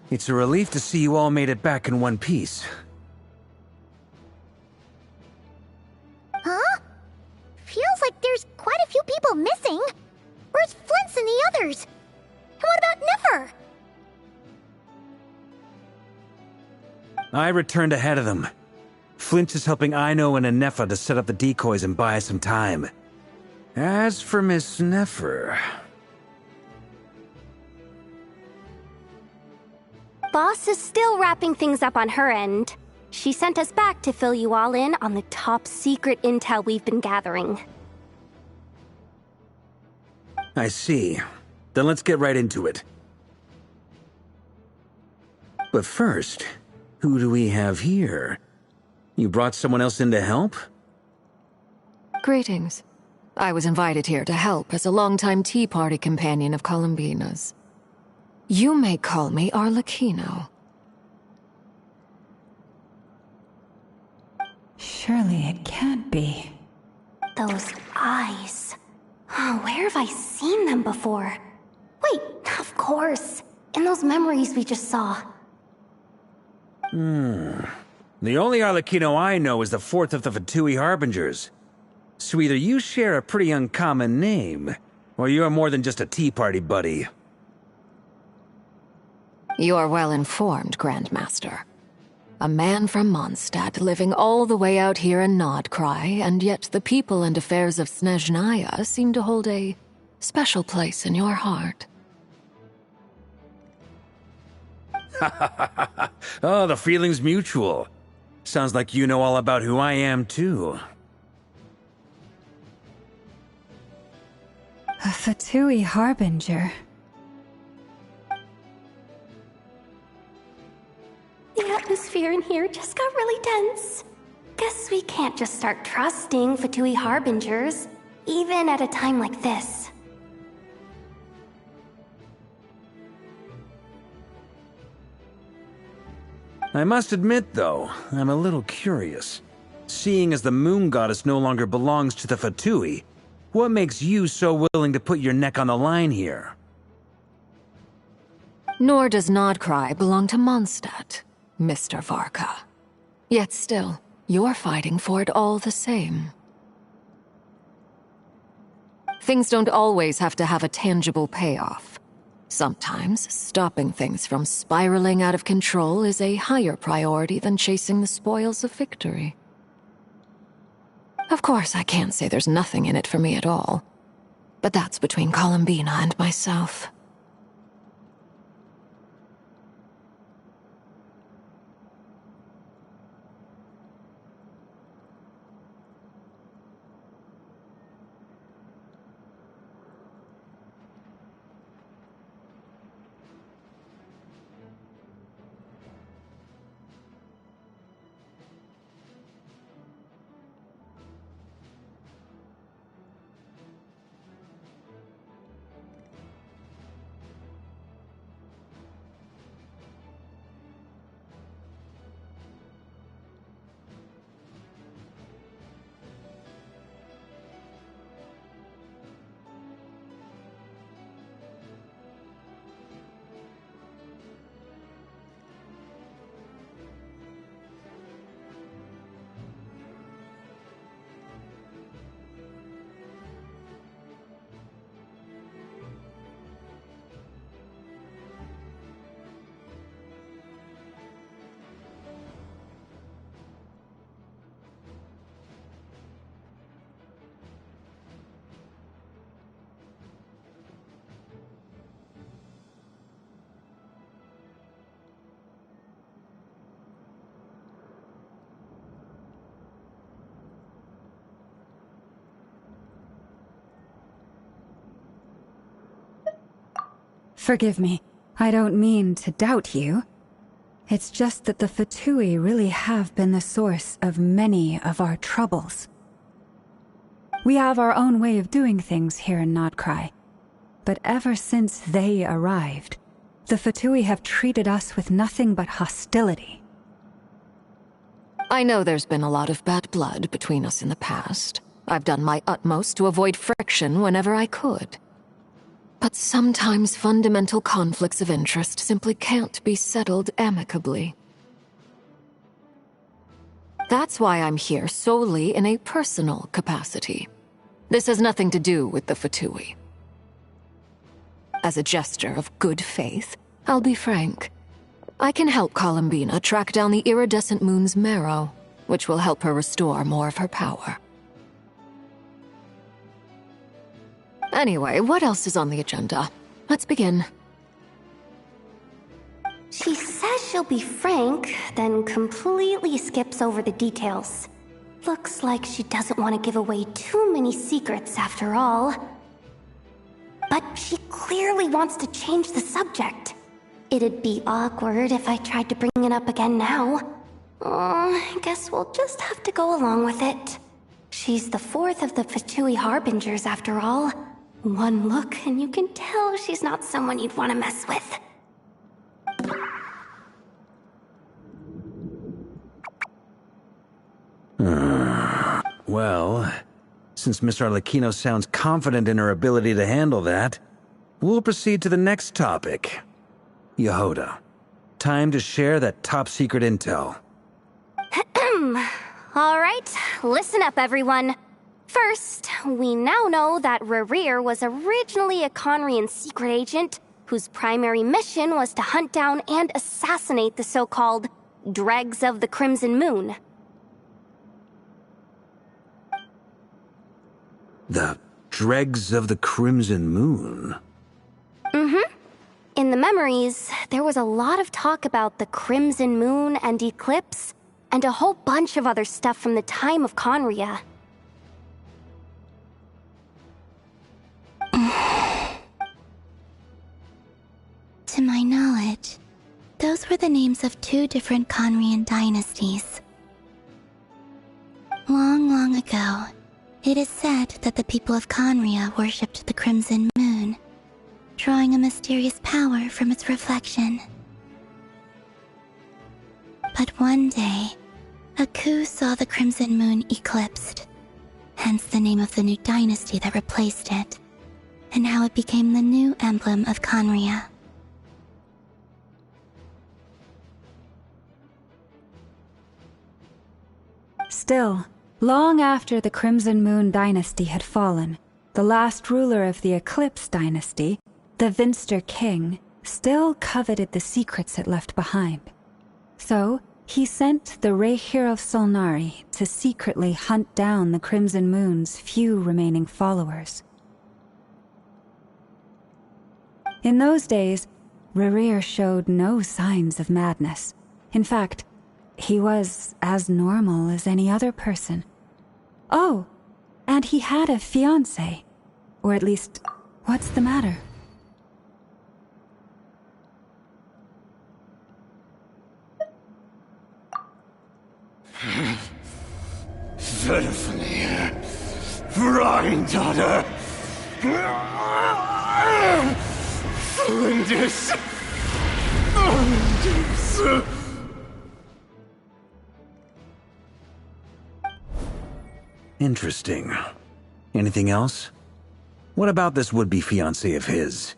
It's a relief to see you all made it back in one piece. Huh? Feels like there's quite a few people missing. Where's Flint's and the others? And what about Nefer? I returned ahead of them. Flint is helping Aino and Nefer to set up the decoys and buy some time. As for Miss Nefer... Boss is still wrapping things up on her end. She sent us back to fill you all in on the top secret intel we've been gathering. I see. Then let's get right into it. But first, who do we have here? You brought someone else in to help? Greetings. I was invited here to help as a longtime Tea Party companion of Colombina's. You may call me Arlecchino. Surely it can't be. Those eyes. Oh, where have I seen them before? Wait, of course. In those memories we just saw. The only Arlecchino I know is the fourth of the Fatui Harbingers. So either you share a pretty uncommon name, or you're more than just a Tea Party buddy. You're well informed, Grandmaster. A man from Mondstadt living all the way out here in Nodcry, and yet the people and affairs of Snezhnaya seem to hold a special place in your heart. Oh, the feeling's mutual. Sounds like you know all about who I am, too. A Fatui Harbinger. The atmosphere in here just got really tense. Guess we can't just start trusting Fatui Harbingers, even at a time like this. I must admit, though, I'm a little curious. Seeing as the moon goddess no longer belongs to the Fatui, what makes you so willing to put your neck on the line here? Nor does Nodcry belong to Mondstadt, Mr. Varka. Yet still, you're fighting for it all the same. Things don't always have to have a tangible payoff. Sometimes, stopping things from spiraling out of control is a higher priority than chasing the spoils of victory. Of course, I can't say there's nothing in it for me at all. But that's between Colombina and myself. Forgive me. I don't mean to doubt you. It's just that the Fatui really have been the source of many of our troubles. We have our own way of doing things here in Nodcry. But ever since they arrived, the Fatui have treated us with nothing but hostility. I know there's been a lot of bad blood between us in the past. I've done my utmost to avoid friction whenever I could. But sometimes fundamental conflicts of interest simply can't be settled amicably. That's why I'm here solely in a personal capacity. This has nothing to do with the Fatui. As a gesture of good faith, I'll be frank. I can help Colombina track down the iridescent moon's marrow, which will help her restore more of her power. Anyway, what else is on the agenda? Let's begin. She says she'll be frank, then completely skips over the details. Looks like she doesn't want to give away too many secrets after all. But she clearly wants to change the subject. It'd be awkward if I tried to bring it up again now. I guess we'll just have to go along with it. She's the fourth of the Fatui Harbingers after all. One look and you can tell she's not someone you'd want to mess with. Well, since Miss Arlecchino sounds confident in her ability to handle that, we'll proceed to the next topic. Yehoda, time to share that top-secret intel. All right, listen up, everyone. First, we now know that rrerin was originally a Conrian secret agent whose primary mission was to hunt down and assassinate the so-called Dregs of the Crimson Moon. The Dregs of the Crimson Moon? In the memories, there was a lot of talk about the Crimson Moon and eclipse, and a whole bunch of other stuff from the time of Conria. To my knowledge, those were the names of two different Conrian dynasties. Long, long ago, it is said that the people of Conria worshipped the Crimson Moon, drawing a mysterious power from its reflection. But one day, a coup saw the Crimson Moon eclipsed, hence the name of the new dynasty that replaced it, and how it became the new emblem of Conria. Still, long after the Crimson Moon dynasty had fallen, the last ruler of the Eclipse dynasty, the Vinster King, still coveted the secrets it left behind. So, he sent the rrerin of Solnari to secretly hunt down the Crimson Moon's few remaining followers. In those days, rrerin showed no signs of madness. In fact, he was as normal as any other person. Oh, and he had a fiancé. Or at least, what's the matter? Verfnir, Rheindaughter, Flinders. Interesting. Anything else? What about this would-be fiancé of his?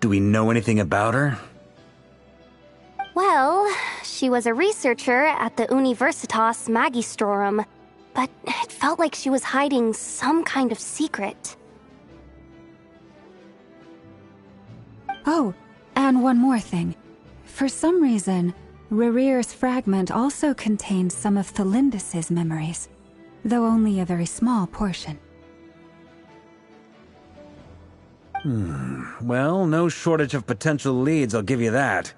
Do we know anything about her? Well, she was a researcher at the Universitas Magistrorum, but it felt like she was hiding some kind of secret. Oh, and one more thing. For some reason, rrerin's fragment also contained some of Thelindis' memories, though only a very small portion. Well, no shortage of potential leads, I'll give you that.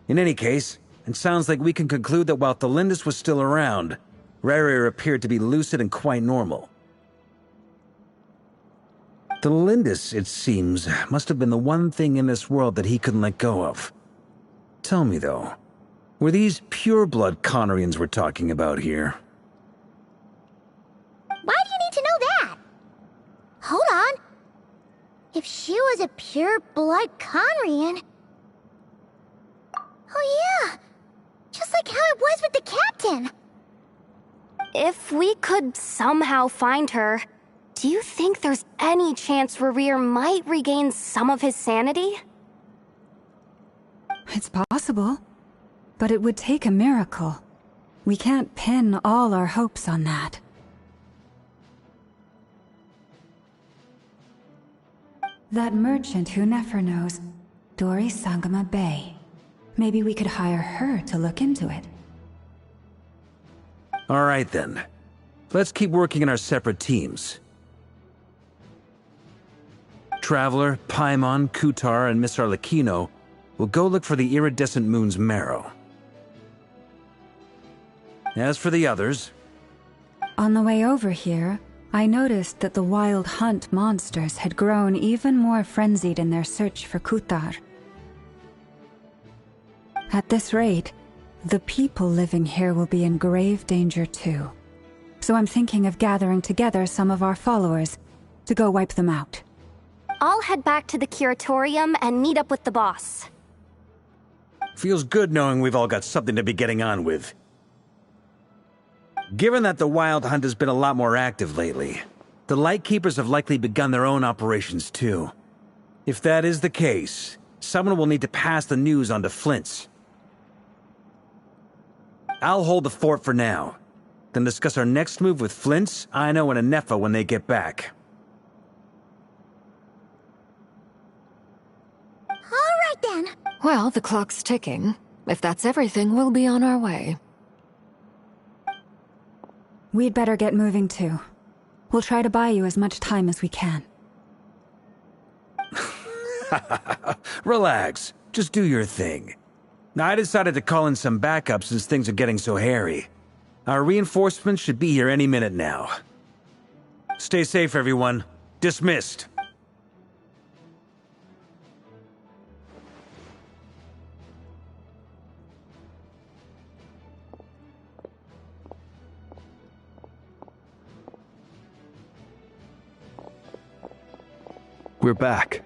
In any case, it sounds like we can conclude that while Thelindis was still around, rrerin appeared to be lucid and quite normal. The Lindis, it seems, must have been the one thing in this world that he couldn't let go of. Tell me, though, were these pure-blood Conorians we're talking about here? Why do you need to know that? Hold on. If she was a pure-blood Conorian... Oh yeah! Just like how it was with the captain! If we could somehow find her, do you think there's any chance rrerin might regain some of his sanity? It's possible, but it would take a miracle. We can't pin all our hopes on that. That merchant who Nefer knows, Dori Sangama Bay. Maybe we could hire her to look into it. All right, then. Let's keep working in our separate teams. Traveler, Paimon, Kutar, and Miss Arlecchino will go look for the iridescent moon's marrow. As for the others... On the way over here, I noticed that the wild hunt monsters had grown even more frenzied in their search for Kutar. At this rate, the people living here will be in grave danger too. So I'm thinking of gathering together some of our followers to go wipe them out. I'll head back to the curatorium and meet up with the boss. Feels good knowing we've all got something to be getting on with. Given that the Wild Hunt has been a lot more active lately, the Lightkeepers have likely begun their own operations too. If that is the case, someone will need to pass the news on to Flint's. I'll hold the fort for now, then discuss our next move with Flint's, Aino, and Anefa when they get back. All right then. Well, the clock's ticking. If that's everything, we'll be on our way. We'd better get moving too. We'll try to buy you as much time as we can. Relax. Just do your thing. I decided to call in some backup since things are getting so hairy. Our reinforcements should be here any minute now. Stay safe, everyone. Dismissed. We're back.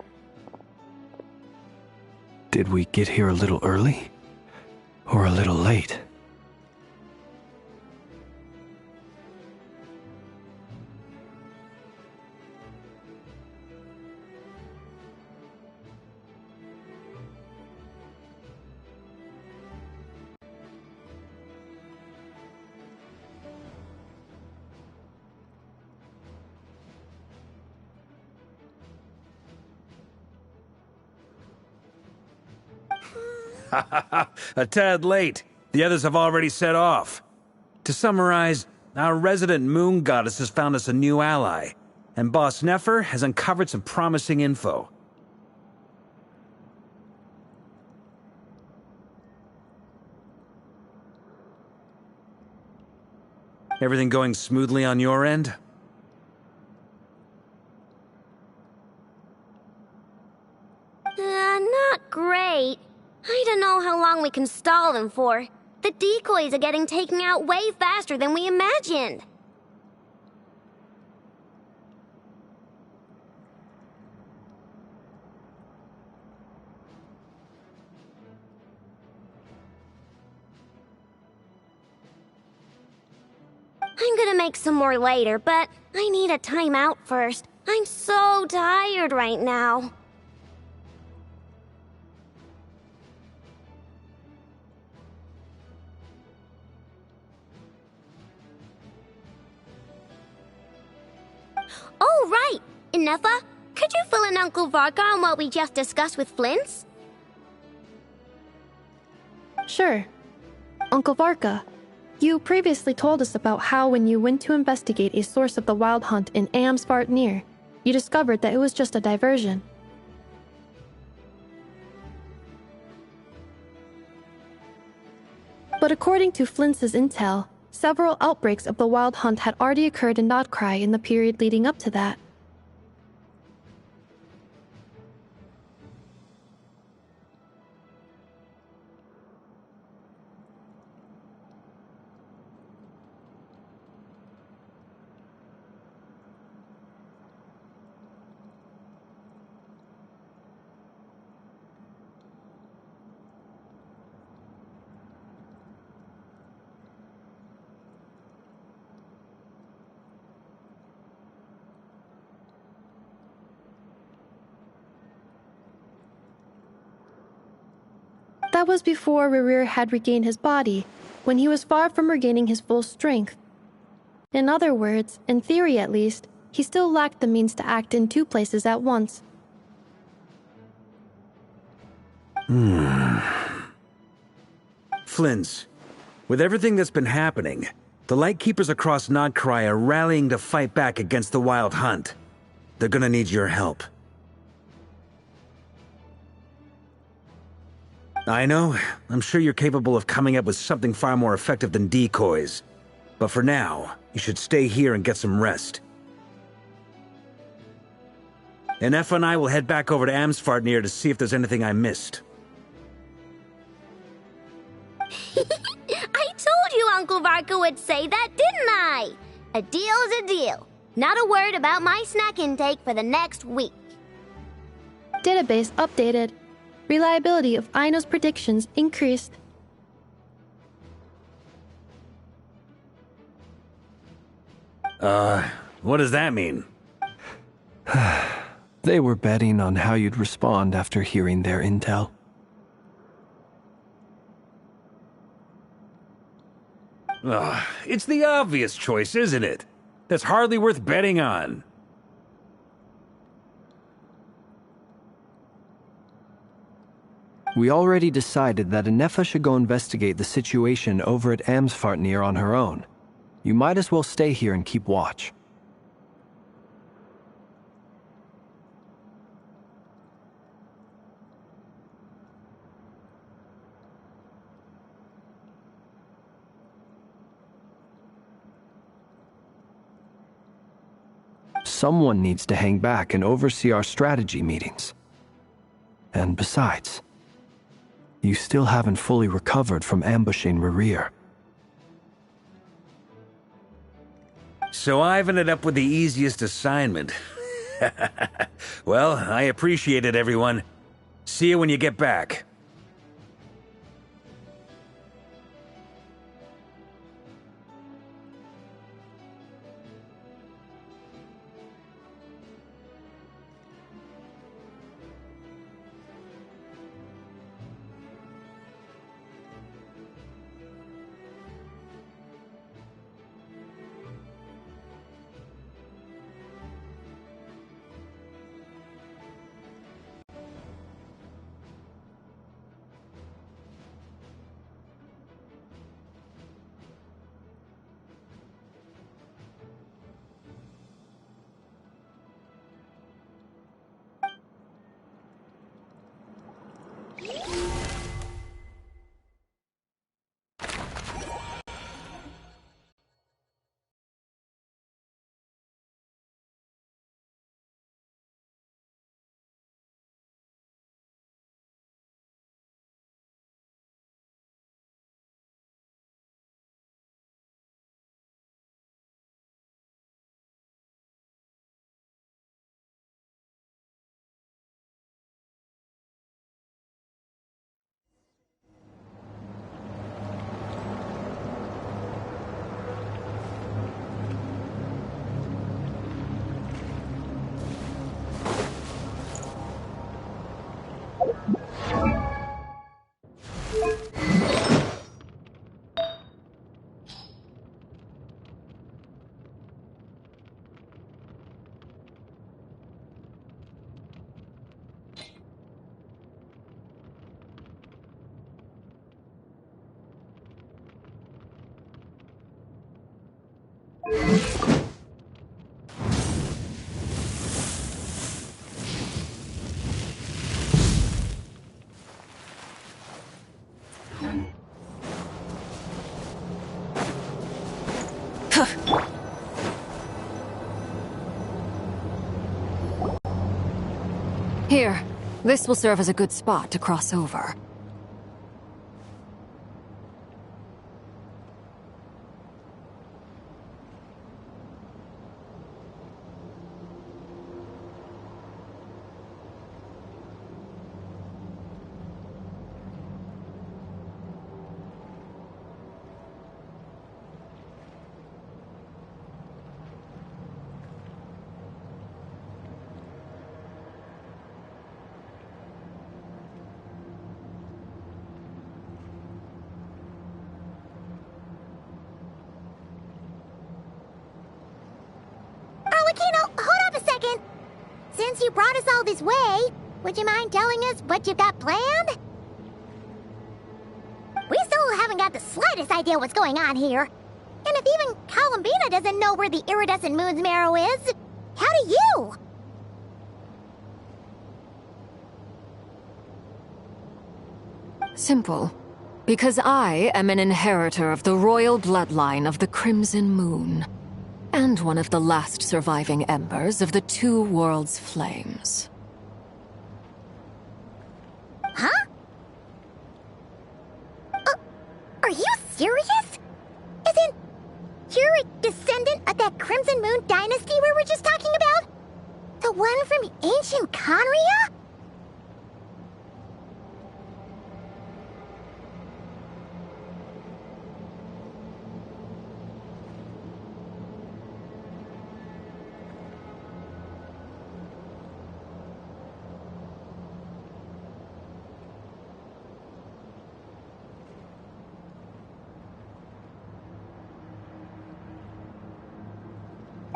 Did we get here a little early? Or a little late? A tad late. The others have already set off. To summarize, our resident moon goddess has found us a new ally, and Boss Nefer has uncovered some promising info. Everything going smoothly on your end? Not great. I don't know how long we can stall them for. The decoys are getting taken out way faster than we imagined. I'm gonna make some more later, but I need a timeout first. I'm so tired right now. Oh, right! Inefa, could you fill in Uncle Varka on what we just discussed with Flint's? Sure. Uncle Varka, you previously told us about how when you went to investigate a source of the Wild Hunt in Amsvart near, you discovered that it was just a diversion. But according to Flint's intel, several outbreaks of the Wild Hunt had already occurred in Nodcry in the period leading up to that. that was before rrerin had regained his body, when he was far from regaining his full strength. In other words, in theory at least, he still lacked the means to act in two places at once. Flins, with everything that's been happening, the Lightkeepers across Nodcry are rallying to fight back against the Wild Hunt. They're gonna need your help. I know, I'm sure you're capable of coming up with something far more effective than decoys. But for now, you should stay here and get some rest. And Effa and I will head back over to Amsfartnir to see if there's anything I missed. I told you Uncle Varka would say that, didn't I? A deal's a deal. Not a word about my snack intake for the next week. Database updated. Reliability of Aino's predictions increased. What does that mean? They were betting on how you'd respond after hearing their intel. It's the obvious choice, isn't it? That's hardly worth betting on. We already decided that Anefa should go investigate the situation over at Amsfartnir on her own. You might as well stay here and keep watch. Someone needs to hang back and oversee our strategy meetings. And besides, you still haven't fully recovered from ambushing rrerin. So I've ended up with the easiest assignment. Well, I appreciate it, everyone. See you when you get back. Here, this will serve as a good spot to cross over. since you brought us all this way, would you mind telling us what you've got planned? We still haven't got the slightest idea what's going on here. And if even Colombina doesn't know where the iridescent moon's marrow is, how do you? Simple. Because I am an inheritor of the royal bloodline of the Crimson Moon, and one of the last surviving embers of the Two Worlds' flames. Huh? Are you serious? Isn't you're a descendant of that Crimson Moon dynasty we were just talking about? The one from ancient Conria?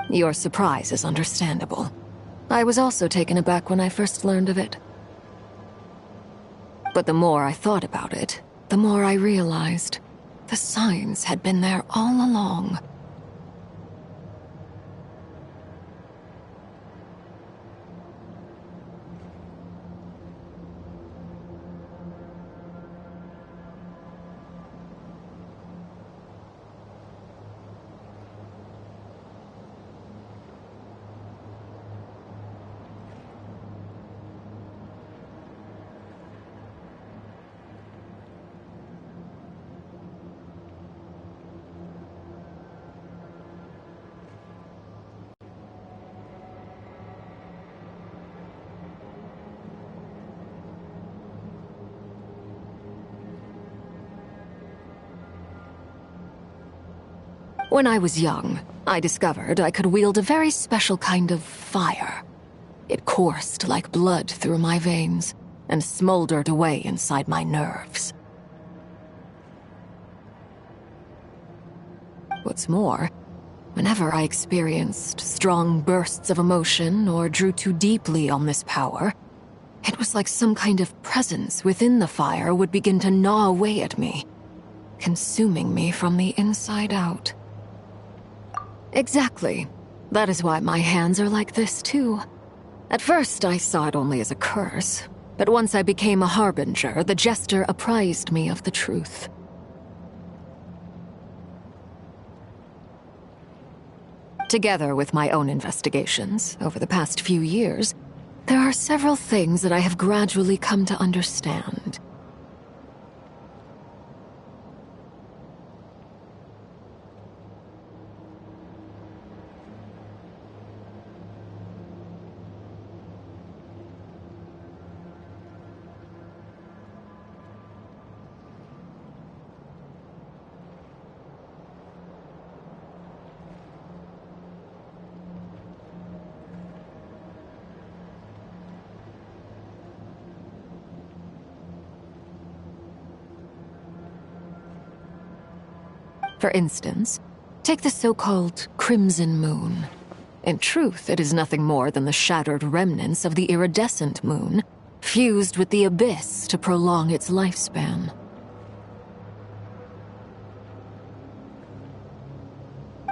Your surprise is understandable. I was also taken aback when I first learned of it. But the more I thought about it, the more I realized the signs had been there all along. When I was young, I discovered I could wield a very special kind of fire. It coursed like blood through my veins and smoldered away inside my nerves. What's more, whenever I experienced strong bursts of emotion or drew too deeply on this power, it was like some kind of presence within the fire would begin to gnaw away at me, consuming me from the inside out. Exactly. That is why my hands are like this, too. At first, I saw it only as a curse, but once I became a harbinger, the jester apprised me of the truth. Together with my own investigations, over the past few years, there are several things that I have gradually come to understand. For instance, take the so-called Crimson Moon. In truth, it is nothing more than the shattered remnants of the iridescent moon, fused with the abyss to prolong its lifespan.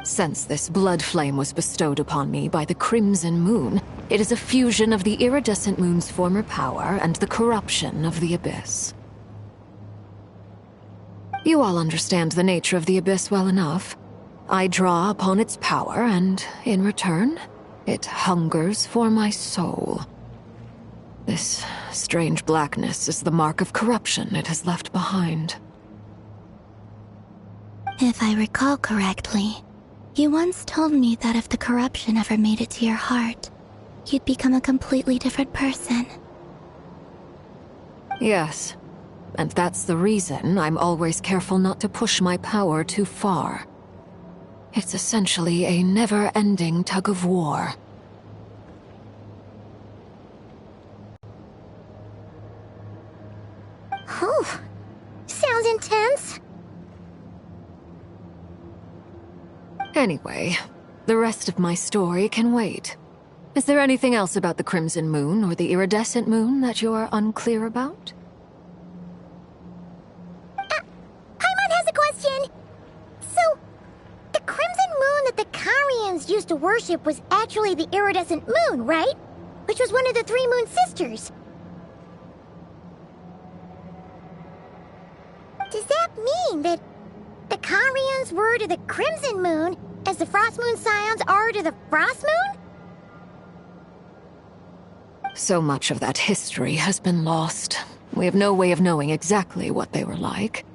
Since this blood flame was bestowed upon me by the Crimson Moon, it is a fusion of the iridescent moon's former power and the corruption of the abyss. You all understand the nature of the abyss well enough. I draw upon its power, and in return, it hungers for my soul. This strange blackness is the mark of corruption it has left behind. If I recall correctly, you once told me that if the corruption ever made it to your heart, you'd become a completely different person. Yes. And that's the reason I'm always careful not to push my power too far. It's essentially a never-ending tug-of-war. Oh, sounds intense. Anyway, the rest of my story can wait. Is there anything else about the Crimson Moon or the Iridescent Moon that you're unclear about? Paimon has a question! So, the Crimson Moon that the Karians used to worship was actually the Iridescent Moon, right? Which was one of the three Moon Sisters. Does that mean that the Karians were to the Crimson Moon as the Frost Moon Scions are to the Frost Moon? So much of that history has been lost. We have no way of knowing exactly what they were like.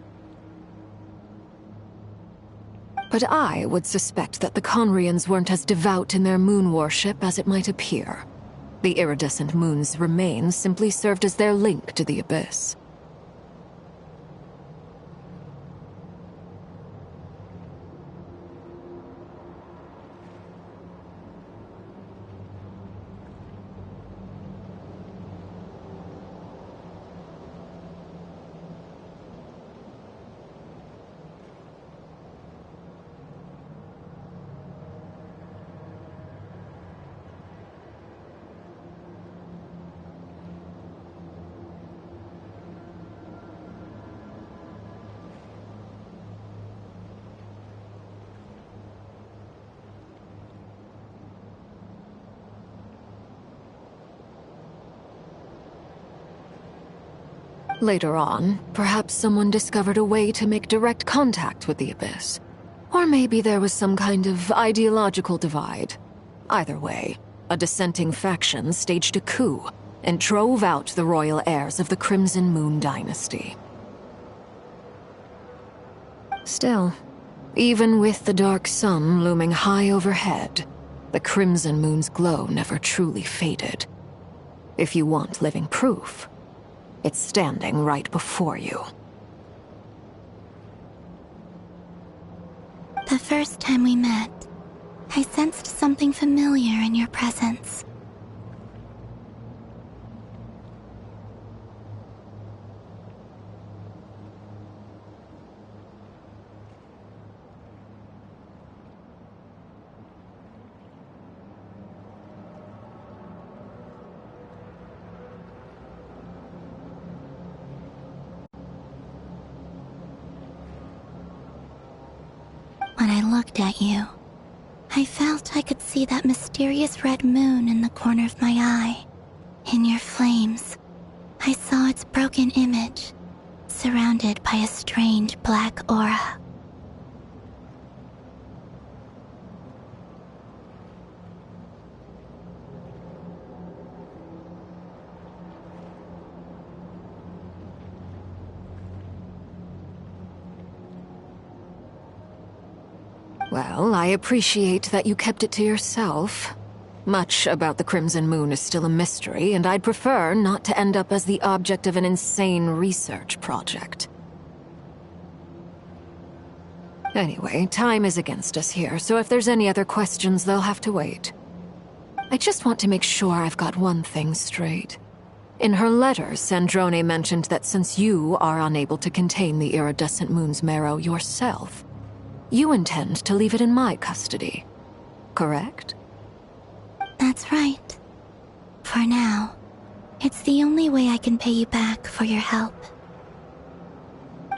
But I would suspect that the Conrians weren't as devout in their moon worship as it might appear. The iridescent moon's remains simply served as their link to the Abyss. Later on, perhaps someone discovered a way to make direct contact with the Abyss. Or maybe there was some kind of ideological divide. Either way, a dissenting faction staged a coup and drove out the royal heirs of the Crimson Moon dynasty. Still, even with the dark sun looming high overhead, the Crimson Moon's glow never truly faded. If you want living proof, it's standing right before you. The first time we met, I sensed something familiar in your presence. When I looked at you, I felt I could see that mysterious red moon in the corner of my eye. In your flames, I saw its broken image, surrounded by a strange black aura. Well, I appreciate that you kept it to yourself. Much about the Crimson Moon is still a mystery, and I'd prefer not to end up as the object of an insane research project. Anyway, time is against us here, so if there's any other questions, they'll have to wait. I just want to make sure I've got one thing straight. In her letters, Sandrone mentioned that since you are unable to contain the iridescent moon's marrow yourself, you intend to leave it in my custody, correct? That's right. For now, it's the only way I can pay you back for your help.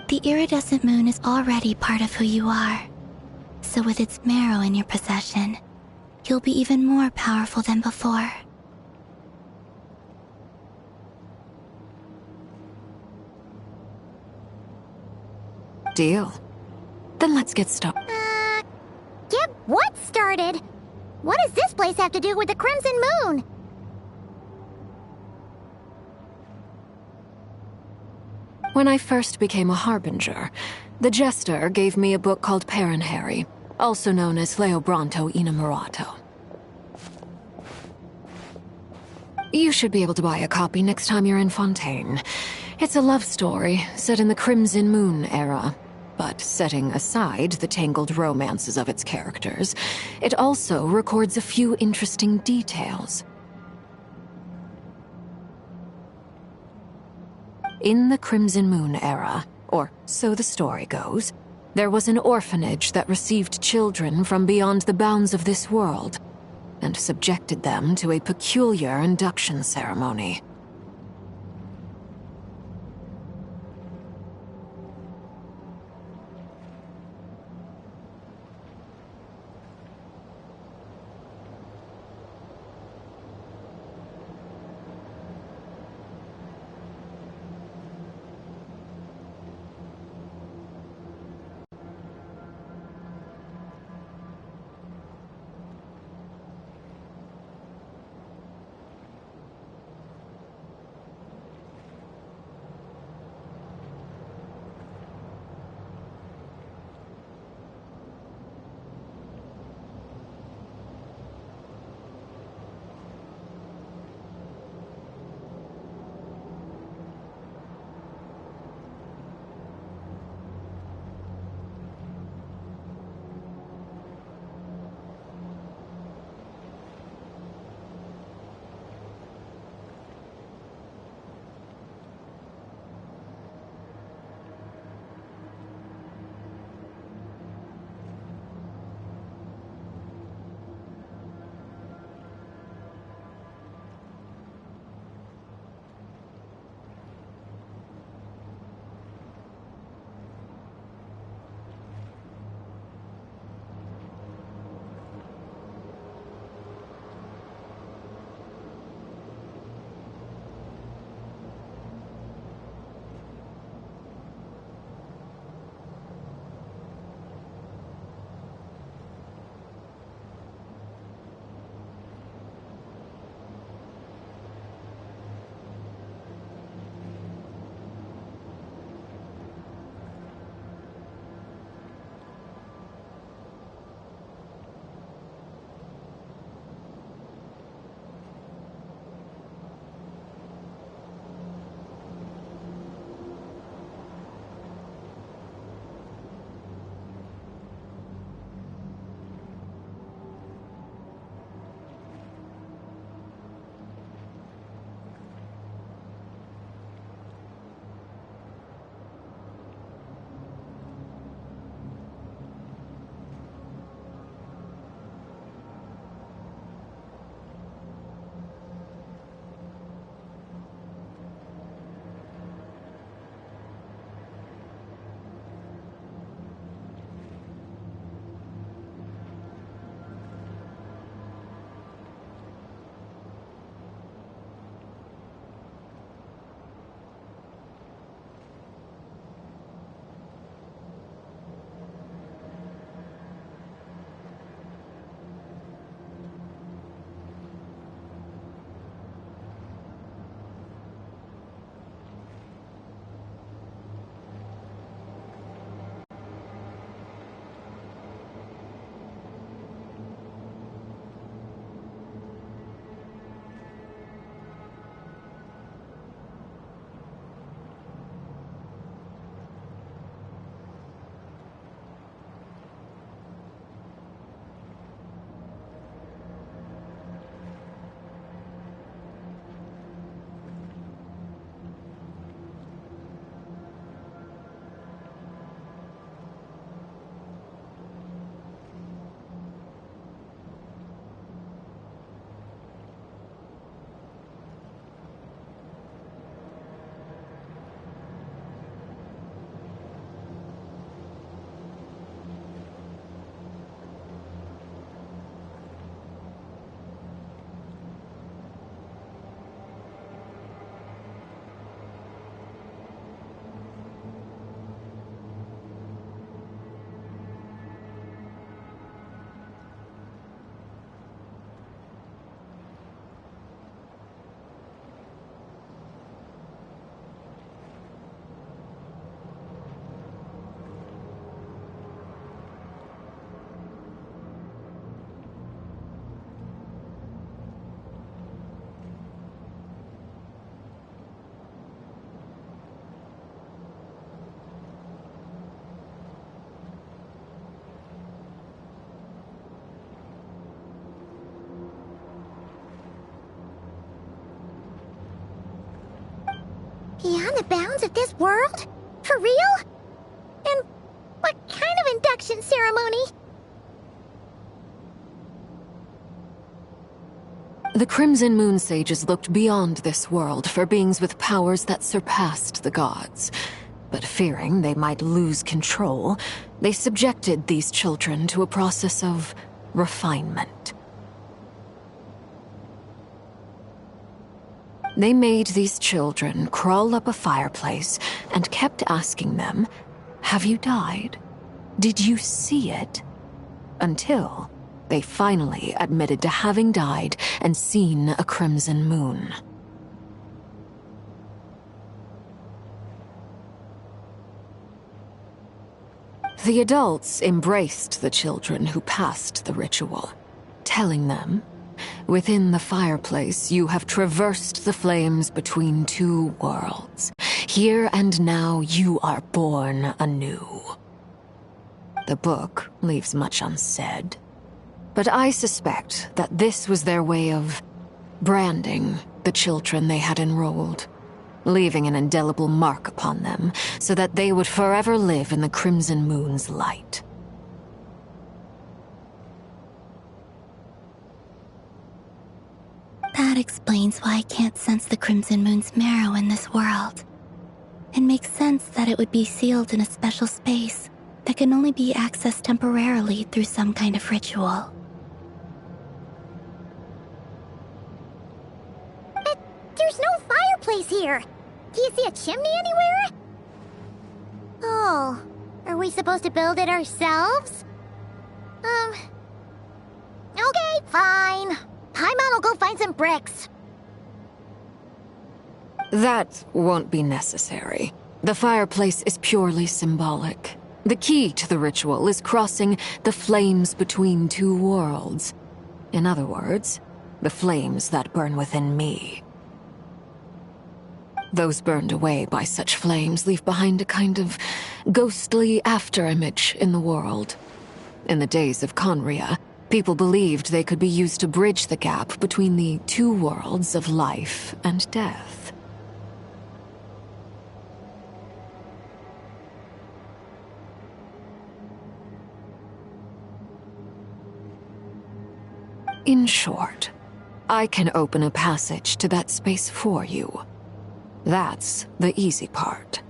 The iridescent moon is already part of who you are, so with its marrow in your possession, you'll be even more powerful than before. Deal. Then let's get started. Get what started? What does this place have to do with the Crimson Moon? When I first became a Harbinger, the Jester gave me a book called Harry, also known as Leobranto Innamorato. You should be able to buy a copy next time you're in Fontaine. It's a love story set in the Crimson Moon era. But setting aside the tangled romances of its characters, it also records a few interesting details. In the Crimson Moon era, or so the story goes, there was an orphanage that received children from beyond the bounds of this world. and subjected them to a peculiar induction ceremony. Beyond the bounds of this world? For real? And what kind of induction ceremony? The Crimson Moon sages looked beyond this world for beings with powers that surpassed the gods. But fearing they might lose control, they subjected these children to a process of refinement. They made these children crawl up a fireplace and kept asking them, "Have you died? Did you see it?" Until they finally admitted to having died and seen a crimson moon. The adults embraced the children who passed the ritual, telling them, "Within the fireplace, you have traversed the flames between two worlds. Here and now, you are born anew." The book leaves much unsaid, but I suspect that this was their way of branding the children they had enrolled, leaving an indelible mark upon them so that they would forever live in the Crimson Moon's light. That explains why I can't sense the Crimson Moon's marrow in this world. It makes sense that it would be sealed in a special space that can only be accessed temporarily through some kind of ritual. But there's no fireplace here. Do you see a chimney anywhere? Oh, are we supposed to build it ourselves? Okay, fine. Paimon will go find some bricks. That won't be necessary. The fireplace is purely symbolic. The key to the ritual is crossing the flames between two worlds. In other words, the flames that burn within me. Those burned away by such flames leave behind a kind of ghostly afterimage in the world. In the days of Conria, people believed they could be used to bridge the gap between the two worlds of life and death. In short, I can open a passage to that space for you. That's the easy part.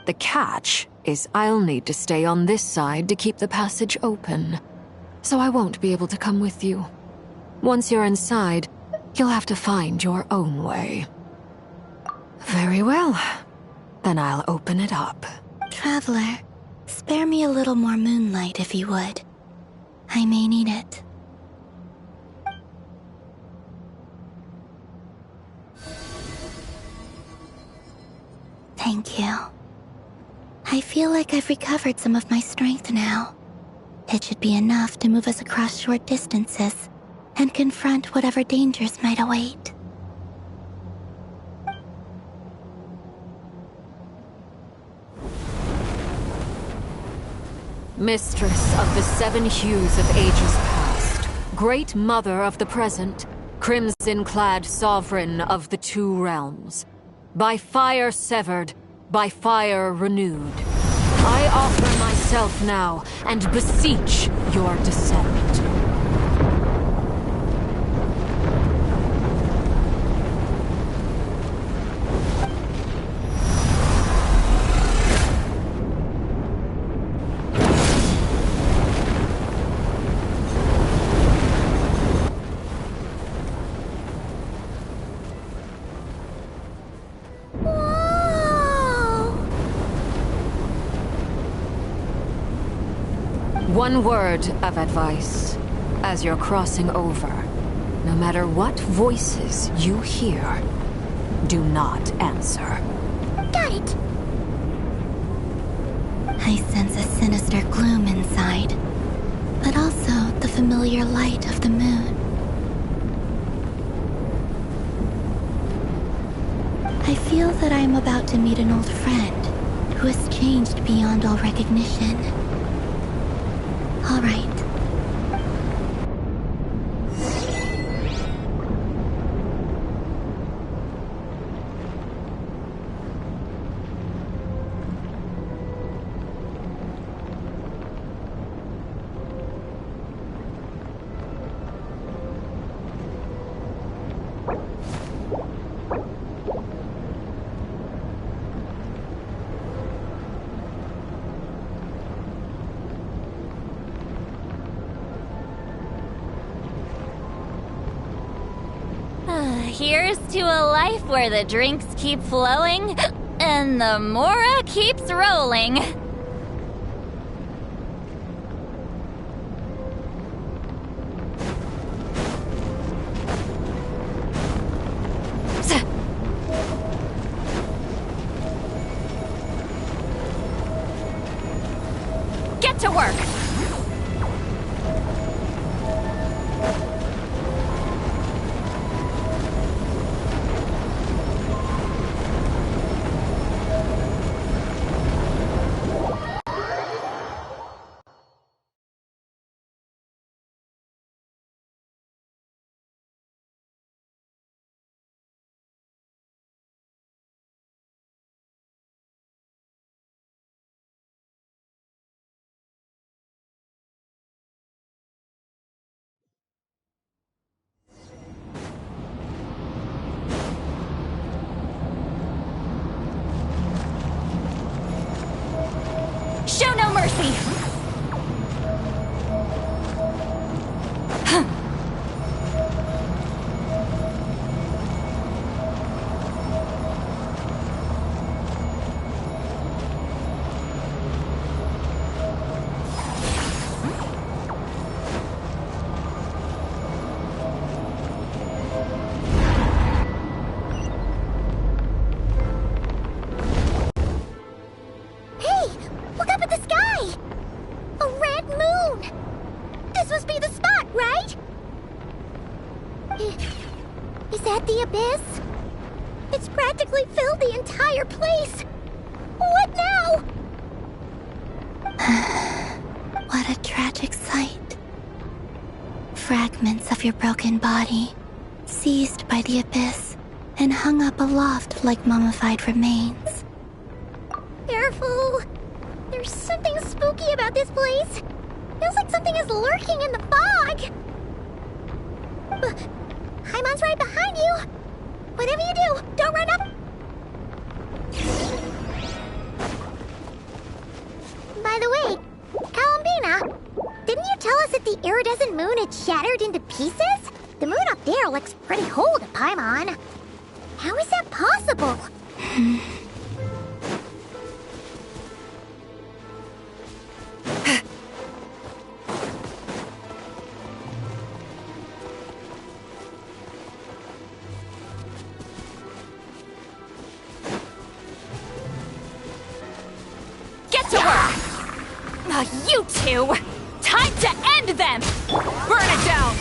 The catch is I'll need to stay on this side to keep the passage open, so I won't be able to come with you. Once you're inside, you'll have to find your own way. Very well. Then I'll open it up. Traveler, spare me a little more moonlight if you would. I may need it. Thank you. I feel like I've recovered some of my strength now. It should be enough to move us across short distances and confront whatever dangers might await. Mistress of the seven hues of ages past, great mother of the present, crimson-clad sovereign of the two realms, by fire severed, by fire renewed, I offer myself now and beseech your descent. One word of advice. As you're crossing over, no matter what voices you hear, do not answer. Got it. I sense a sinister gloom inside, but also the familiar light of the moon. I feel that I am about to meet an old friend who has changed beyond all recognition. All right. Here's to a life where the drinks keep flowing and the mora keeps rolling. Get to work! Show no mercy! Hey! Look up at the sky! A red moon! This must be the spot, right? Is that the abyss? It's practically filled the entire place! What now? What a tragic sight. Fragments of your broken body, seized by the abyss, and hung up aloft like mummified remains. Careful! There's something spooky about this place. Feels like something is lurking in the fog. Haimon's right behind you. Whatever you do, don't run up. By the way, Colombina, didn't you tell us that the iridescent moon had shattered into pieces? The moon up there looks pretty whole to Paimon. How is that possible? Get to work! You two! Time to end them! Burn it down!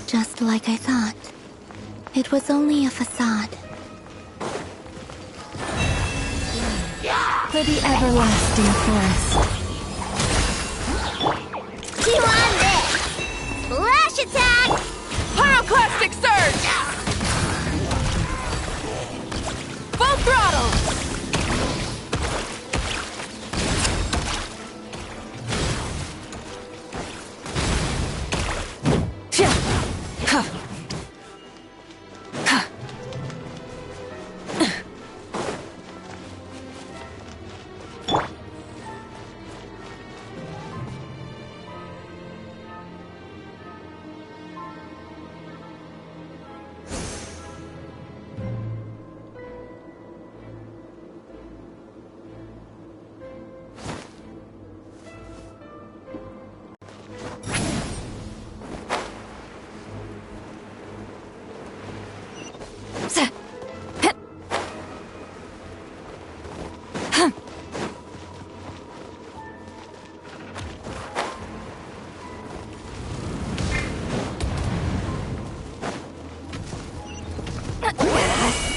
Just like I thought. It was only a facade. For the everlasting forest. Chew on this! Flash attack! Pyroclastic surge! Full throttle!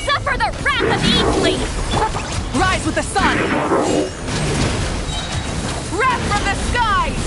Suffer the wrath of Eatly! Rise with the sun! Wrath from the skies!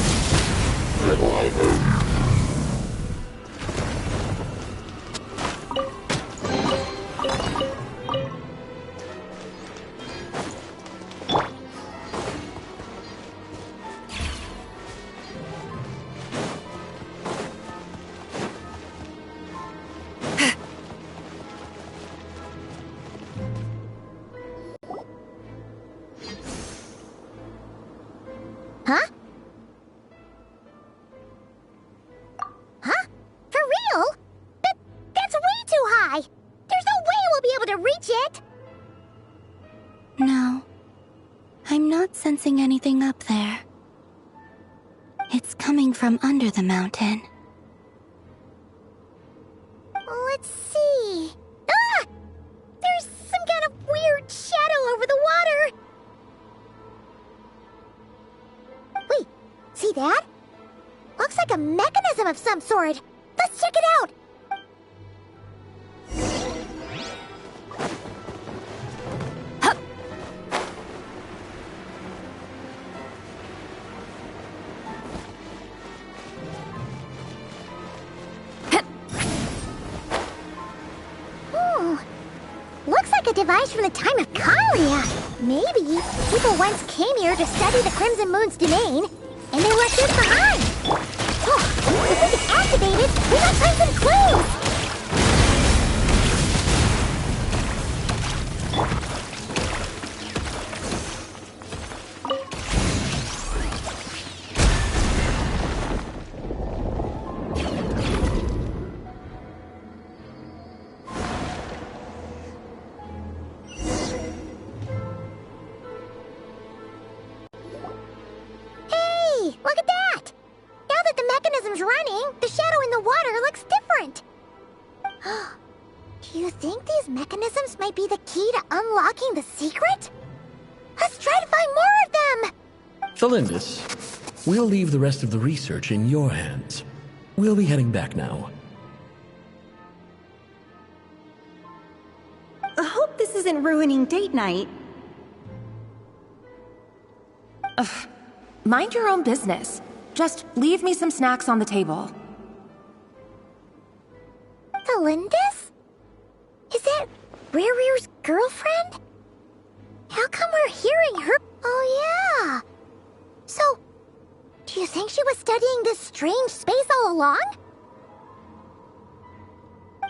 nearby. There's no way we'll be able to reach it. No. I'm not sensing anything up there. It's coming from under the mountain. Let's see. Ah! There's some kind of weird shadow over the water. Wait, see that? Looks like a mechanism of some sort. Let's check it out. Looks like a device from the time of Kalia. Maybe people once came here to study the Crimson Moon's domain, and they left it behind. Oh, if we can activate it, we might find some clues. Look at that! Now that the mechanism's running, the shadow in the water looks different. Do you think these mechanisms might be the key to unlocking the secret? Let's try to find more of them! Felindis, we'll leave the rest of the research in your hands. We'll be heading back now. I hope this isn't ruining date night. Ugh. Mind your own business. Just leave me some snacks on the table. Felindis? Is that rrerir's girlfriend? How come we're hearing her? Oh yeah. So, do you think she was studying this strange space all along?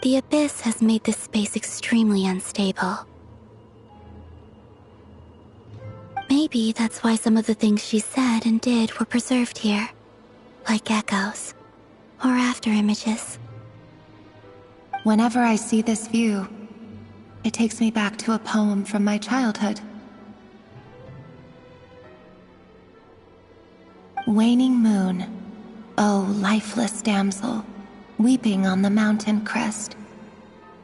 The Abyss has made this space extremely unstable. Maybe that's why some of the things she said and did were preserved here, like echoes or after images. Whenever I see this view, it takes me back to a poem from my childhood. Waning moon, oh lifeless damsel, weeping on the mountain crest,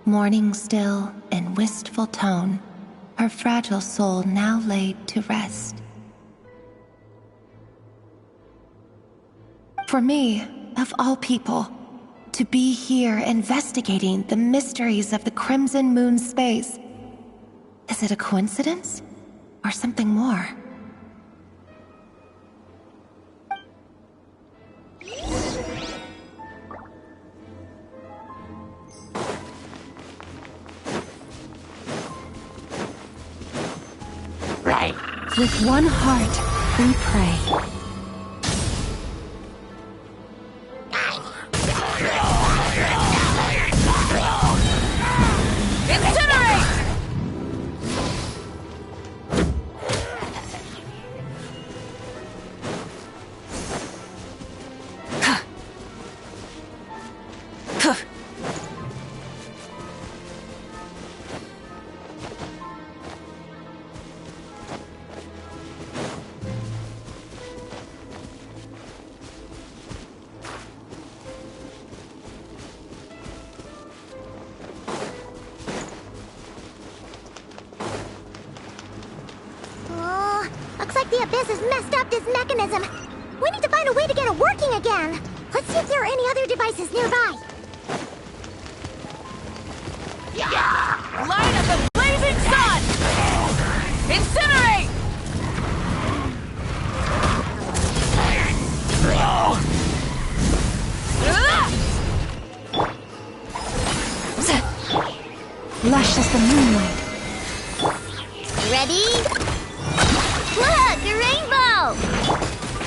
mourning still in wistful tone, her fragile soul now laid to rest. For me, of all people, to be here investigating the mysteries of the Crimson Moon space, is it a coincidence or something more? With one heart, we pray. The Abyss has messed up this mechanism. We need to find a way to get it working again. Let's see if there are any other devices nearby. Light of the blazing sun! Incinerate! Lush as the moonlight. Ready? Look, a rainbow!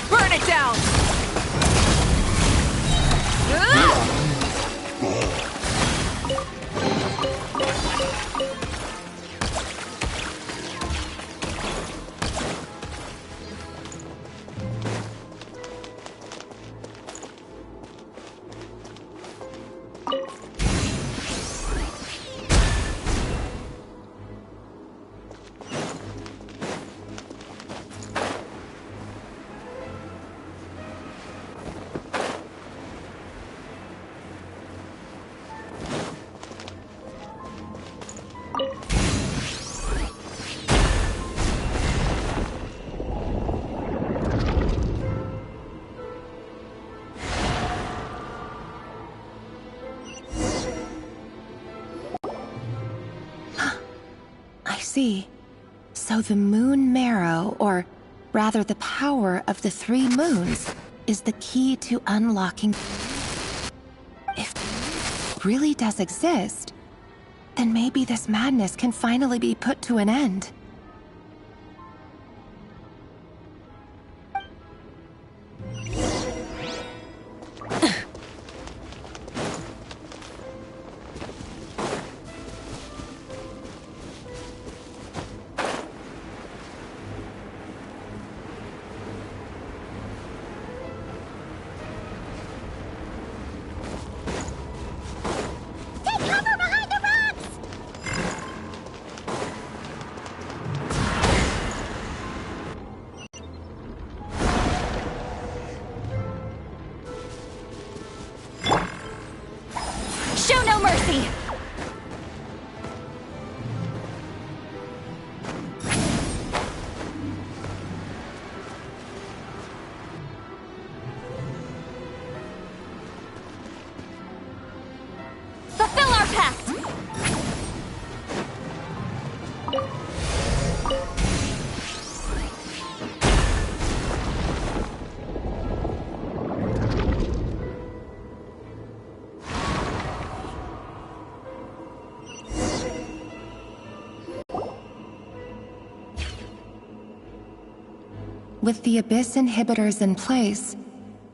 Burn it down! see. So the moon marrow, or rather the power of the 3 moons, is the key to unlocking... If it really does exist, then maybe this madness can finally be put to an end. Show no mercy! Fulfill our pact! With the Abyss inhibitors in place,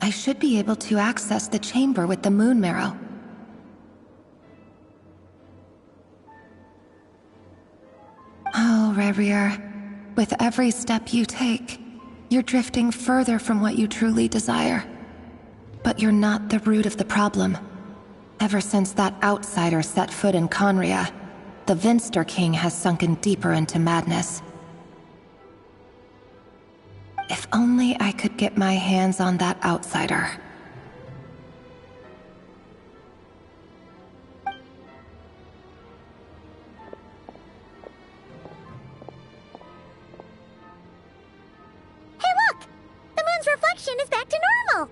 I should be able to access the chamber with the moon marrow. Oh, rrerin, with every step you take, you're drifting further from what you truly desire. But you're not the root of the problem. Ever since that outsider set foot in Conria, the Vinster King has sunken deeper into madness. If only I could get my hands on that outsider. Hey look! The moon's reflection is back to normal!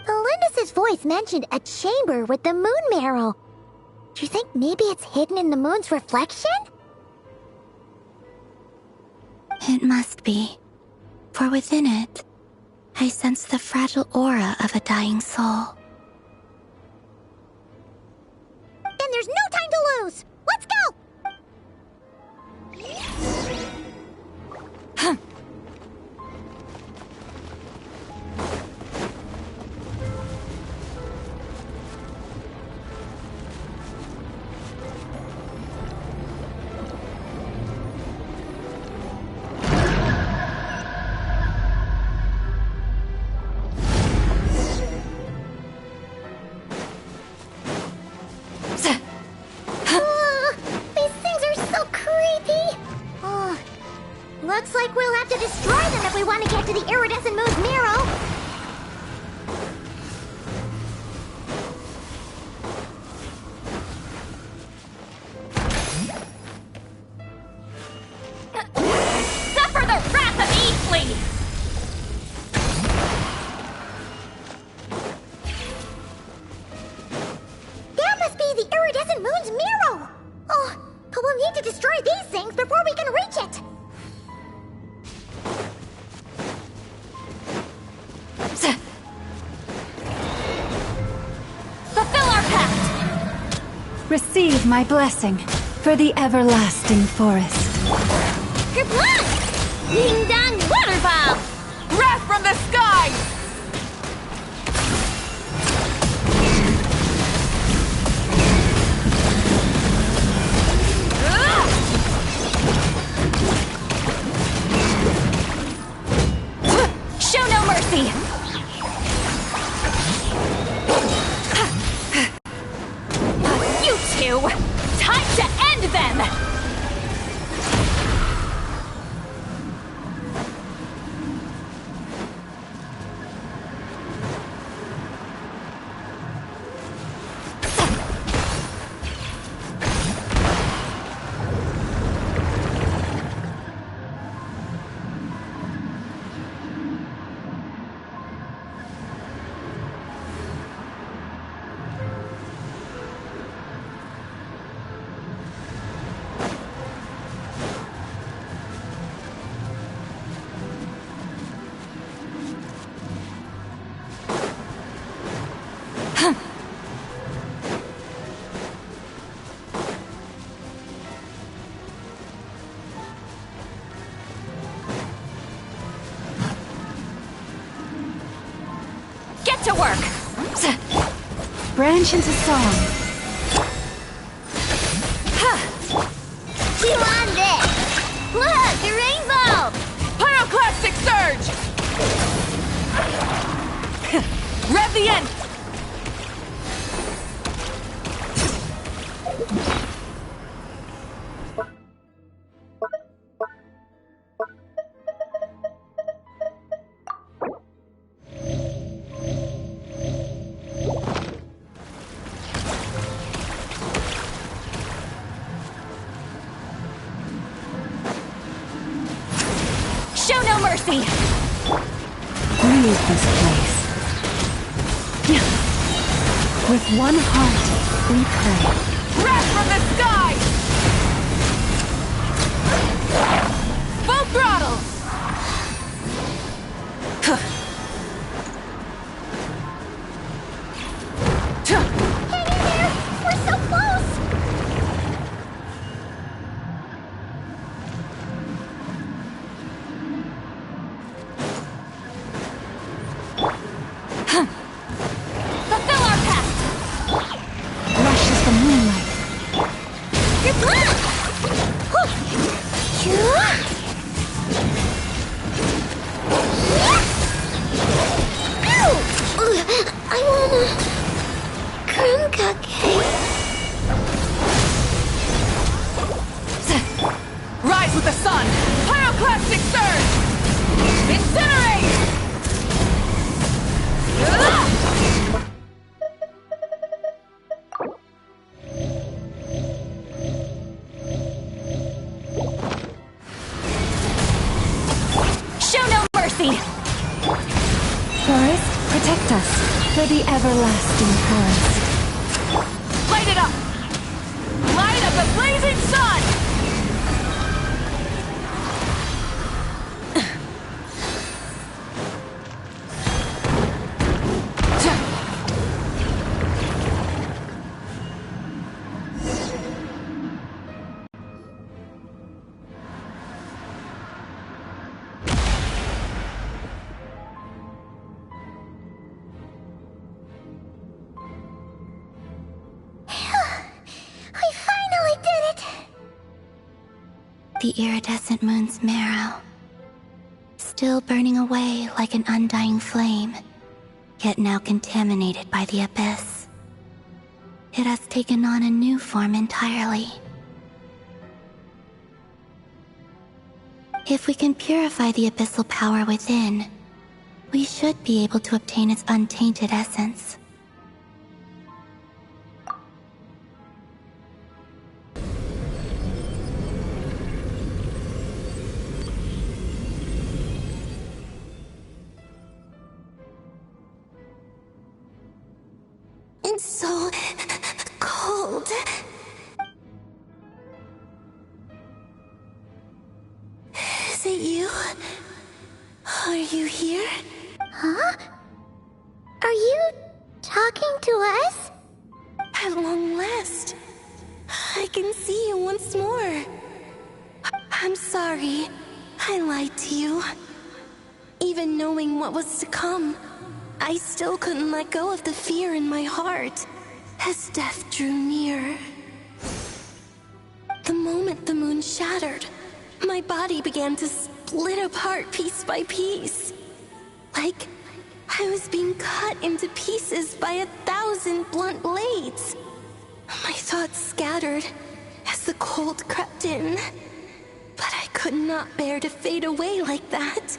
Elendis' voice mentioned a chamber with the moon marrow. Do you think maybe it's hidden in the moon's reflection? It must be, for within it, I sense the fragile aura of a dying soul. Then there's no time to lose! Let's go! Looks like we'll have to destroy them if we want to get to the iridescent moon's marrow. Suffer the wrath of Eastleigh! That must be the iridescent moon's marrow! Oh, but we'll need to destroy these things before we can reach it! Receive my blessing for the everlasting forest. Kerplunk! Ding dong waterfall! Wrath from the sky! Show no mercy! You two! Time to end them! to work! Branch into song. Chew on this! Look, a rainbow! Pyroclastic surge! Rev the end! Show no mercy! Leave this place. With one heart, we pray. Wrath from the sky! Full throttle! Hang in there! We're so close! Fulfill our pact! Rushes the moonlight. I want a cream cupcake. Rise with the sun! Pyroclastic surge! Incinerate! Show no mercy! Forest, protect us for the everlasting forest. Light it up! Light up the blazing sun! We finally did it! The iridescent moon's marrow, still burning away like an undying flame, yet now contaminated by the abyss. It has taken on a new form entirely. If we can purify the abyssal power within, we should be able to obtain its untainted essence. It's so cold. Is it you? Are you here? Huh? Are you talking to us? At long last, I can see you once more. I'm sorry, I lied to you. Even knowing what was to come, I still couldn't let go of the fear in my heart as death drew near. The moment the moon shattered, my body began to split apart piece by piece. Like I was being cut into pieces by 1,000 blunt blades. My thoughts scattered as the cold crept in, but I could not bear to fade away like that.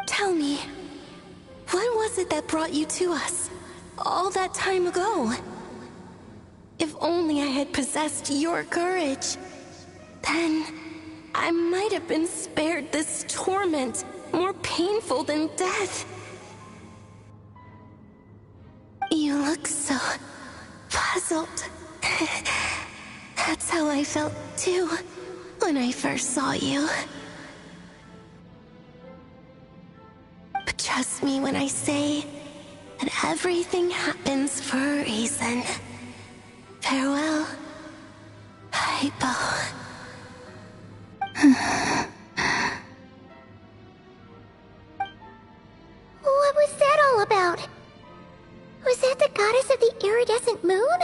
Tell me, what was it that brought you to us all that time ago? If only I had possessed your courage, then I might have been spared this torment more painful than death. You look so puzzled. That's how I felt too when I first saw you. But trust me when I say that everything happens for a reason. Farewell, Hypo. What was that moon?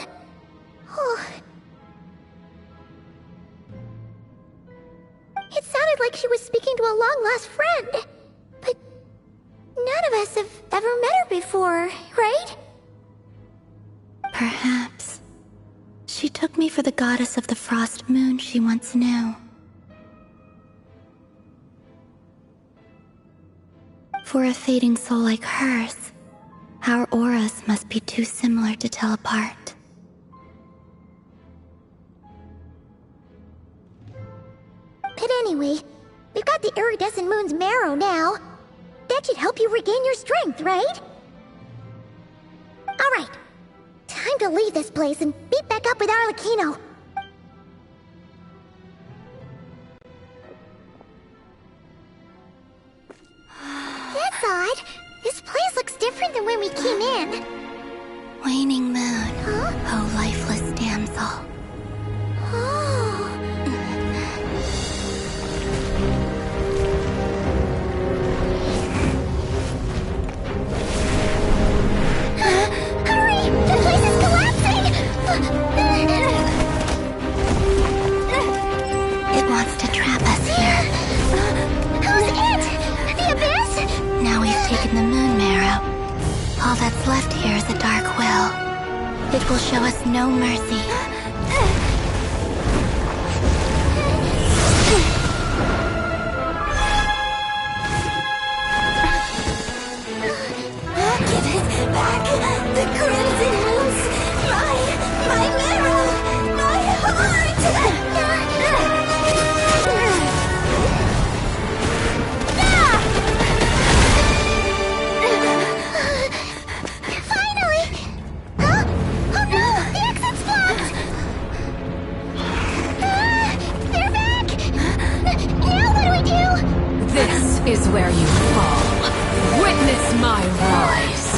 Oh. It sounded like she was speaking to a long-lost friend. But none of us have ever met her before, right? Perhaps. She took me for the goddess of the frost moon she once knew. For a fading soul like hers, our auras must be too similar to tell apart. But anyway, we've got the iridescent moon's marrow now. That should help you regain your strength, right? Alright. Time to leave this place and meet back up with Arlecchino. That's odd. This place looks different than when we came in. Waning moon, Huh? oh lifeless damsel. Oh. Hurry! The place is collapsing! It wants to trap us here. Who's it? The Abyss? Now we've taken the moon marrow. All that's left here is a dark will. It will show us no mercy. Give it back! The crimson moons! My marrow! My heart! Finally! Huh? Oh no! The exit's blocked! They're back! Now what do we do? This is where you fall. Witness my rise.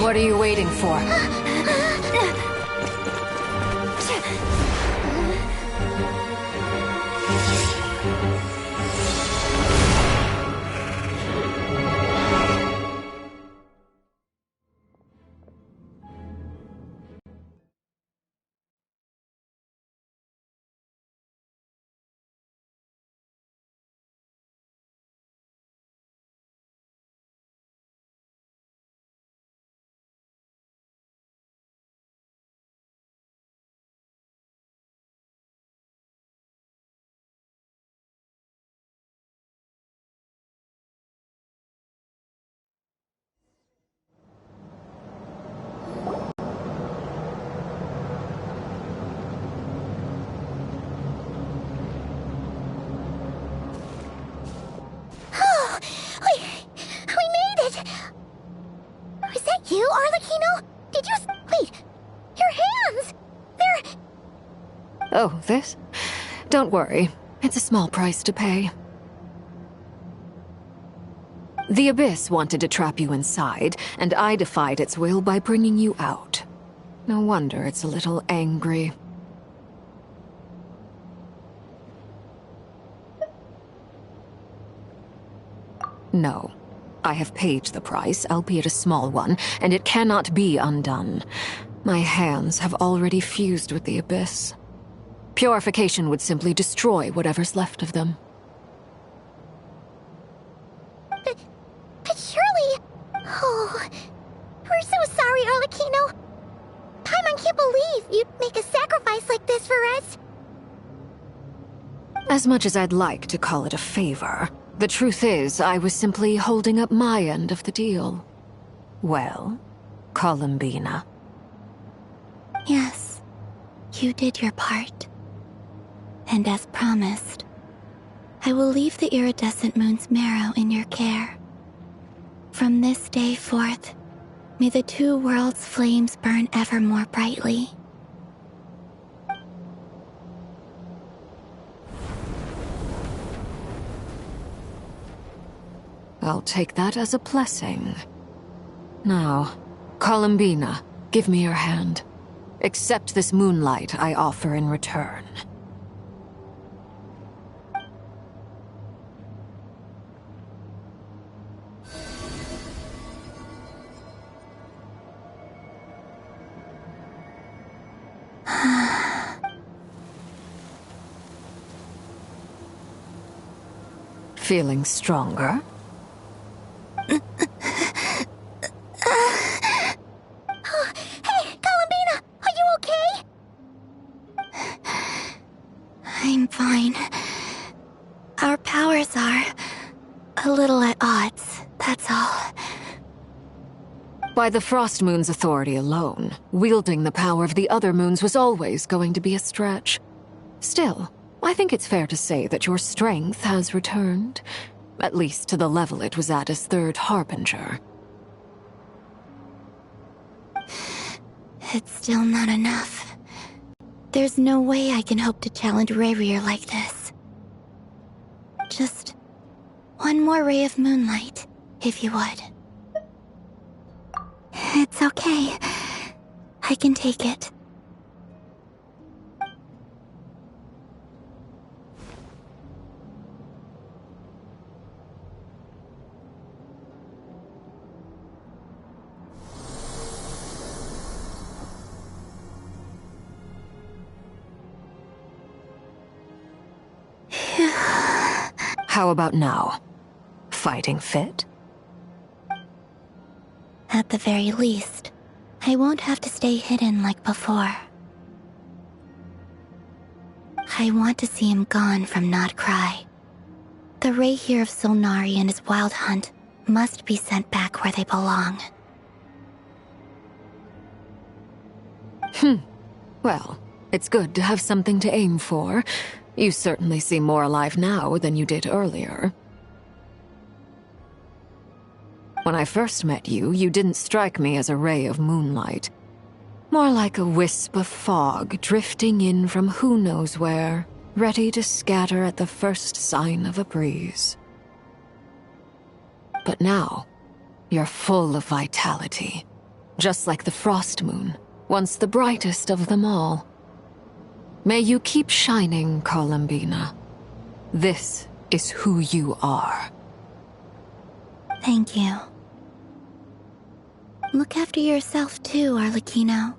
What are you waiting for? We made it! Was that you, Arlecchino? Did you wait, your hands! They're... Oh, this? Don't worry. It's a small price to pay. The Abyss wanted to trap you inside, and I defied its will by bringing you out. No wonder it's a little angry. No. I have paid the price, albeit a small one, and it cannot be undone. My hands have already fused with the Abyss. Purification would simply destroy whatever's left of them. But surely... Oh... We're so sorry, Arlecchino. Paimon can't believe you'd make a sacrifice like this for us. As much as I'd like to call it a favor, the truth is I was simply holding up my end of the deal. Well, Colombina. Yes, you did your part. And as promised, I will leave the iridescent moon's marrow in your care. From this day forth, may the two worlds' flames burn ever more brightly. I'll take that as a blessing. Now, Colombina, give me your hand. Accept this moonlight I offer in return. Feeling stronger? Hey, Colombina! Are you okay? I'm fine. Our powers are a little at odds, that's all. By the Frost Moon's authority alone, wielding the power of the other moons was always going to be a stretch. Still, I think it's fair to say that your strength has returned, at least to the level it was at as Third Harbinger. It's still not enough. There's no way I can hope to challenge rrerin like this. Just one more ray of moonlight, if you would. It's okay. I can take it. How about now? Fighting fit? At the very least, I won't have to stay hidden like before. I want to see him gone from Not Cry. The rrerin of Solnari and his wild hunt must be sent back where they belong. Well, it's good to have something to aim for. You certainly seem more alive now than you did earlier. When I first met you, you didn't strike me as a ray of moonlight. More like a wisp of fog drifting in from who knows where, ready to scatter at the first sign of a breeze. But now, you're full of vitality, just like the Frost Moon, once the brightest of them all. May you keep shining, Colombina. This is who you are. Thank you. Look after yourself too, Arlecchino.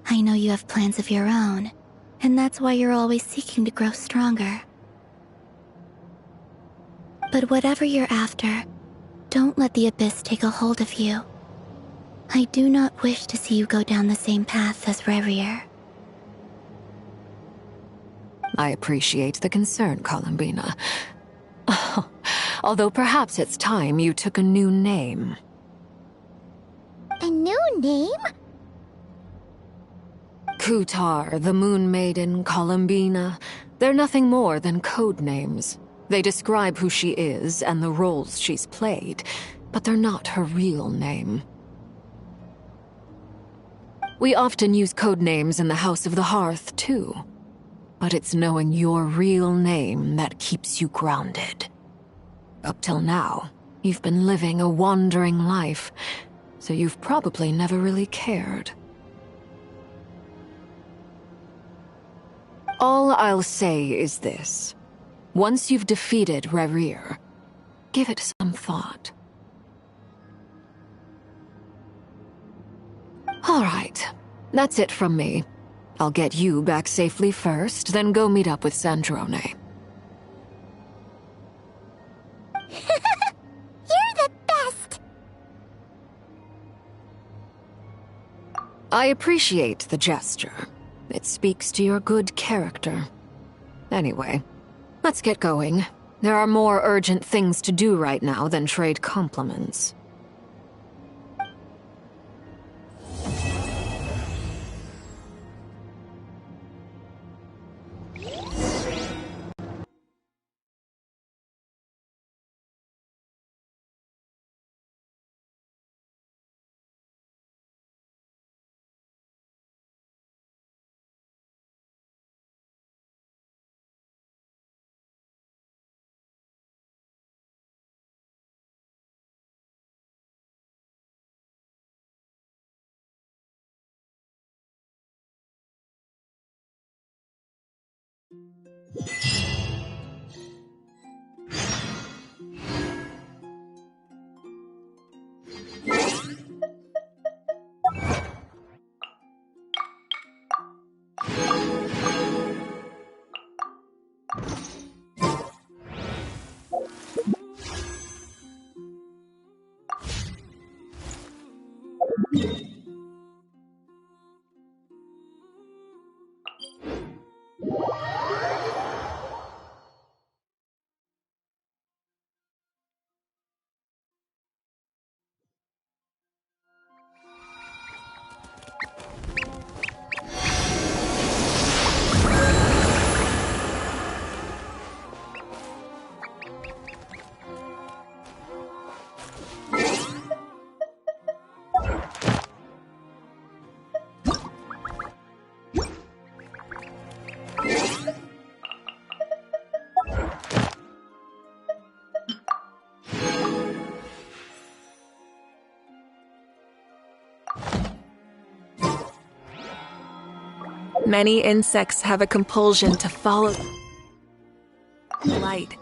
I know you have plans of your own, and that's why you're always seeking to grow stronger. But whatever you're after, don't let the Abyss take a hold of you. I do not wish to see you go down the same path as rrerin. I appreciate the concern, Colombina. Although perhaps it's time you took a new name. A new name? Kutar, the Moon Maiden, Colombina, they're nothing more than code names. They describe who she is and the roles she's played, but they're not her real name. We often use code names in the House of the Hearth, too. But it's knowing your real name that keeps you grounded. Up till now, you've been living a wandering life, so you've probably never really cared. All I'll say is this. Once you've defeated rrerin, give it some thought. All right, that's it from me. I'll get you back safely first, then go meet up with Sandrone. You're the best! I appreciate the gesture. It speaks to your good character. Anyway, let's get going. There are more urgent things to do right now than trade compliments. Many insects have a compulsion to follow light.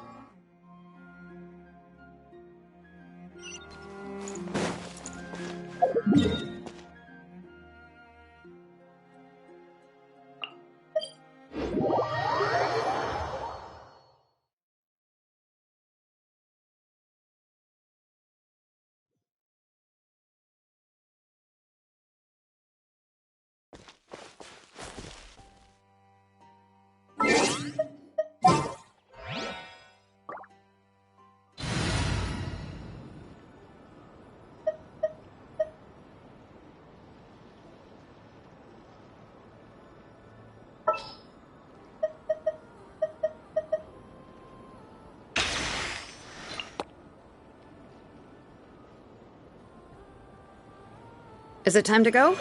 Is it time to go?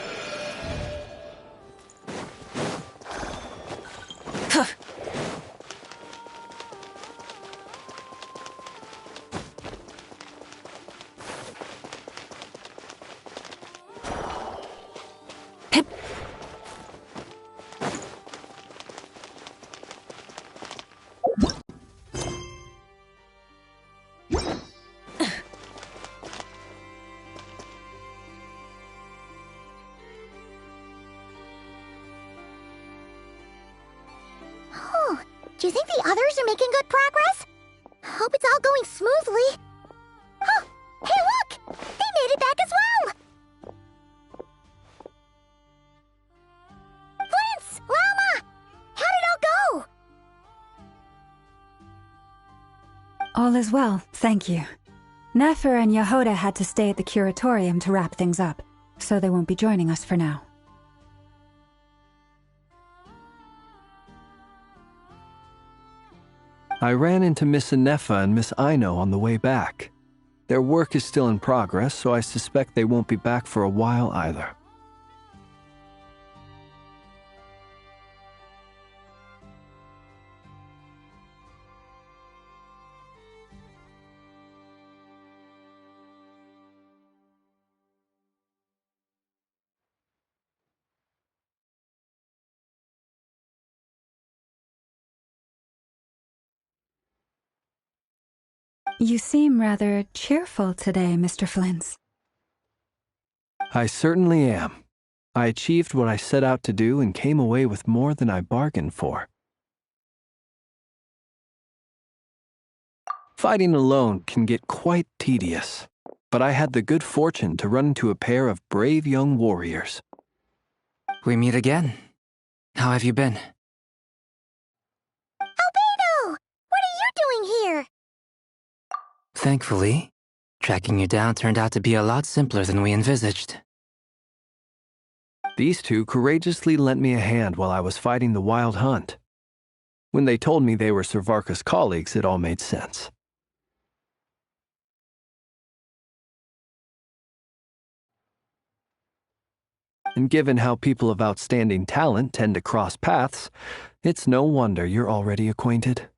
Do you think the others are making good progress? Hope it's all going smoothly. Oh, hey look! They made it back as well! Flintz! Llama! How did it all go? All is well, thank you. Nefer and Yehoda had to stay at the curatorium to wrap things up, so they won't be joining us for now. I ran into Miss Nefa and Miss Aino on the way back. Their work is still in progress, so I suspect they won't be back for a while either. You seem rather cheerful today, Mr. Flintz. I certainly am. I achieved what I set out to do and came away with more than I bargained for. Fighting alone can get quite tedious, but I had the good fortune to run into a pair of brave young warriors. We meet again. How have you been? Albedo! What are you doing here? Thankfully, tracking you down turned out to be a lot simpler than we envisaged. These two courageously lent me a hand while I was fighting the wild hunt. When they told me they were Servarka's colleagues, it all made sense. And given how people of outstanding talent tend to cross paths, it's no wonder you're already acquainted.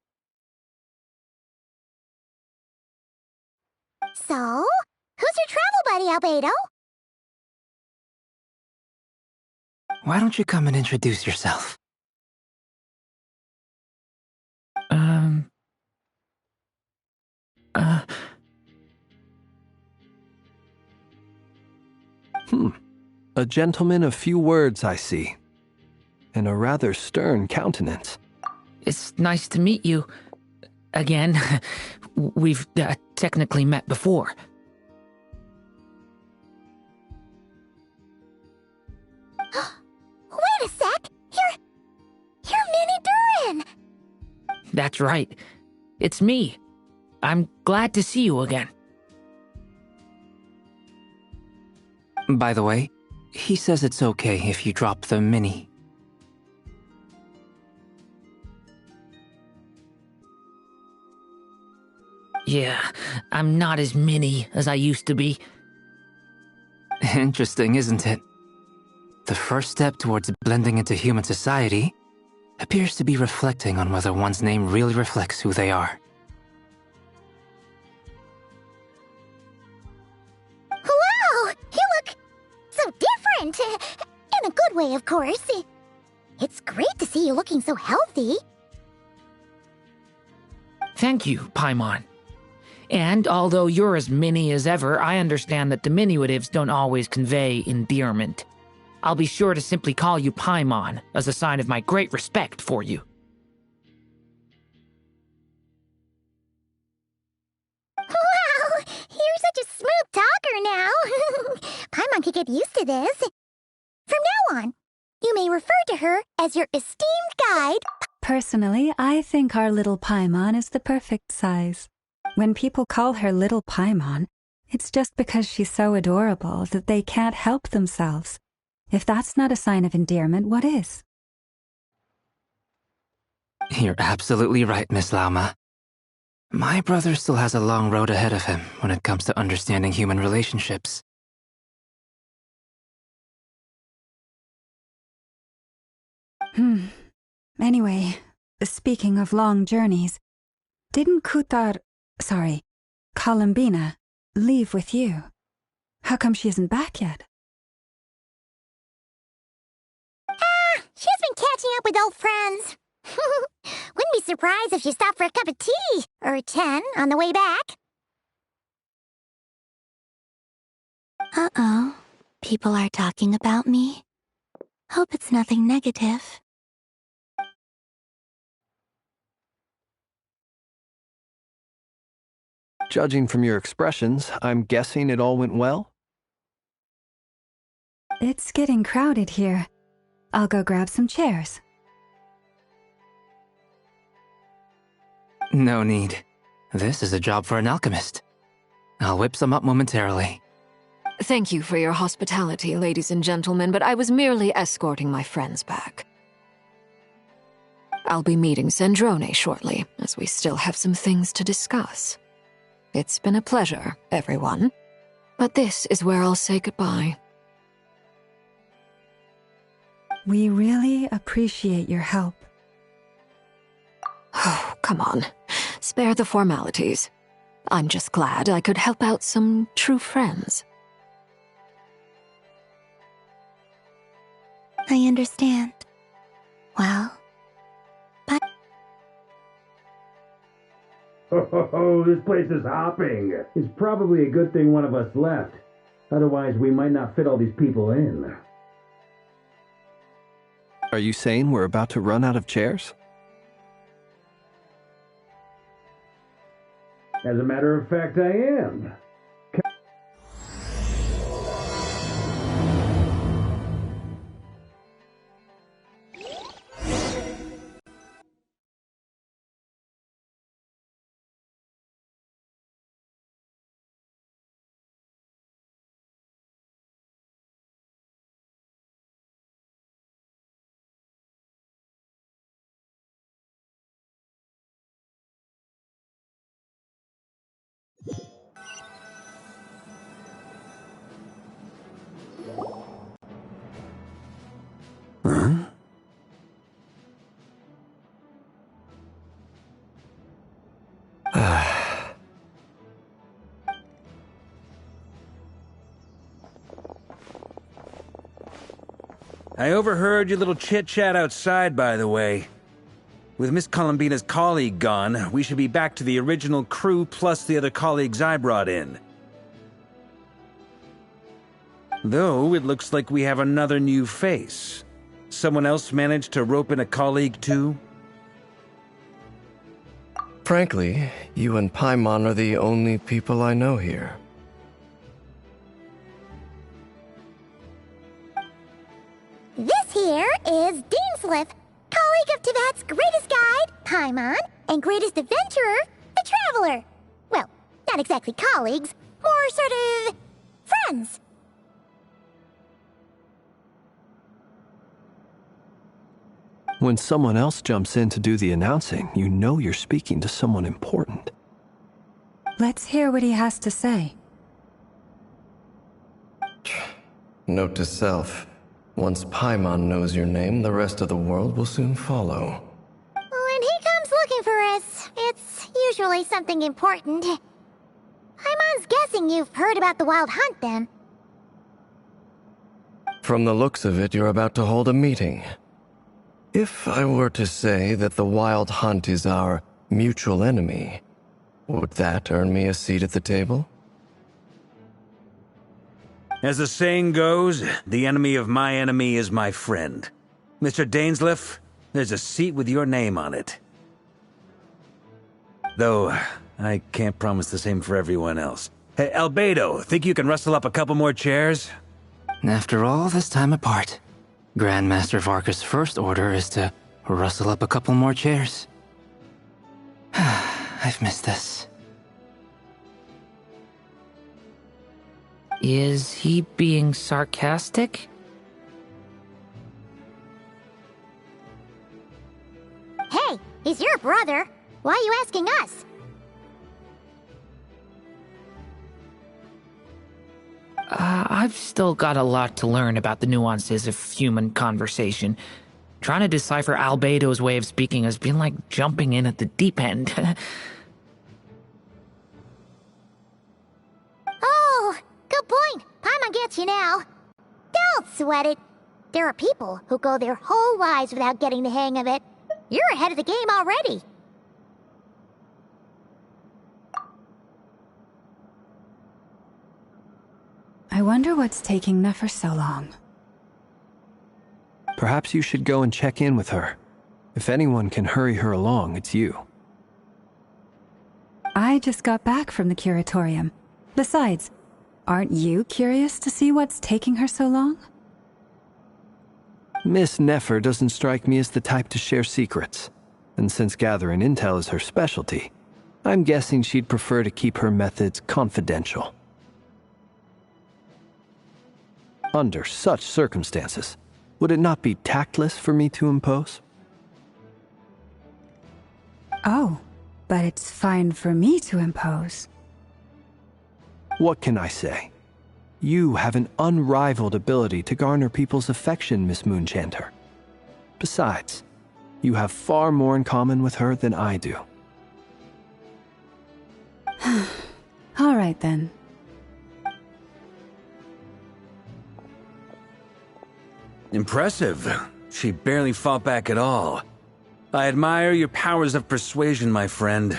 So, who's your travel buddy, Albedo? Why don't you come and introduce yourself? A gentleman of few words, I see. And a rather stern countenance. It's nice to meet you. Again. We've technically met before. Wait a sec! You're Mini Durin! That's right. It's me. I'm glad to see you again. By the way, he says it's okay if you drop the mini. Yeah, I'm not as mini as I used to be. Interesting, isn't it? The first step towards blending into human society appears to be reflecting on whether one's name really reflects who they are. Wow! You look so different! In a good way, of course. It's great to see you looking so healthy. Thank you, Paimon. And although you're as mini as ever, I understand that diminutives don't always convey endearment. I'll be sure to simply call you Paimon as a sign of my great respect for you. Wow! You're such a smooth talker now. Paimon could get used to this. From now on, you may refer to her as your esteemed guide. Personally, I think our little Paimon is the perfect size. When people call her Little Paimon, it's just because she's so adorable that they can't help themselves. If that's not a sign of endearment, what is? You're absolutely right, Miss Lauma. My brother still has a long road ahead of him when it comes to understanding human relationships. Anyway, speaking of long journeys, didn't Colombina, leave with you? How come she isn't back yet? She's been catching up with old friends. Wouldn't be surprised if she stopped for a cup of tea or 10 on the way back. Uh-oh. People are talking about me. Hope it's nothing negative. Judging from your expressions, I'm guessing it all went well? It's getting crowded here. I'll go grab some chairs. No need. This is a job for an alchemist. I'll whip some up momentarily. Thank you for your hospitality, ladies and gentlemen, but I was merely escorting my friends back. I'll be meeting Sandrone shortly, as we still have some things to discuss. It's been a pleasure, everyone. But this is where I'll say goodbye. We really appreciate your help. Oh, come on. Spare the formalities. I'm just glad I could help out some true friends. I understand. Well, bye. Oh, this place is hopping. It's probably a good thing one of us left. Otherwise, we might not fit all these people in. Are you saying we're about to run out of chairs? As a matter of fact, I am. I overheard your little chit-chat outside, by the way. With Miss Colombina's colleague gone, we should be back to the original crew plus the other colleagues I brought in. Though, it looks like we have another new face. Someone else managed to rope in a colleague, too? Frankly, you and Paimon are the only people I know here. This here is Deansliff, colleague of Tibet's greatest guide, Paimon, and greatest adventurer, the Traveler. Well, not exactly colleagues, more sort of friends. When someone else jumps in to do the announcing, you know you're speaking to someone important. Let's hear what he has to say. Note to self. Once Paimon knows your name, the rest of the world will soon follow. When he comes looking for us, it's usually something important. Paimon's guessing you've heard about the Wild Hunt, then. From the looks of it, you're about to hold a meeting. If I were to say that the Wild Hunt is our mutual enemy, would that earn me a seat at the table? As the saying goes, the enemy of my enemy is my friend. Mr. Dainsliff, there's a seat with your name on it. Though, I can't promise the same for everyone else. Hey, Albedo, think you can rustle up a couple more chairs? After all this time apart, Grandmaster Varka's first order is to rustle up a couple more chairs. I've missed this. Is he being sarcastic? Hey, he's your brother. Why are you asking us? I've still got a lot to learn about the nuances of human conversation. Trying to decipher Albedo's way of speaking has been like jumping in at the deep end. Oh, good point. Paimon gets you now. Don't sweat it. There are people who go their whole lives without getting the hang of it. You're ahead of the game already. I wonder what's taking Nefer so long. Perhaps you should go and check in with her. If anyone can hurry her along, it's you. I just got back from the curatorium. Besides, aren't you curious to see what's taking her so long? Miss Nefer doesn't strike me as the type to share secrets. And since gathering intel is her specialty, I'm guessing she'd prefer to keep her methods confidential. Under such circumstances, would it not be tactless for me to impose? Oh, but it's fine for me to impose. What can I say? You have an unrivaled ability to garner people's affection, Miss Moonchanter. Besides, you have far more in common with her than I do. All right, then. Impressive. She barely fought back at all. I admire your powers of persuasion, my friend.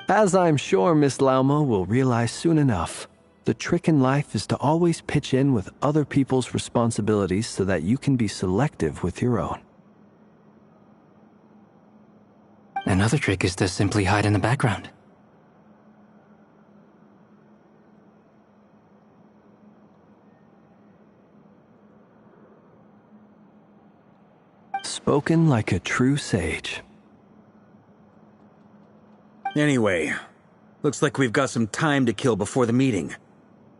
As I'm sure Miss Lauma will realize soon enough, the trick in life is to always pitch in with other people's responsibilities so that you can be selective with your own. Another trick is to simply hide in the background. Spoken like a true sage. Anyway, looks like we've got some time to kill before the meeting.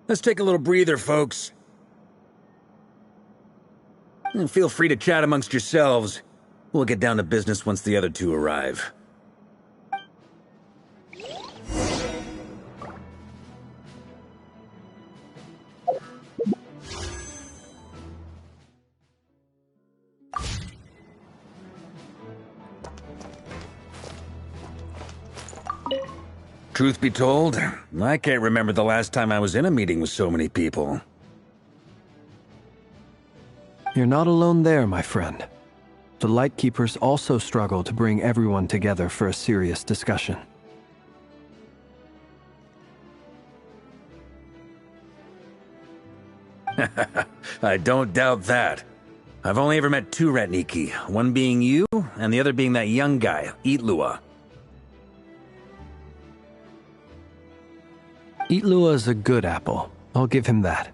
Let's take a little breather, folks. And feel free to chat amongst yourselves. We'll get down to business once the other two arrive. Truth be told, I can't remember the last time I was in a meeting with so many people. You're not alone there, my friend. The Lightkeepers also struggle to bring everyone together for a serious discussion. I don't doubt that. I've only ever met two Ratniki, one being you, and the other being that young guy, Itlua. Itlua's a good apple. I'll give him that.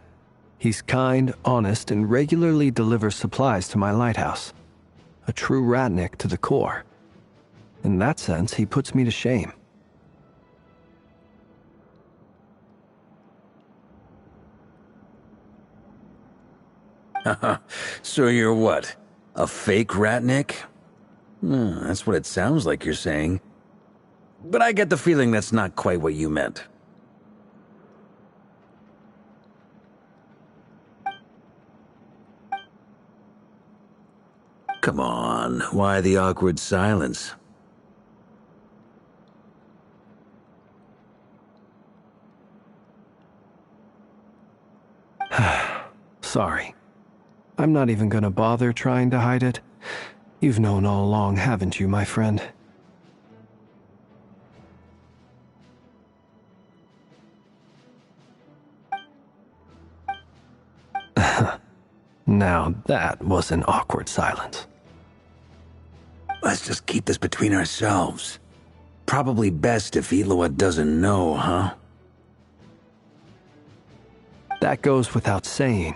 He's kind, honest, and regularly delivers supplies to my lighthouse. A true Ratnik to the core. In that sense, he puts me to shame. So you're what? A fake Ratnik? That's what it sounds like you're saying. But I get the feeling that's not quite what you meant. Come on, why the awkward silence? Sorry. I'm not even gonna bother trying to hide it. You've known all along, haven't you, my friend? Now that was an awkward silence. Let's just keep this between ourselves. Probably best if Itlua doesn't know, huh? That goes without saying.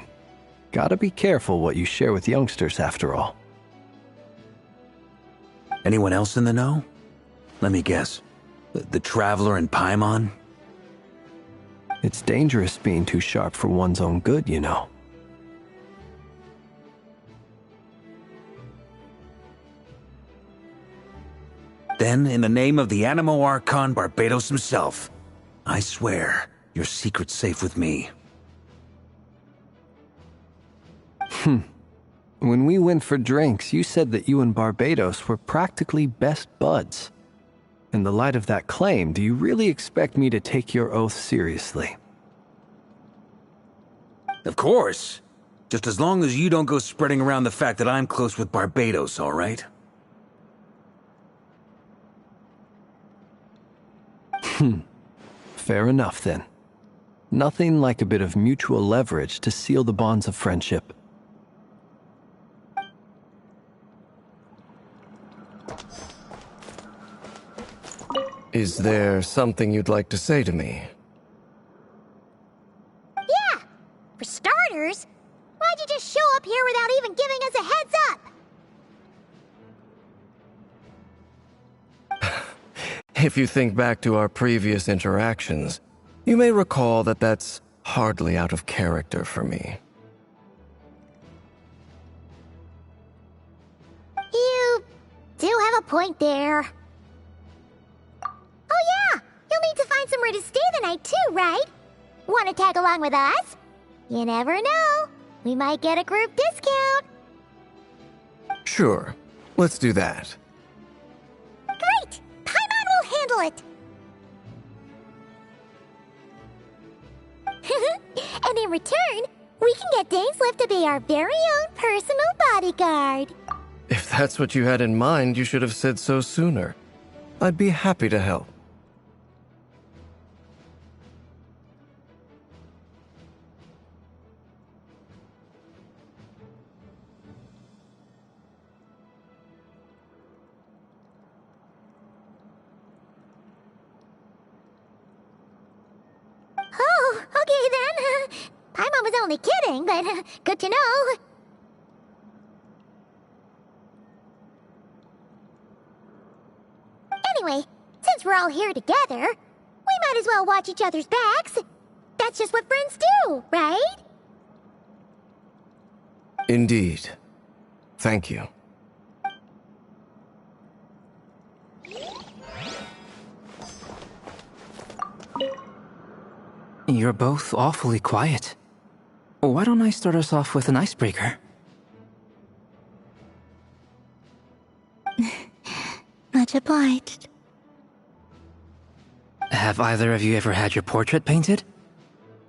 Gotta be careful what you share with youngsters, after all. Anyone else in the know? Let me guess. The Traveler and Paimon? It's dangerous being too sharp for one's own good, you know. Then, in the name of the Animo Archon Barbados himself, I swear your secret's safe with me. When we went for drinks, you said that you and Barbados were practically best buds. In the light of that claim, do you really expect me to take your oath seriously? Of course. Just as long as you don't go spreading around the fact that I'm close with Barbados, all right? Fair enough, then. Nothing like a bit of mutual leverage to seal the bonds of friendship. Is there something you'd like to say to me? Yeah! For starters, why'd you just show up here without even giving us a heads up? If you think back to our previous interactions, you may recall that that's hardly out of character for me. You do have a point there. Oh yeah! You'll need to find somewhere to stay the night too, right? Want to tag along with us? You never know. We might get a group discount. Sure, let's do that. Great! Paimon will handle it! And in return, we can get Dainslift to be our very own personal bodyguard. If that's what you had in mind, you should have said so sooner. I'd be happy to help. Oh, okay then. Paimon was only kidding, but good to know. Anyway, since we're all here together, we might as well watch each other's backs. That's just what friends do, right? Indeed. Thank you. You're both awfully quiet. Why don't I start us off with an icebreaker? Much obliged. Have either of you ever had your portrait painted?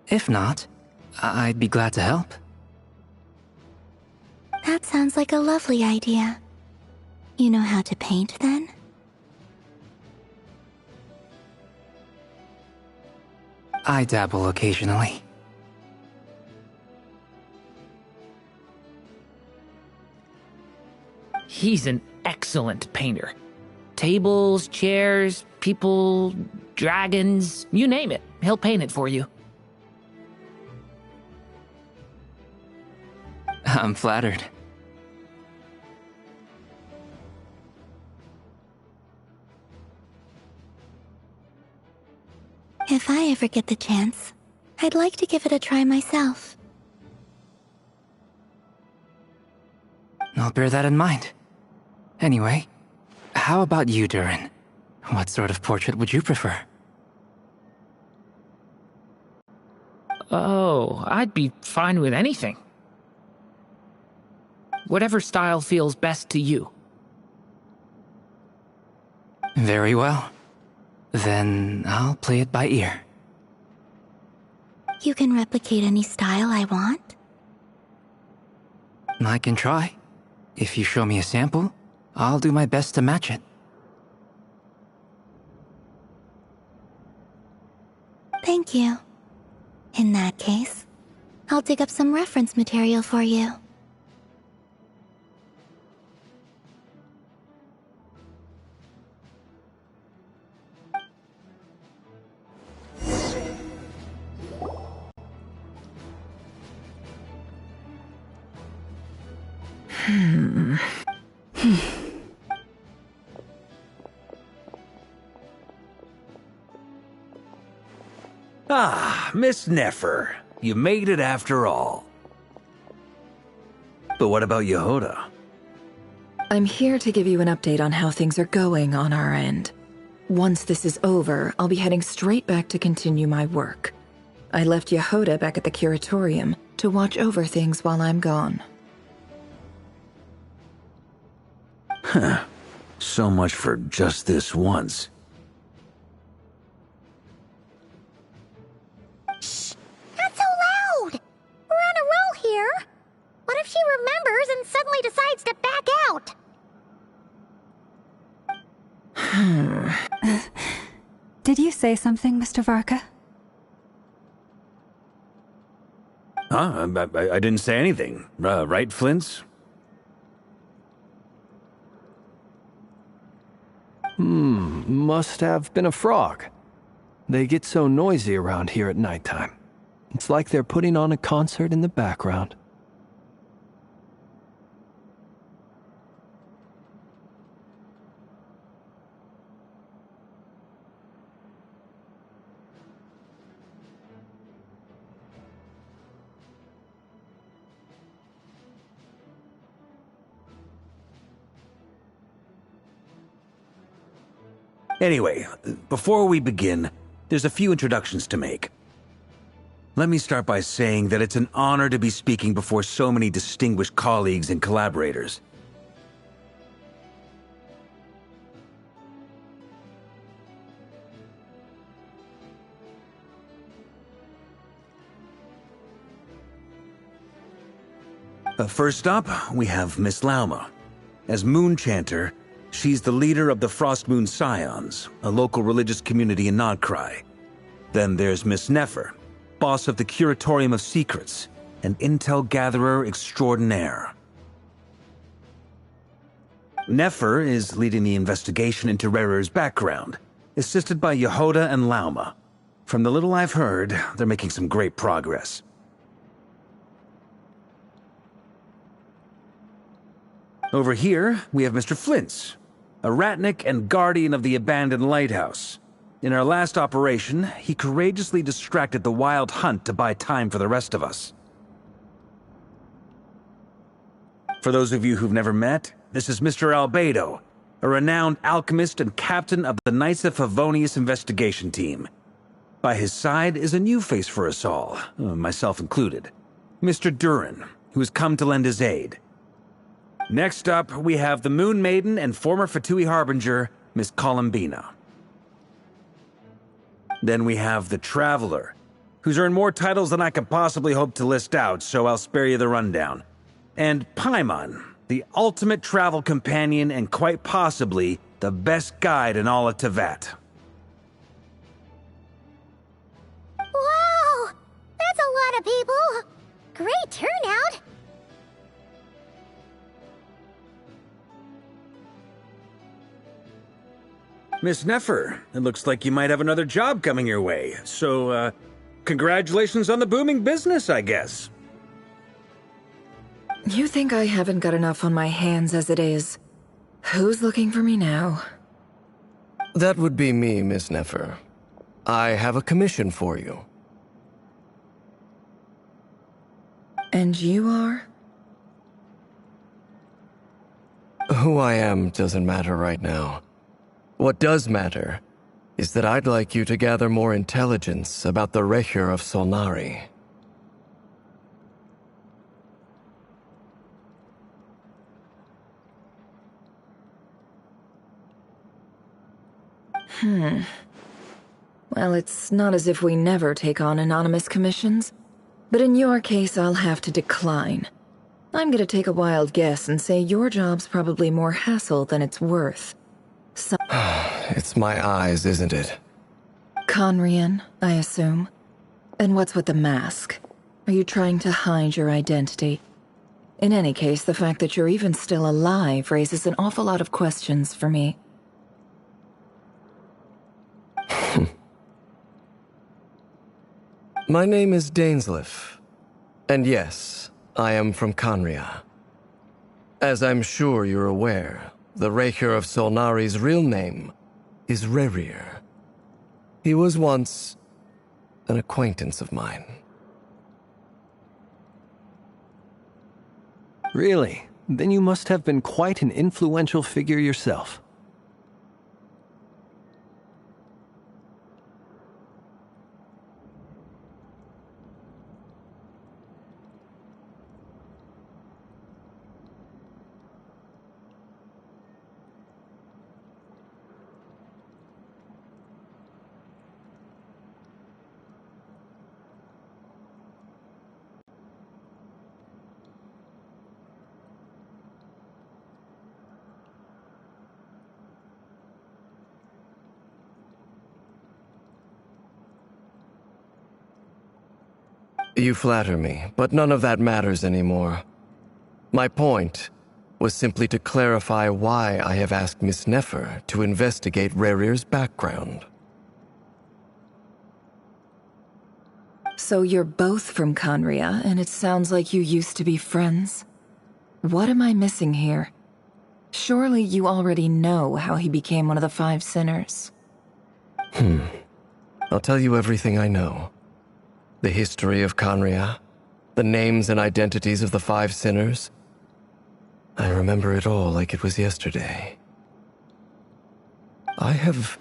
If not, I'd be glad to help. That sounds like a lovely idea. You know how to paint, then? I dabble occasionally. He's an excellent painter. Tables, chairs, people, dragons, you name it. He'll paint it for you. I'm flattered. If I ever get the chance, I'd like to give it a try myself. I'll bear that in mind. Anyway, how about you, rrerin? What sort of portrait would you prefer? Oh, I'd be fine with anything. Whatever style feels best to you. Very well. Then I'll play it by ear. You can replicate any style I want? I can try. If you show me a sample, I'll do my best to match it. Thank you. In that case, I'll dig up some reference material for you. Ah, Miss Nefer. You made it after all. But what about Yehoda? I'm here to give you an update on how things are going on our end. Once this is over, I'll be heading straight back to continue my work. I left Yehoda back at the curatorium to watch over things while I'm gone. Huh. So much for just this once. Shh! Not so loud! We're on a roll here! What if she remembers and suddenly decides to back out? Did you say something, Mr. Varka? Huh? I didn't say anything. Right, Flintz? Must have been a frog. They get so noisy around here at nighttime. It's like they're putting on a concert in the background. Anyway, before we begin, there's a few introductions to make. Let me start by saying that it's an honor to be speaking before so many distinguished colleagues and collaborators. First up, we have Miss Lauma. As Moon Chanter, she's the leader of the Frost Moon Scions, a local religious community in Nodcry. Then there's Miss Nefer, boss of the Curatorium of Secrets, and intel gatherer extraordinaire. Nefer is leading the investigation into rrerir's background, assisted by Yehoda and Lauma. From the little I've heard, they're making some great progress. Over here, we have Mr. Flintz, a ratnik and guardian of the abandoned lighthouse. In our last operation, he courageously distracted the wild hunt to buy time for the rest of us. For those of you who've never met, this is Mr. Albedo, a renowned alchemist and captain of the Knights of Favonius investigation team. By his side is a new face for us all, myself included, Mr. rrerin, who has come to lend his aid. Next up, we have the Moon Maiden and former Fatui Harbinger, Miss Colombina. Then we have the Traveler, who's earned more titles than I could possibly hope to list out, so I'll spare you the rundown. And Paimon, the ultimate travel companion and quite possibly the best guide in all of Tevat. Wow! That's a lot of people! Great turnout! Miss Nefer, it looks like you might have another job coming your way. So, congratulations on the booming business, I guess. You think I haven't got enough on my hands as it is? Who's looking for me now? That would be me, Miss Nefer. I have a commission for you. And you are? Who I am doesn't matter right now. What does matter is that I'd like you to gather more intelligence about the rrerin of Solnari. Well, it's not as if we never take on anonymous commissions. But in your case, I'll have to decline. I'm gonna take a wild guess and say your job's probably more hassle than it's worth. It's my eyes, isn't it? Conrian, I assume. And what's with the mask? Are you trying to hide your identity? In any case, the fact that you're even still alive raises an awful lot of questions for me. My name is Dainsleif, and yes, I am from Conria. As I'm sure you're aware, the rrerin of Solnari's real name is Rrerin. He was once an acquaintance of mine. Really? Then you must have been quite an influential figure yourself. You flatter me, but none of that matters anymore. My point was simply to clarify why I have asked Miss Nefer to investigate Rrerir's background. So you're both from Conria, and it sounds like you used to be friends. What am I missing here? Surely you already know how he became one of the Five Sinners. I'll tell you everything I know. The history of Conria, the names and identities of the Five Sinners. I remember it all like it was yesterday. I have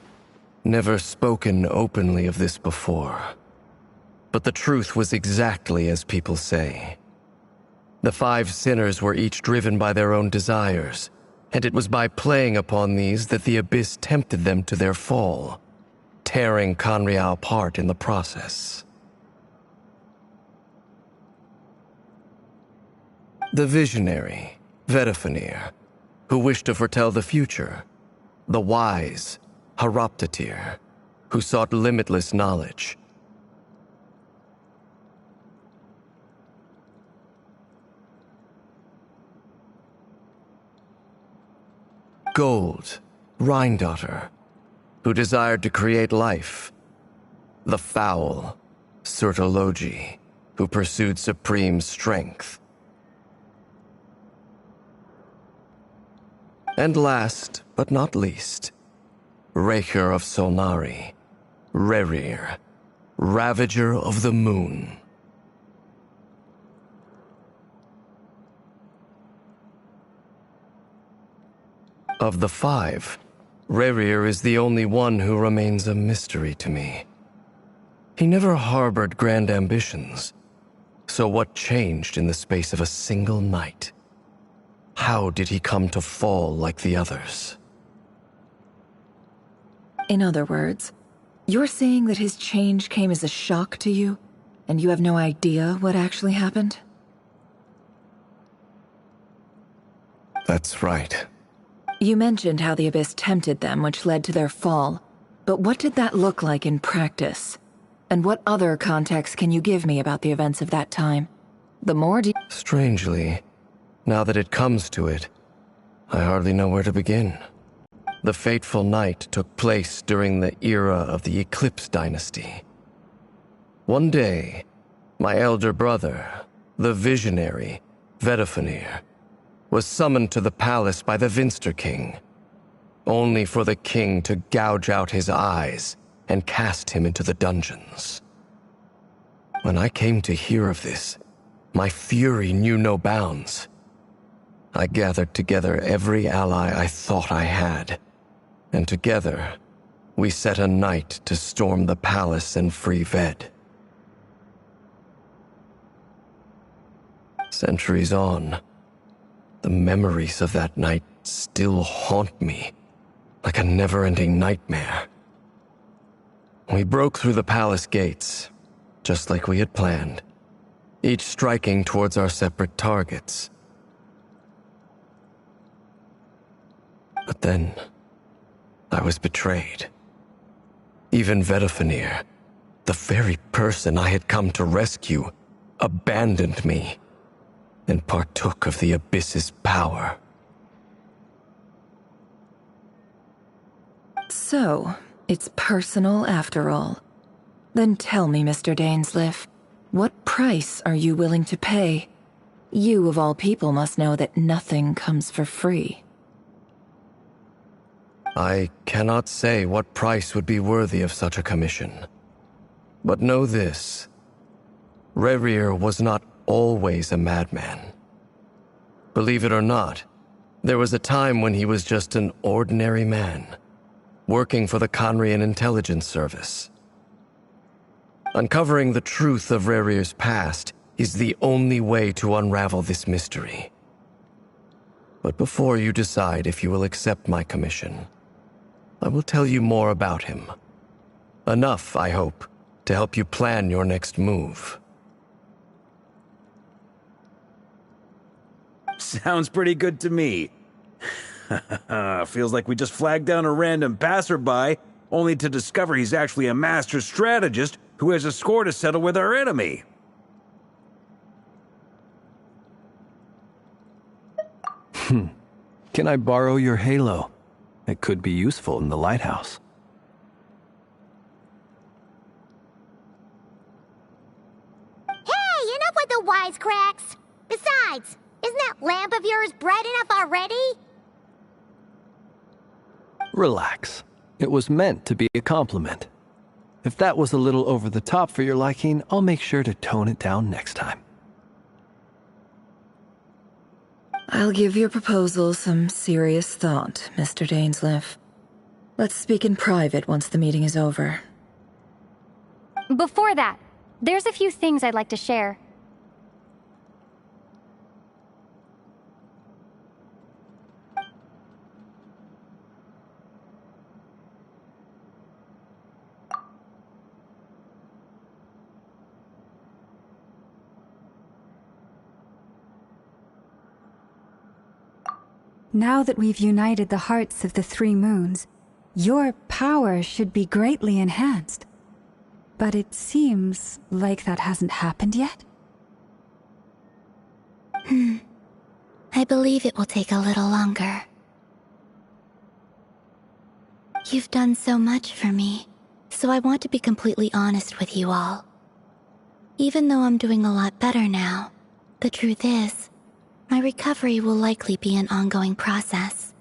never spoken openly of this before, but the truth was exactly as people say. The Five Sinners were each driven by their own desires, and it was by playing upon these that the Abyss tempted them to their fall, tearing Conria apart in the process. The visionary, Vedifenir, who wished to foretell the future. The wise, Haroptatir, who sought limitless knowledge. Gold, Rheindaughter, who desired to create life. The foul, Surtologi, who pursued supreme strength. And last, but not least, rrerin of Solnari, Rrerir, Ravager of the Moon. Of the five, Rrerir is the only one who remains a mystery to me. He never harbored grand ambitions, so what changed in the space of a single night? How did he come to fall like the others? In other words, you're saying that his change came as a shock to you, and you have no idea what actually happened? That's right. You mentioned how the Abyss tempted them, which led to their fall. But what did that look like in practice? And what other context can you give me about the events of that time? The more Strangely, now that it comes to it, I hardly know where to begin. the fateful night took place during the era of the Eclipse Dynasty. One day, my elder brother, the visionary, Vedifenir, was summoned to the palace by the Vinster King, only for the king to gouge out his eyes and cast him into the dungeons. When I came to hear of this, my fury knew no bounds. I gathered together every ally I thought I had, and together we set a night to storm the palace and free Ved. Centuries on, the memories of that night still haunt me like a never-ending nightmare. We broke through the palace gates, just like we had planned, each striking towards our separate targets. But then, I was betrayed. Even Vedifenir, the very person I had come to rescue, abandoned me and partook of the Abyss's power. So, it's personal after all. Then tell me, Mr. Dainsleif, what price are you willing to pay? You, of all people, must know that nothing comes for free. I cannot say what price would be worthy of such a commission. But know this: Rrerin was not always a madman. Believe it or not, there was a time when he was just an ordinary man, working for the Conrian Intelligence Service. Uncovering the truth of Rrerir's past is the only way to unravel this mystery. But before you decide if you will accept my commission, I will tell you more about him. Enough, I hope, to help you plan your next move. Sounds pretty good to me. Feels like we just flagged down a random passerby, only to discover he's actually a master strategist who has a score to settle with our enemy. Can I borrow your halo? It could be useful in the lighthouse. Hey, enough with the wisecracks! Besides, isn't that lamp of yours bright enough already? Relax. It was meant to be a compliment. If that was a little over the top for your liking, I'll make sure to tone it down next time. I'll give your proposal some serious thought, Mr. Dainsleif. Let's speak in private once the meeting is over. Before that, there's a few things I'd like to share. Now that we've united the hearts of the three moons, your power should be greatly enhanced. But it seems like that hasn't happened yet? I believe it will take a little longer. You've done so much for me, so I want to be completely honest with you all. Even though I'm doing a lot better now, the truth is, my recovery will likely be an ongoing process.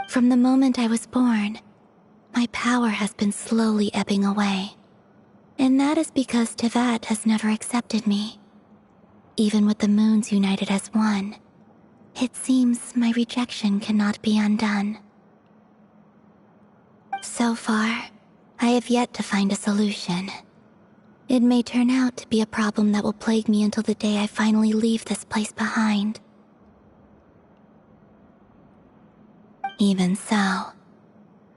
From the moment I was born, my power has been slowly ebbing away. And that is because Tevat has never accepted me. Even with the moons united as one, it seems my rejection cannot be undone. So far, I have yet to find a solution. It may turn out to be a problem that will plague me until the day I finally leave this place behind. Even so,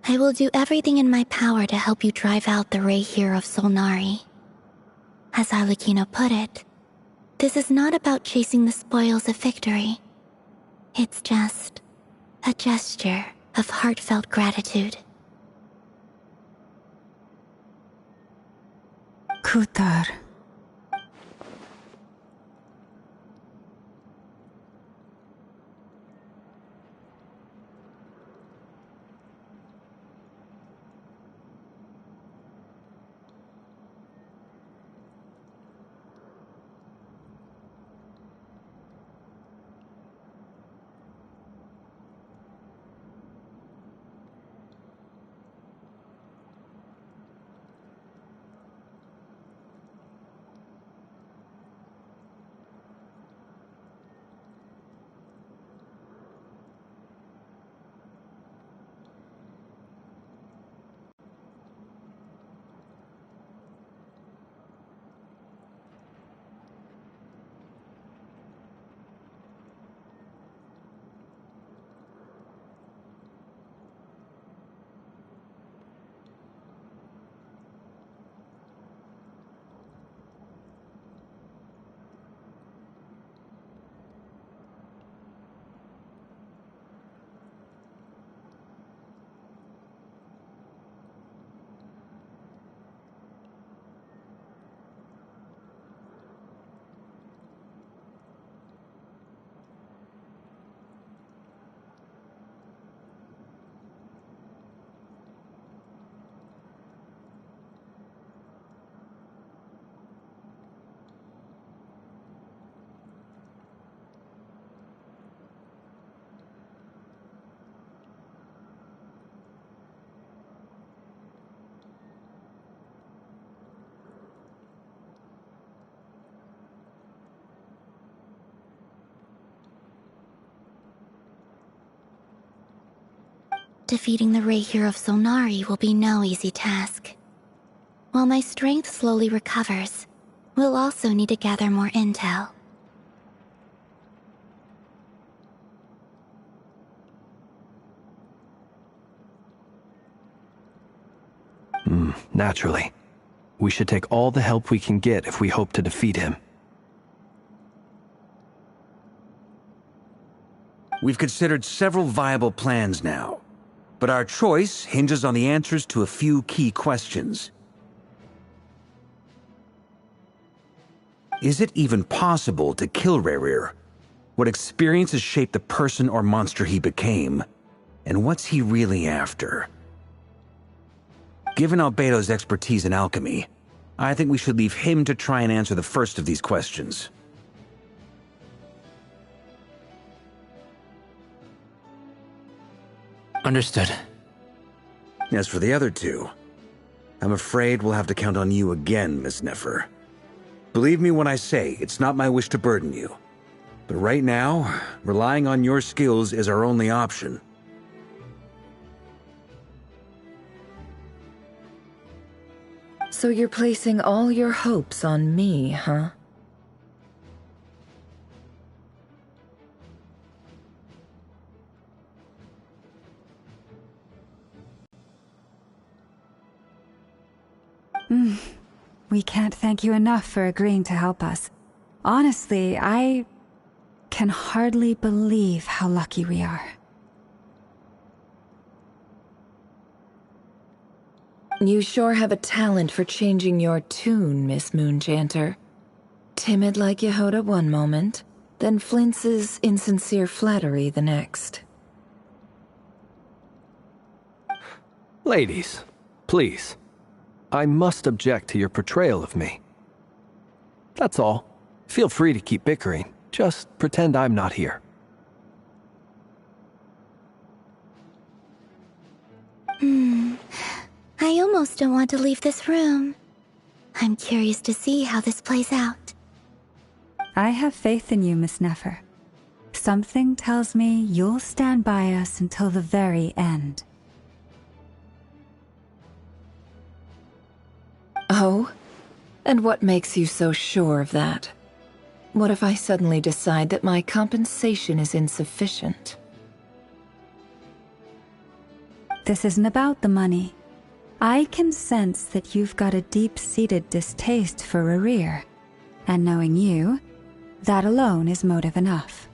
I will do everything in my power to help you drive out the rrerin of Solnari. As Arlecchino put it, this is not about chasing the spoils of victory. It's just a gesture of heartfelt gratitude. Kutar. defeating the rrerin of Solnari will be no easy task. While my strength slowly recovers, we'll also need to gather more intel. Naturally. We should take all the help we can get if we hope to defeat him. We've considered several viable plans now, but our choice hinges on the answers to a few key questions. Is it even possible to kill rrerin? What experiences shaped the person or monster he became? And what's he really after? Given Albedo's expertise in alchemy, I think we should leave him to try and answer the first of these questions. Understood. As for the other two, I'm afraid we'll have to count on you again, Miss Nefer. Believe me when I say it's not my wish to burden you. But right now, relying on your skills is our only option. So you're placing all your hopes on me, huh? We can't thank you enough for agreeing to help us. Honestly, I can hardly believe how lucky we are. You sure have a talent for changing your tune, Miss Moonchanter. Timid like Yehoda one moment, then flinches insincere flattery the next. Ladies, please. I must object to your portrayal of me. That's all. Feel free to keep bickering. Just pretend I'm not here. I almost don't want to leave this room. I'm curious to see how this plays out. I have faith in you, Miss Nefer. Something tells me you'll stand by us until the very end. Oh? And what makes you so sure of that? What if I suddenly decide that my compensation is insufficient? This isn't about the money. I can sense that you've got a deep-seated distaste for rrerin, and knowing you, that alone is motive enough.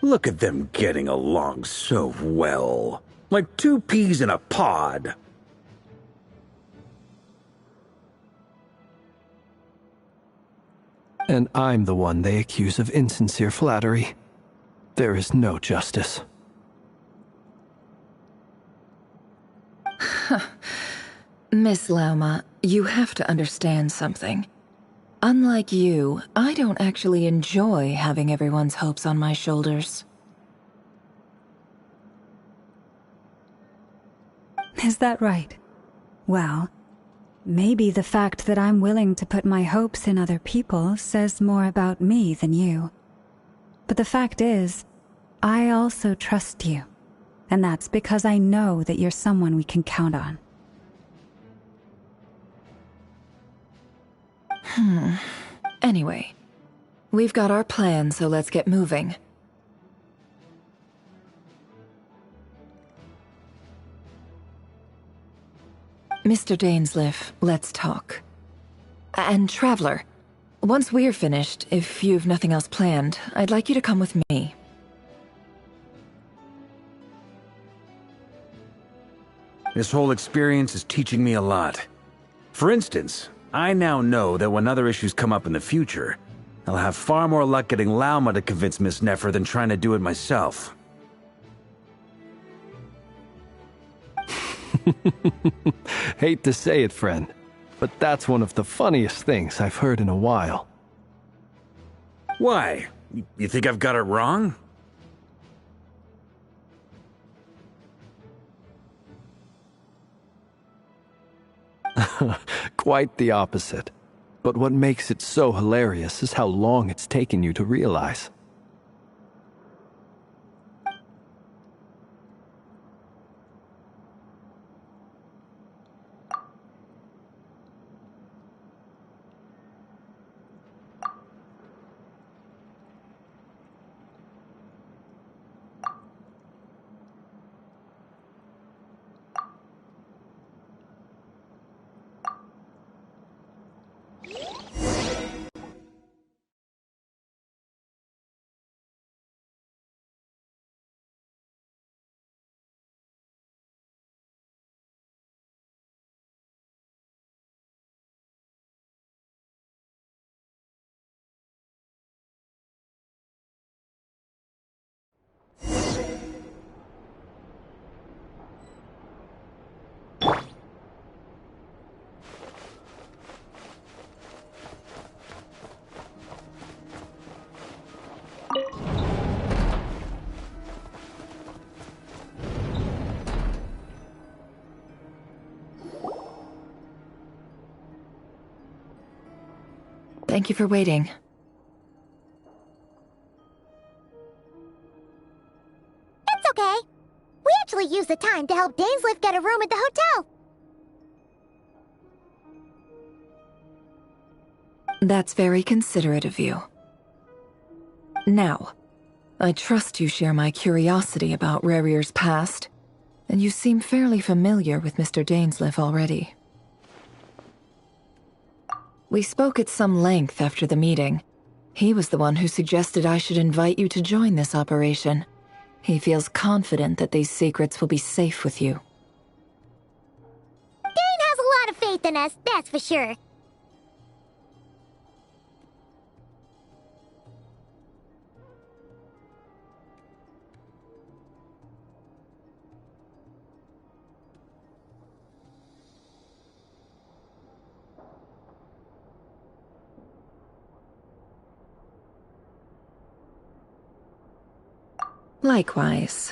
Look at them getting along so well. Like two peas in a pod. And I'm the one they accuse of insincere flattery. There is no justice. Miss Lauma, you have to understand something. Unlike you, I don't actually enjoy having everyone's hopes on my shoulders. Is that right? Well, maybe the fact that I'm willing to put my hopes in other people says more about me than you. But the fact is, I also trust you. And that's because I know that you're someone we can count on. Anyway, we've got our plan, so let's get moving. Mr. Dainsleif, let's talk. And Traveler, once we're finished, if you've nothing else planned, I'd like you to come with me. This whole experience is teaching me a lot. For instance, I now know that when other issues come up in the future, I'll have far more luck getting Lauma to convince Miss Nefer than trying to do it myself. Hate to say it, friend, but that's one of the funniest things I've heard in a while. Why? You think I've got it wrong? Quite the opposite. But what makes it so hilarious is how long it's taken you to realize. Thank you for waiting. It's okay. We actually used the time to help Dainsleif get a room at the hotel. That's very considerate of you. Now, I trust you share my curiosity about rrerir's past, and you seem fairly familiar with Mr. Dainsleif already. We spoke at some length after the meeting. He was the one who suggested I should invite you to join this operation. He feels confident that these secrets will be safe with you. Dane has a lot of faith in us, that's for sure. Likewise.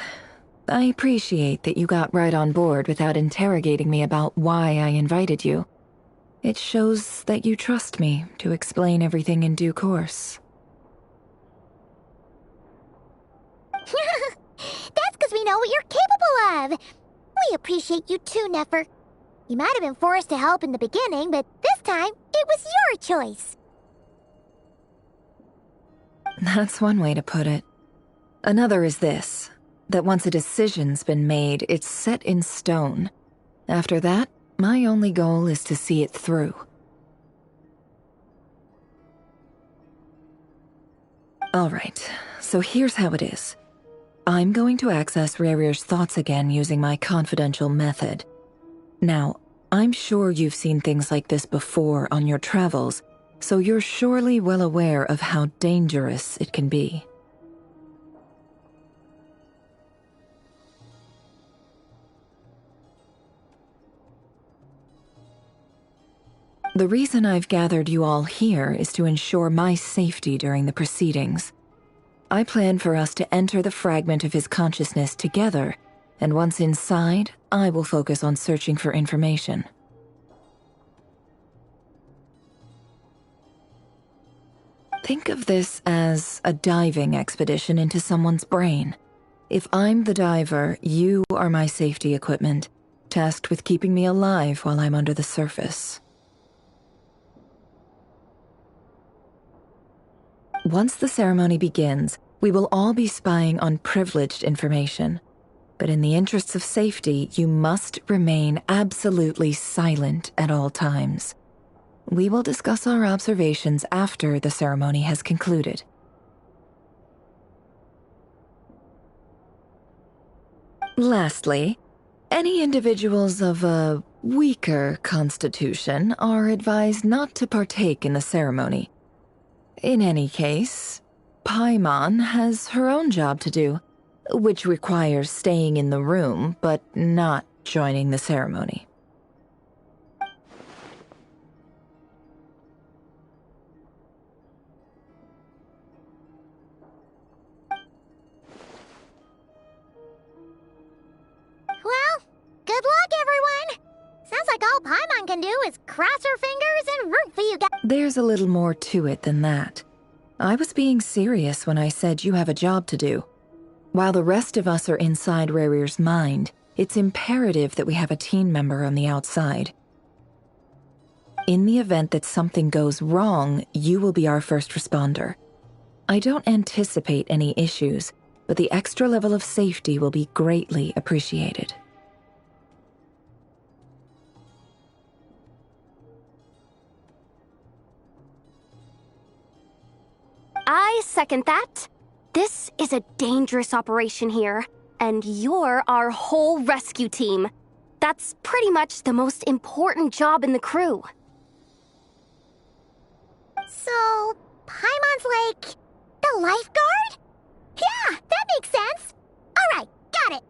I appreciate that you got right on board without interrogating me about why I invited you. It shows that you trust me to explain everything in due course. That's because we know what you're capable of. We appreciate you too, Nefer. You might have been forced to help in the beginning, but this time, it was your choice. That's one way to put it. Another is this, that once a decision's been made, it's set in stone. After that, my only goal is to see it through. Alright, so here's how it is. I'm going to access rrerir's thoughts again using my confidential method. Now, I'm sure you've seen things like this before on your travels, so you're surely well aware of how dangerous it can be. The reason I've gathered you all here is to ensure my safety during the proceedings. I plan for us to enter the fragment of his consciousness together, and once inside, I will focus on searching for information. Think of this as a diving expedition into someone's brain. If I'm the diver, you are my safety equipment, tasked with keeping me alive while I'm under the surface. Once the ceremony begins, we will all be spying on privileged information. But in the interests of safety, you must remain absolutely silent at all times. We will discuss our observations after the ceremony has concluded. Lastly, any individuals of a weaker constitution are advised not to partake in the ceremony. In any case, Paimon has her own job to do, which requires staying in the room but not joining the ceremony. Well, good luck, everyone! Sounds like all Paimon can can do is cross our fingers and root for you guys. There's a little more to it than that. I was being serious when I said you have a job to do. While the rest of us are inside rrerir's mind, it's imperative that we have a team member on the outside. In the event that something goes wrong, you will be our first responder. I don't anticipate any issues, but the extra level of safety will be greatly appreciated. I second that. This is a dangerous operation here, and you're our whole rescue team. That's pretty much the most important job in the crew. So, Paimon's like the lifeguard? Yeah, that makes sense. All right, got it.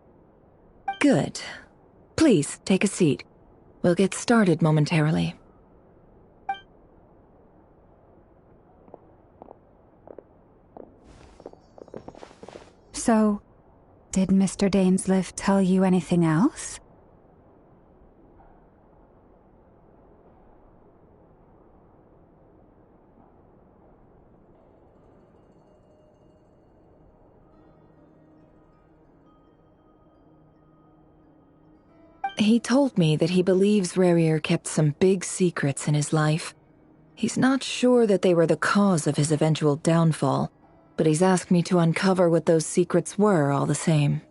Good. Please, take a seat. We'll get started momentarily. So, did Mr. Dainsliff tell you anything else? He told me that he believes rrerir kept some big secrets in his life. He's not sure that they were the cause of his eventual downfall, but he's asked me to uncover what those secrets were all the same.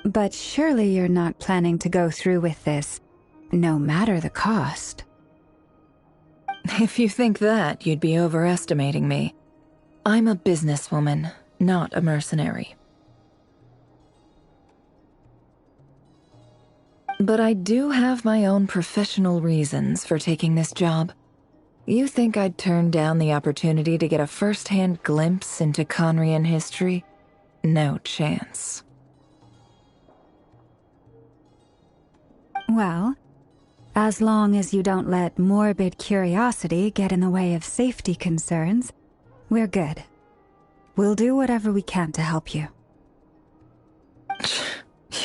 But surely you're not planning to go through with this, no matter the cost. If you think that, you'd be overestimating me. I'm a businesswoman, not a mercenary. But I do have my own professional reasons for taking this job. You think I'd turn down the opportunity to get a first-hand glimpse into Conrian history? No chance. Well, as long as you don't let morbid curiosity get in the way of safety concerns, we're good. We'll do whatever we can to help you.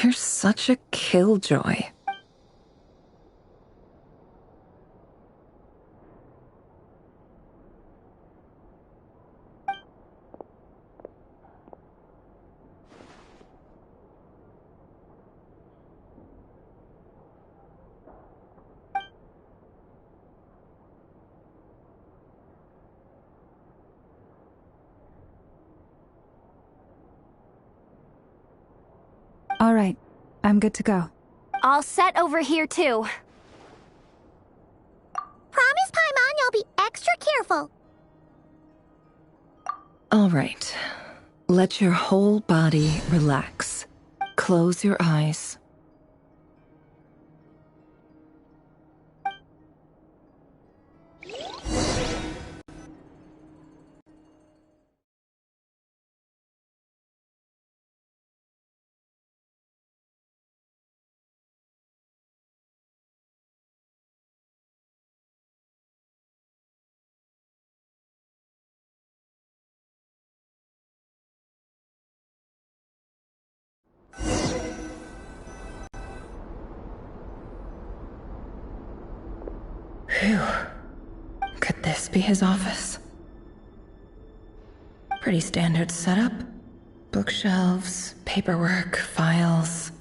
You're such a killjoy. All right, I'm good to go. All set over here, too. Promise, Paimon, you'll be extra careful. All right. Let your whole body relax. Close your eyes. Phew. Could this be his office? Pretty standard setup. Bookshelves, paperwork, files.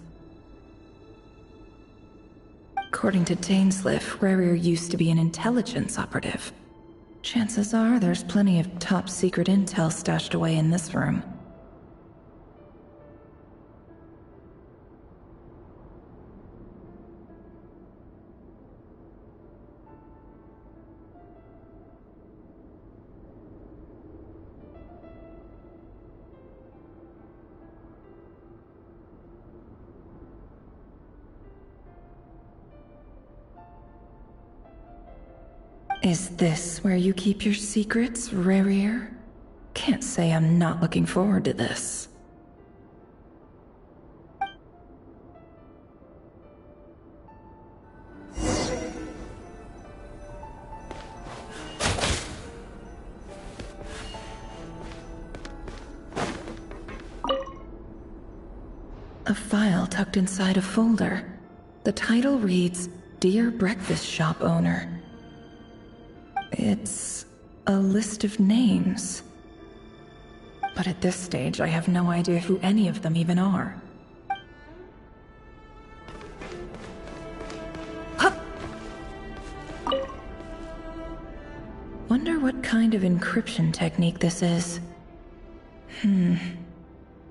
According to Dainsliff, rrerir used to be an intelligence operative. Chances are there's plenty of top secret intel stashed away in this room. Is this where you keep your secrets, rrerir? Can't say I'm not looking forward to this. A file tucked inside a folder. The title reads, Dear Breakfast Shop Owner. It's a list of names. But at this stage, I have no idea who any of them even are. Wonder what kind of encryption technique this is.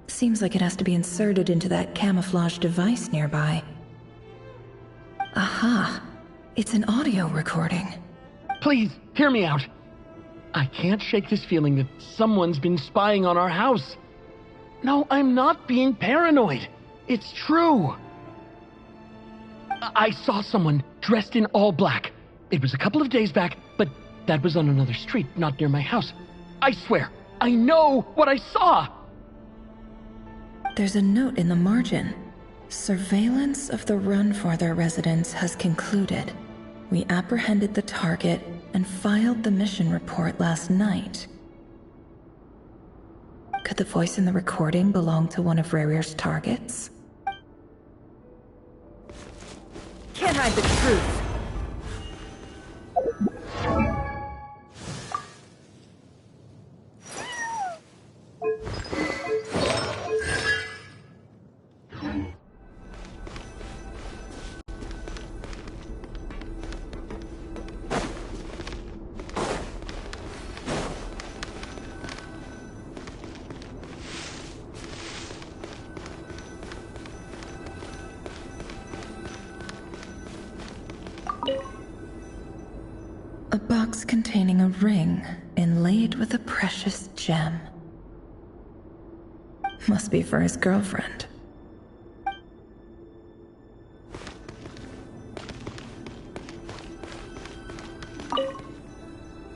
Seems like it has to be inserted into that camouflage device nearby. Aha! It's an audio recording. Please, hear me out. I can't shake this feeling that someone's been spying on our house. No, I'm not being paranoid. It's true. I saw someone dressed in all black. It was a couple of days back, but that was on another street, not near my house. I swear, I know what I saw! There's a note in the margin. Surveillance of the run for their residence has concluded. We apprehended the target and filed the mission report last night. Could the voice in the recording belong to one of rrerir's targets? Can't hide the truth. A box containing a ring inlaid with a precious gem. Must be for his girlfriend.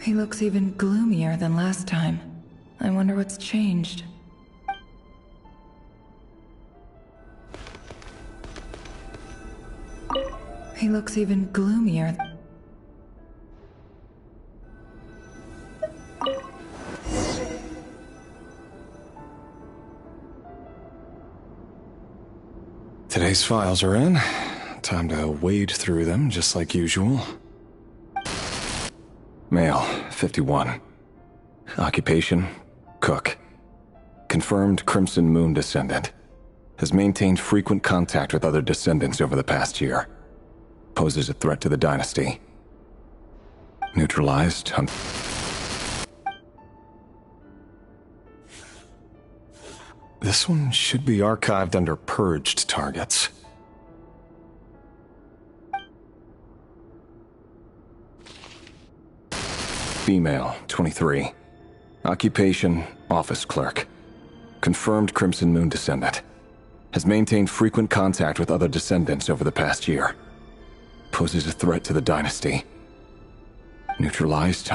He looks even gloomier than last time. I wonder what's changed. He looks even gloomier. Today's files are in. Time to wade through them, just like usual. Male, 51. Occupation, cook. Confirmed Crimson Moon descendant. Has maintained frequent contact with other descendants over the past year. Poses a threat to the dynasty. Neutralized. This one should be archived under purged targets. Female, 23. Occupation, office clerk. Confirmed Crimson Moon descendant. Has maintained frequent contact with other descendants over the past year. Poses a threat to the dynasty. Neutralized.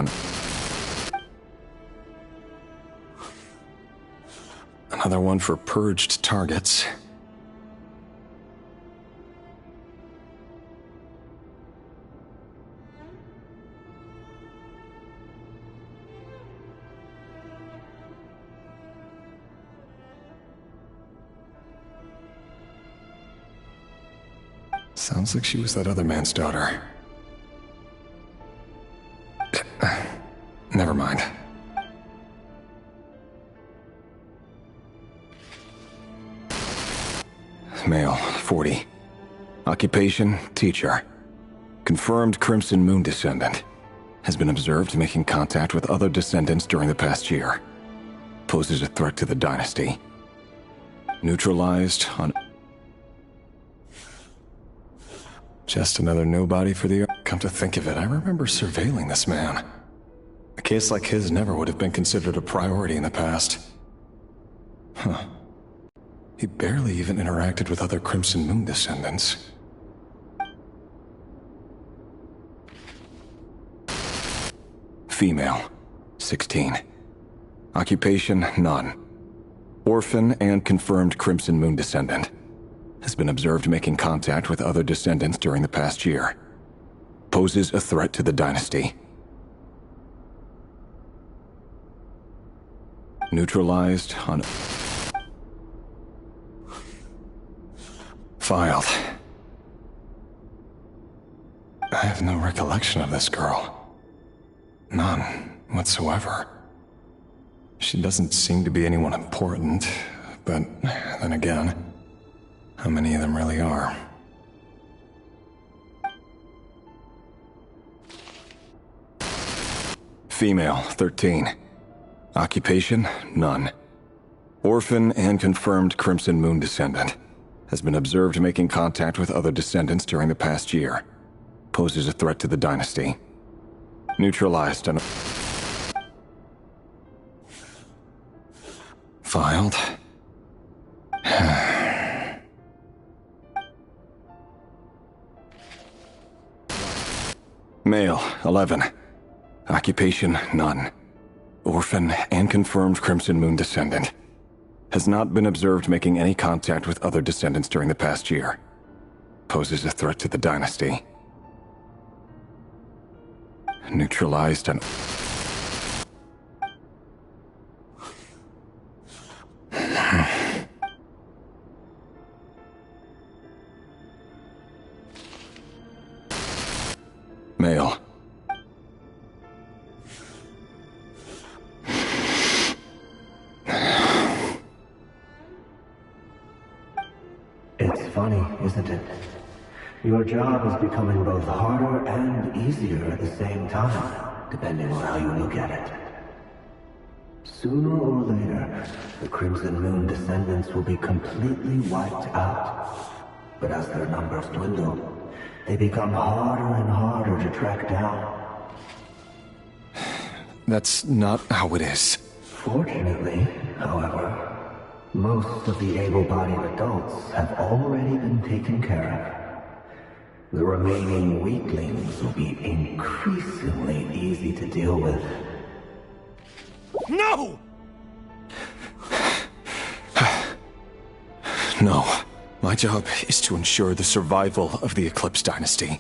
Another one for purged targets. Sounds like she was that other man's daughter. Never mind. Male, 40. Occupation, teacher. Confirmed Crimson Moon descendant. Has been observed making contact with other descendants during the past year. Poses a threat to the dynasty. Neutralized on... Just another nobody for the... Come to think of it, I remember surveilling this man. A case like his never would have been considered a priority in the past. Huh. He barely even interacted with other Crimson Moon descendants. Female, 16. Occupation, none. Orphan and confirmed Crimson Moon descendant. Has been observed making contact with other descendants during the past year. Poses a threat to the dynasty. Neutralized on... Filed. I have no recollection of this girl. None whatsoever. She doesn't seem to be anyone important, but then again, how many of them really are? Female, 13. Occupation, none. Orphan and confirmed Crimson Moon descendant. Has been observed making contact with other descendants during the past year. Poses a threat to the dynasty. Neutralized and... Filed. Male, 11. Occupation, none. Orphan and confirmed Crimson Moon descendant. Has not been observed making any contact with other descendants during the past year. Poses a threat to the dynasty. Neutralized and... Male. It's funny, isn't it? Your job is becoming both harder and easier at the same time, depending on how you look at it. Sooner or later, the Crimson Moon descendants will be completely wiped out. But as their numbers dwindle, they become harder and harder to track down. That's not how it is. Fortunately, however, most of the able-bodied adults have already been taken care of. The remaining weaklings will be increasingly easy to deal with. No! No. My job is to ensure the survival of the Eclipse Dynasty.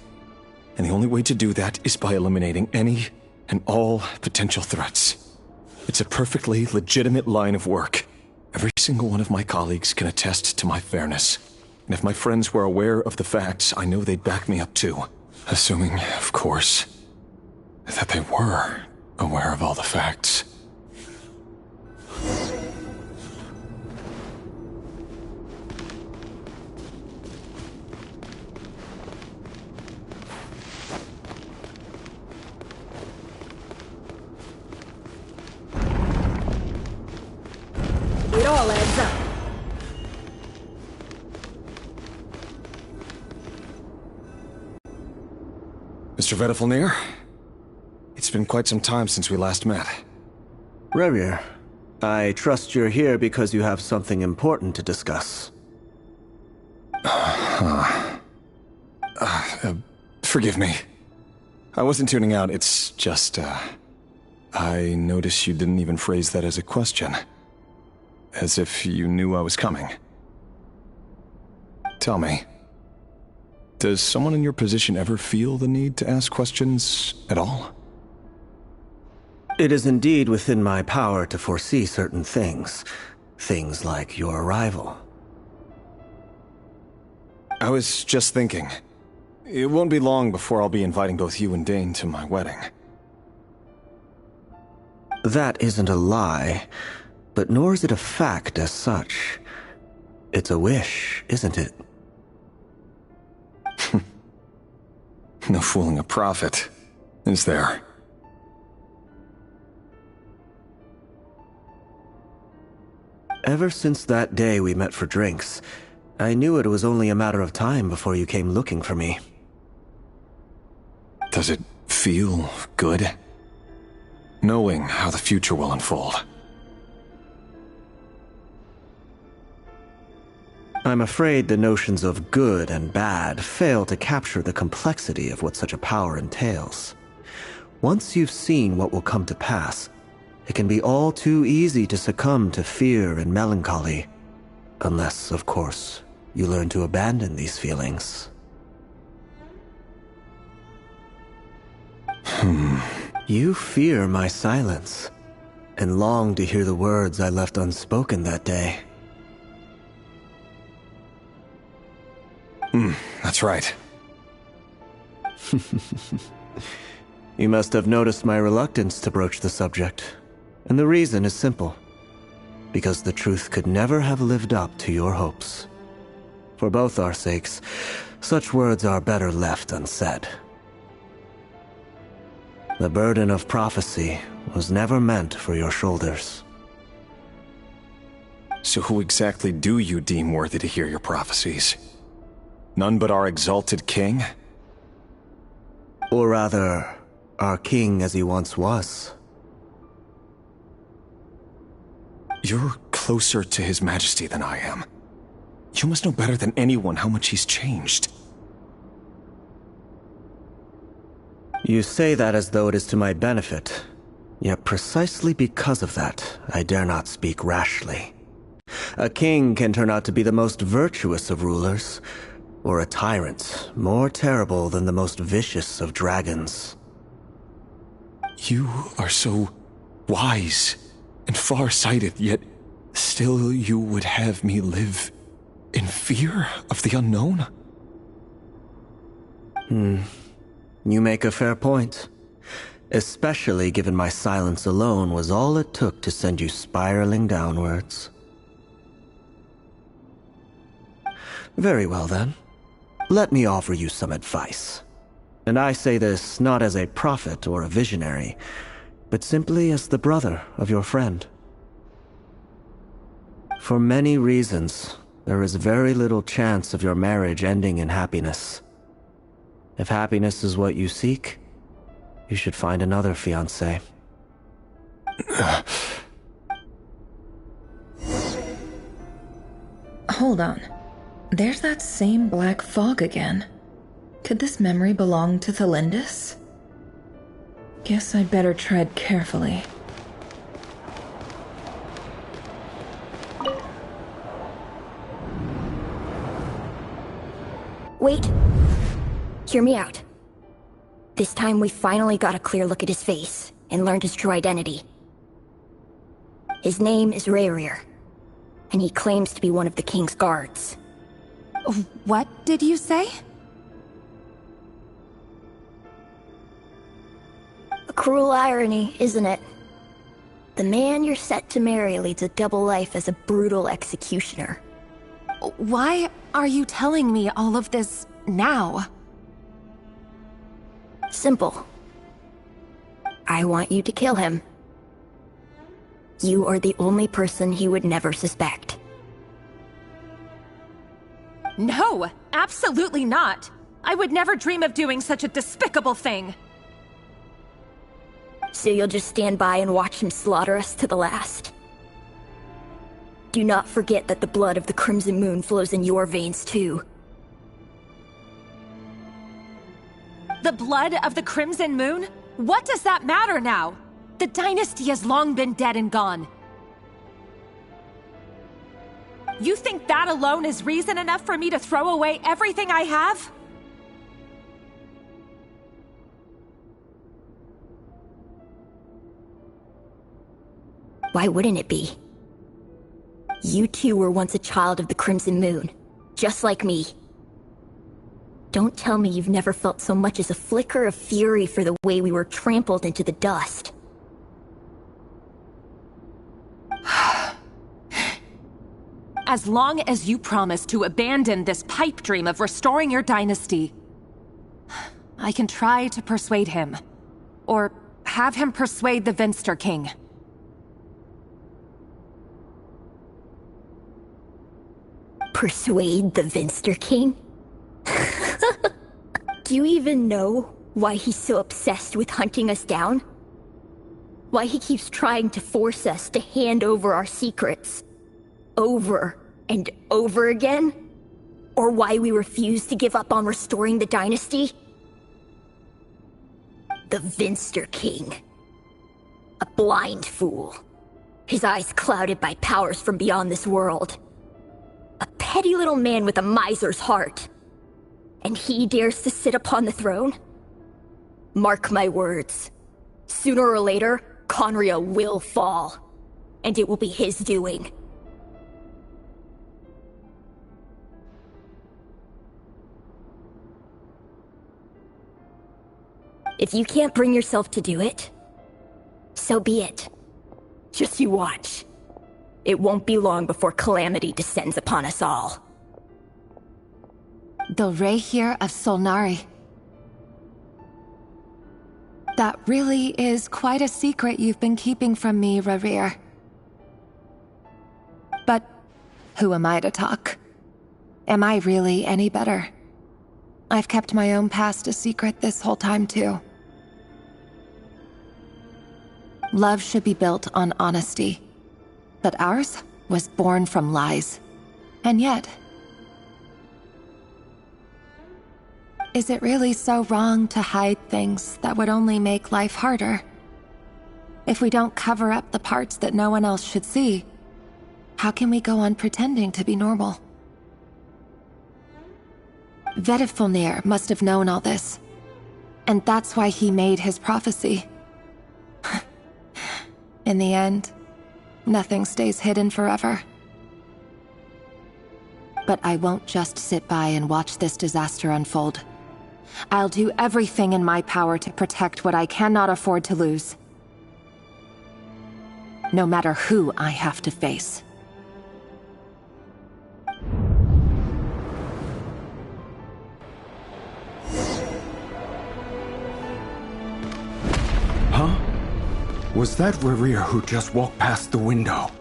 And the only way to do that is by eliminating any and all potential threats. It's a perfectly legitimate line of work. Every single one of my colleagues can attest to my fairness. And if my friends were aware of the facts, I know they'd back me up too. Assuming, of course, that they were aware of all the facts. It all adds up. Mr. Vedifalnir? It's been quite some time since we last met. Rrerin, I trust you're here because you have something important to discuss. Forgive me. I wasn't tuning out, it's just, I noticed you didn't even phrase that as a question. As if you knew I was coming. Tell me, does someone in your position ever feel the need to ask questions at all? It is indeed within my power to foresee certain things. Things like your arrival. I was just thinking. It won't be long before I'll be inviting both you and Dane to my wedding. That isn't a lie, but nor is it a fact as such. It's a wish, isn't it? No fooling a prophet, is there? Ever since that day we met for drinks, I knew it was only a matter of time before you came looking for me. Does it feel good? Knowing how the future will unfold. I'm afraid the notions of good and bad fail to capture the complexity of what such a power entails. Once you've seen what will come to pass, it can be all too easy to succumb to fear and melancholy. Unless, of course, you learn to abandon these feelings. You fear my silence, and long to hear the words I left unspoken that day. That's right. You must have noticed my reluctance to broach the subject. And the reason is simple. Because the truth could never have lived up to your hopes. For both our sakes, such words are better left unsaid. The burden of prophecy was never meant for your shoulders. So who exactly do you deem worthy to hear your prophecies? None but our exalted king? Or rather, our king as he once was. You're closer to His Majesty than I am. You must know better than anyone how much he's changed. You say that as though it is to my benefit. Yet precisely because of that, I dare not speak rashly. A king can turn out to be the most virtuous of rulers, or a tyrant more terrible than the most vicious of dragons. You are so wise and far-sighted, yet still you would have me live in fear of the unknown? You make a fair point. Especially given my silence alone was all it took to send you spiraling downwards. Very well then. Let me offer you some advice. And I say this not as a prophet or a visionary, but simply as the brother of your friend. For many reasons, there is very little chance of your marriage ending in happiness. If happiness is what you seek, you should find another fiancé. Hold on. There's that same black fog again. Could this memory belong to Thelindis? Guess I'd better tread carefully. Wait. Hear me out. This time we finally got a clear look at his face and learned his true identity. His name is rrerin, and he claims to be one of the king's guards. What did you say? A cruel irony, isn't it? The man you're set to marry leads a double life as a brutal executioner. Why are you telling me all of this now? Simple. I want you to kill him. You are the only person he would never suspect. No, absolutely not. I would never dream of doing such a despicable thing. So you'll just stand by and watch him slaughter us to the last? Do not forget that the blood of the Crimson Moon flows in your veins too. The blood of the Crimson Moon? What does that matter now? The dynasty has long been dead and gone. You think that alone is reason enough for me to throw away everything I have? Why wouldn't it be? You two were once a child of the Crimson Moon, just like me. Don't tell me you've never felt so much as a flicker of fury for the way we were trampled into the dust. As long as you promise to abandon this pipe dream of restoring your dynasty, I can try to persuade him. Or have him persuade the Vinster King. Persuade the Vinster King? Do you even know why he's so obsessed with hunting us down? Why he keeps trying to force us to hand over our secrets? Over and over again? Or why we refuse to give up on restoring the dynasty? The Vinster King. A blind fool. His eyes clouded by powers from beyond this world. A petty little man with a miser's heart. And he dares to sit upon the throne? Mark my words. Sooner or later, Conria will fall. And it will be his doing. If you can't bring yourself to do it, so be it. Just you watch. It won't be long before calamity descends upon us all. The rrerin of Solnari. That really is quite a secret you've been keeping from me, rrerin. But who am I to talk? Am I really any better? I've kept my own past a secret this whole time, too. Love should be built on honesty, but ours was born from lies. And yet, is it really so wrong to hide things that would only make life harder? If we don't cover up the parts that no one else should see, how can we go on pretending to be normal? Vedifulnir must have known all this, and that's why he made his prophecy. In the end, nothing stays hidden forever. But I won't just sit by and watch this disaster unfold. I'll do everything in my power to protect what I cannot afford to lose. No matter who I have to face. Huh? Was that rrerin who just walked past the window?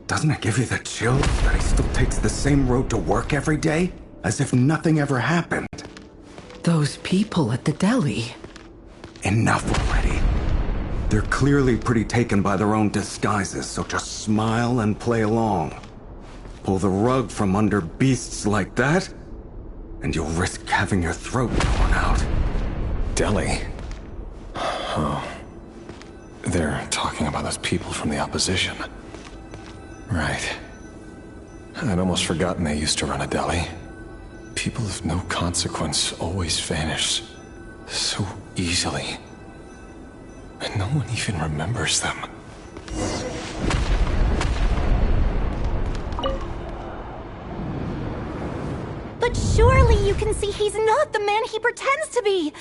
Doesn't it give you the chills that he still takes the same road to work every day? As if nothing ever happened. Those people at the deli. Enough already. They're clearly pretty taken by their own disguises, so just smile and play along. Pull the rug from under beasts like that, and you'll risk having your throat torn out. Deli? Oh. They're talking about those people from the opposition. Right. I'd almost forgotten they used to run a deli. People of no consequence always vanish so easily. And no one even remembers them. But surely you can see he's not the man he pretends to be!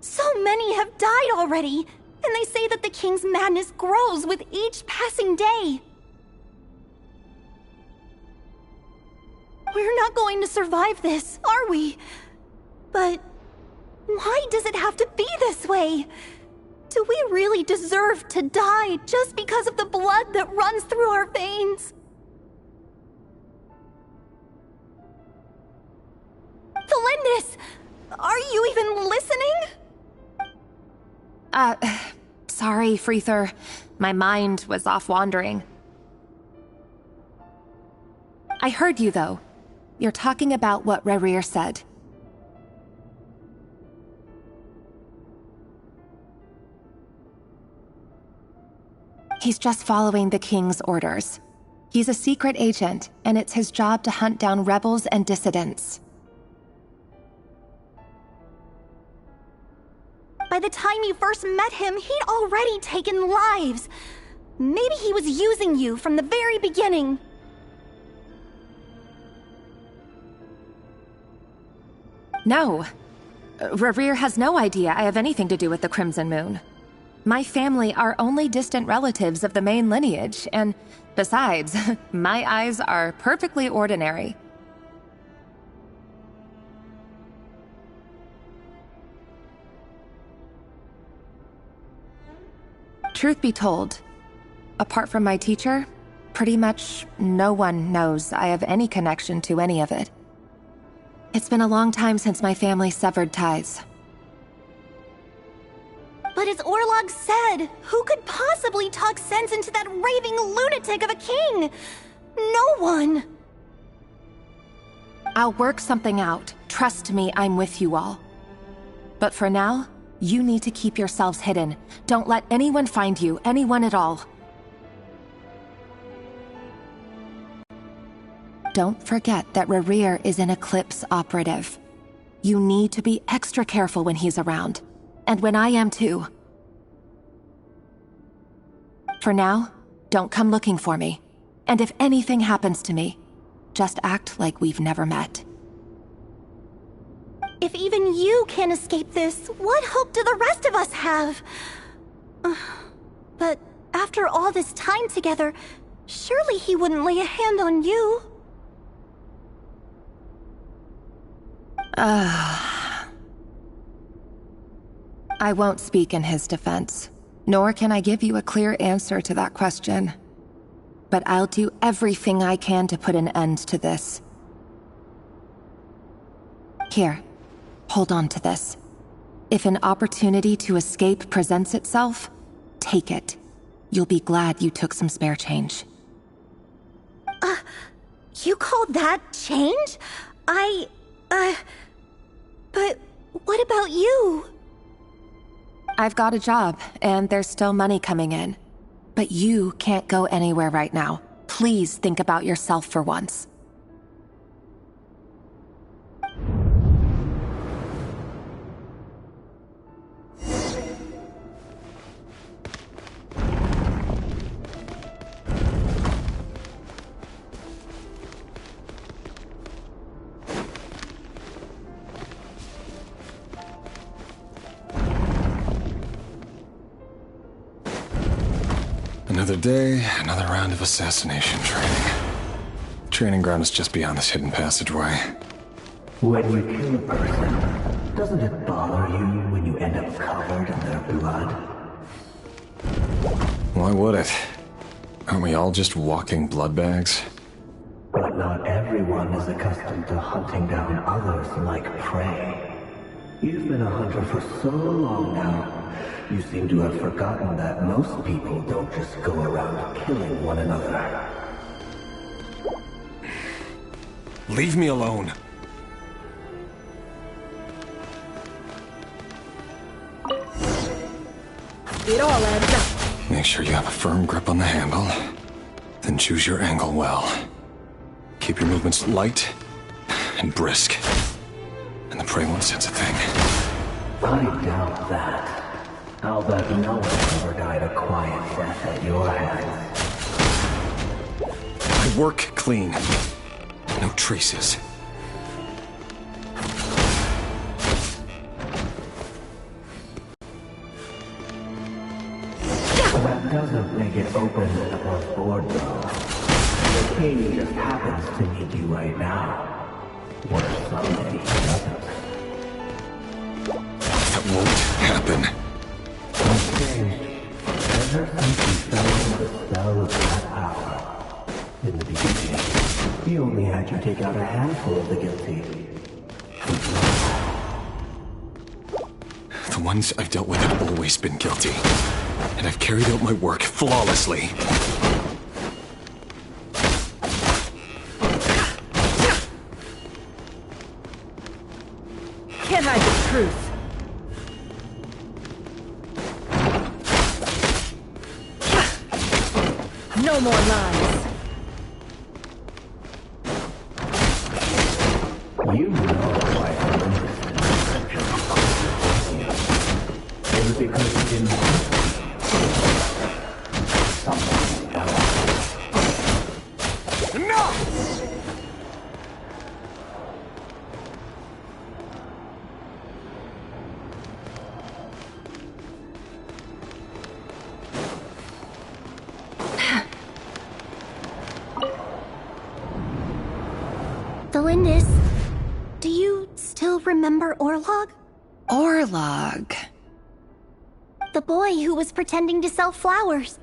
So many have died already, and they say that the king's madness grows with each passing day. We're not going to survive this, are we? But why does it have to be this way? Do we really deserve to die just because of the blood that runs through our veins? Felindis! Are you even listening? Sorry, Freether. My mind was off wandering. I heard you, though. You're talking about what rrerin said. He's just following the king's orders. He's a secret agent, and it's his job to hunt down rebels and dissidents. By the time you first met him, he'd already taken lives. Maybe he was using you from the very beginning. No. rrerin has no idea I have anything to do with the Crimson Moon. My family are only distant relatives of the main lineage, and besides, my eyes are perfectly ordinary. Truth be told, apart from my teacher, pretty much no one knows I have any connection to any of it. It's been a long time since my family severed ties. But as Orlog said, who could possibly talk sense into that raving lunatic of a king? No one! I'll work something out. Trust me, I'm with you all. But for now, you need to keep yourselves hidden. Don't let anyone find you, anyone at all. Don't forget that rrerin is an Eclipse operative. You need to be extra careful when he's around. And when I am too. For now, don't come looking for me. And if anything happens to me, just act like we've never met. If even you can't escape this, what hope do the rest of us have? But after all this time together, surely he wouldn't lay a hand on you. I won't speak in his defense, nor can I give you a clear answer to that question. But I'll do everything I can to put an end to this. Here, hold on to this. If an opportunity to escape presents itself, take it. You'll be glad you took some spare change. You call that change? But what about you? I've got a job, and there's still money coming in. But you can't go anywhere right now. Please think about yourself for once. Another day, another round of assassination training. Training ground is just beyond this hidden passageway. When you kill a person, doesn't it bother you when you end up covered in their blood? Why would it? Aren't we all just walking blood bags? But not everyone is accustomed to hunting down others like prey. You've been a hunter for so long now, you seem to have forgotten that most people don't just go around killing one another. Leave me alone. It all adds up. Make sure you have a firm grip on the handle, then choose your angle well. Keep your movements light and brisk, and the prey won't sense a thing. I doubt that. I'll bet no one ever died a quiet death at your hands. I work clean. No traces. That doesn't make it open and above board, though. The king just happens to need you right now. Or someday he doesn't. That won't happen. Ever since you fell into the spell of that power, in the beginning, he only had you take out a handful of the guilty. The ones I've dealt with have always been guilty, and I've carried out my work flawlessly. Can't hide the truth. No more lies. You know why I it was because you didn't someone else. Enough! Lindis, do you still remember Orlog? Orlog? The boy who was pretending to sell flowers.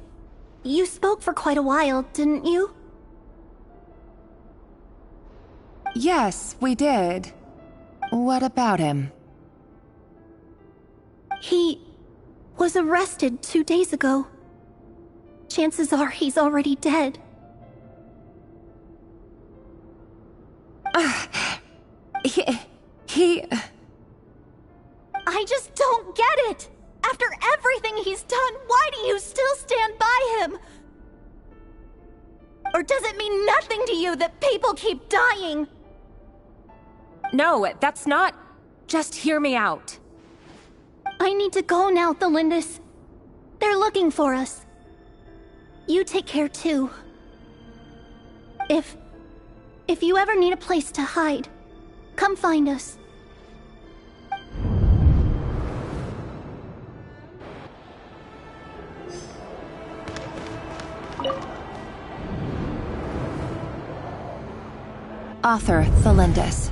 You spoke for quite a while, didn't you? Yes, we did. What about him? He was arrested 2 days ago. Chances are he's already dead. He... I just don't get it! After everything he's done, why do you still stand by him? Or does it mean nothing to you that people keep dying? No, that's not... Just hear me out. I need to go now, Thelindis. They're looking for us. You take care too. If you ever need a place to hide, come find us. Author Thelindis.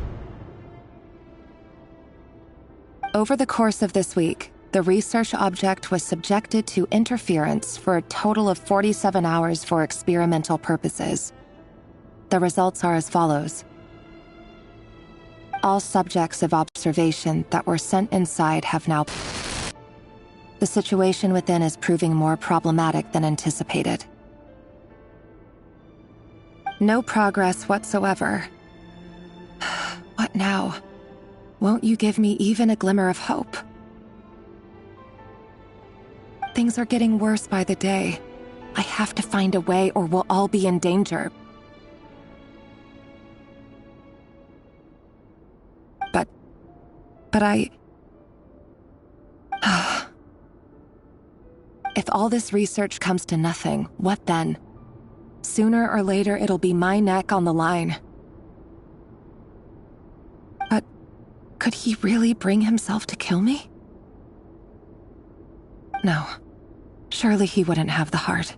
Over the course of this week, the research object was subjected to interference for a total of 47 hours for experimental purposes. The results are as follows. All subjects of observation that were sent inside have now... The situation within is proving more problematic than anticipated. No progress whatsoever. What now? Won't you give me even a glimmer of hope? Things are getting worse by the day. I have to find a way or we'll all be in danger. But I... If all this research comes to nothing, what then? Sooner or later, it'll be my neck on the line. But could he really bring himself to kill me? No. Surely he wouldn't have the heart.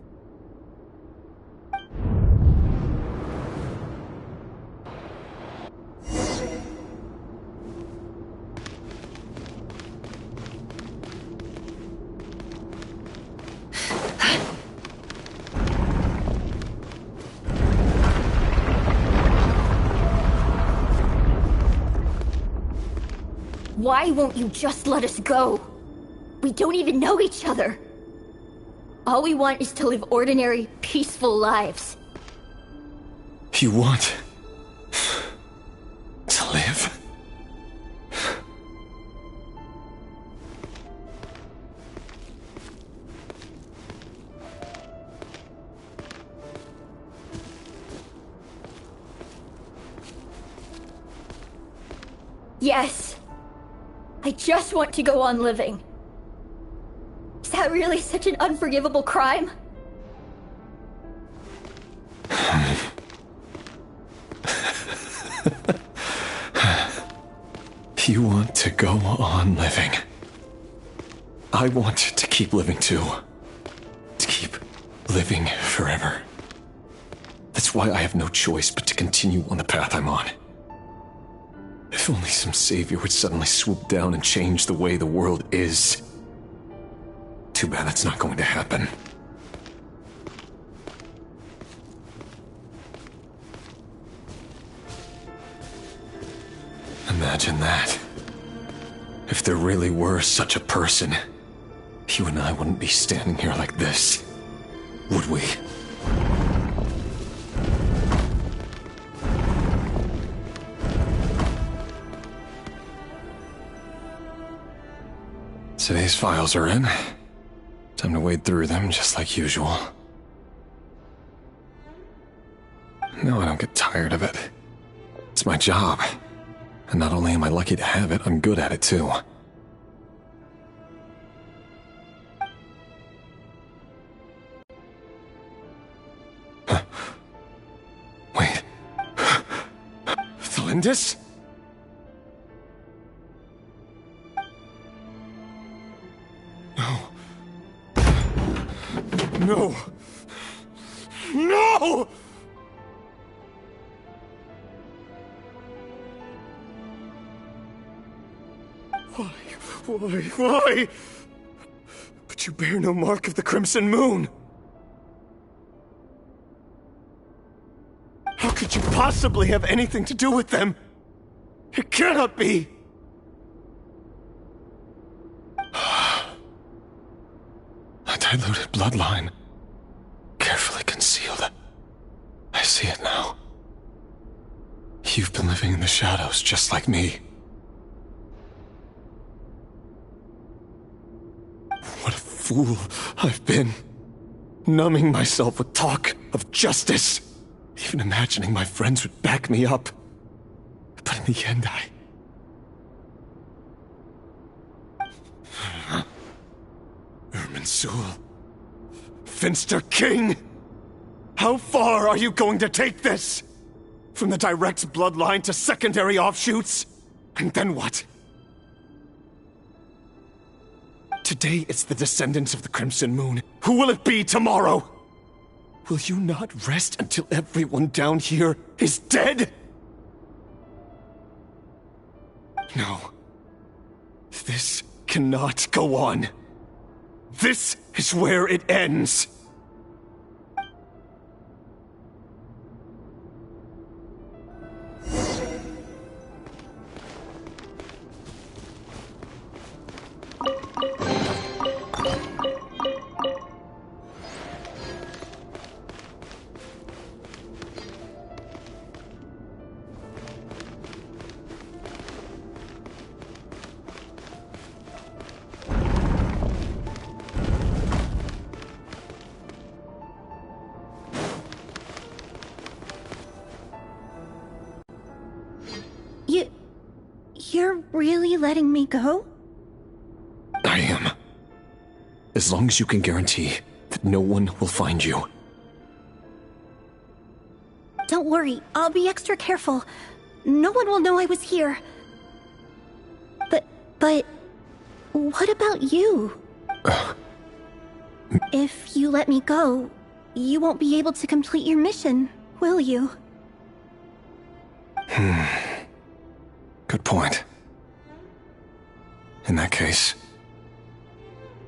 Why won't you just let us go? We don't even know each other. All we want is to live ordinary, peaceful lives. You want... to live? Yes. I just want to go on living. Is that really such an unforgivable crime? You want to go on living. I want to keep living too. To keep living forever. That's why I have no choice but to continue on the path I'm on. If only some savior would suddenly swoop down and change the way the world is. Too bad that's not going to happen. Imagine that. If there really were such a person, you and I wouldn't be standing here like this, would we? Today's files are in. Time to wade through them just like usual. No, I don't get tired of it. It's my job. And not only am I lucky to have it, I'm good at it too. Wait. Thelindis? No! No! Why? But you bear no mark of the Crimson Moon! How could you possibly have anything to do with them? It cannot be! A diluted bloodline. Carefully concealed. I see it now. You've been living in the shadows just like me. What a fool I've been. Numbing myself with talk of justice. Even imagining my friends would back me up. But in the end, Irminsul. Finster King! How far are you going to take this? From the direct bloodline to secondary offshoots? And then what? Today it's the descendants of the Crimson Moon. Who will it be tomorrow? Will you not rest until everyone down here is dead? No. This cannot go on. This is where it ends. You're really letting me go? I am. As long as you can guarantee that no one will find you. Don't worry, I'll be extra careful. No one will know I was here. But... what about you? If you let me go, you won't be able to complete your mission, will you? Good point. In that case,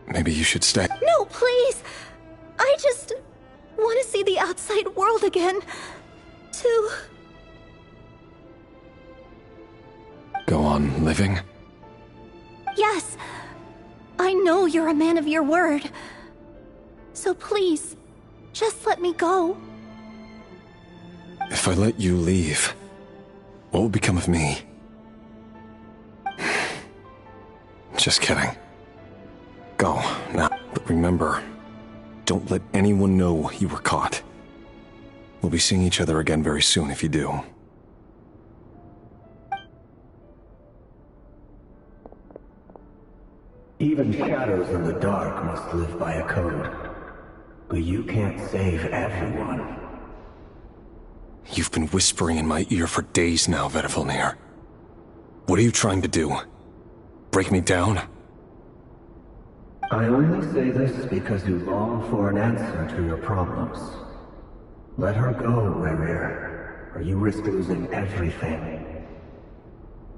maybe you should stay. No, please! I just want to see the outside world again. To... Go on living? Yes. I know you're a man of your word. So please, just let me go. If I let you leave, what will become of me? Just kidding. Go, now. But remember, don't let anyone know you were caught. We'll be seeing each other again very soon if you do. Even shadows in the dark must live by a code. But you can't save everyone. You've been whispering in my ear for days now, Vedifalnir. What are you trying to do? Break me down? I only say this because you long for an answer to your problems. Let her go, rrerin, or you risk losing everything.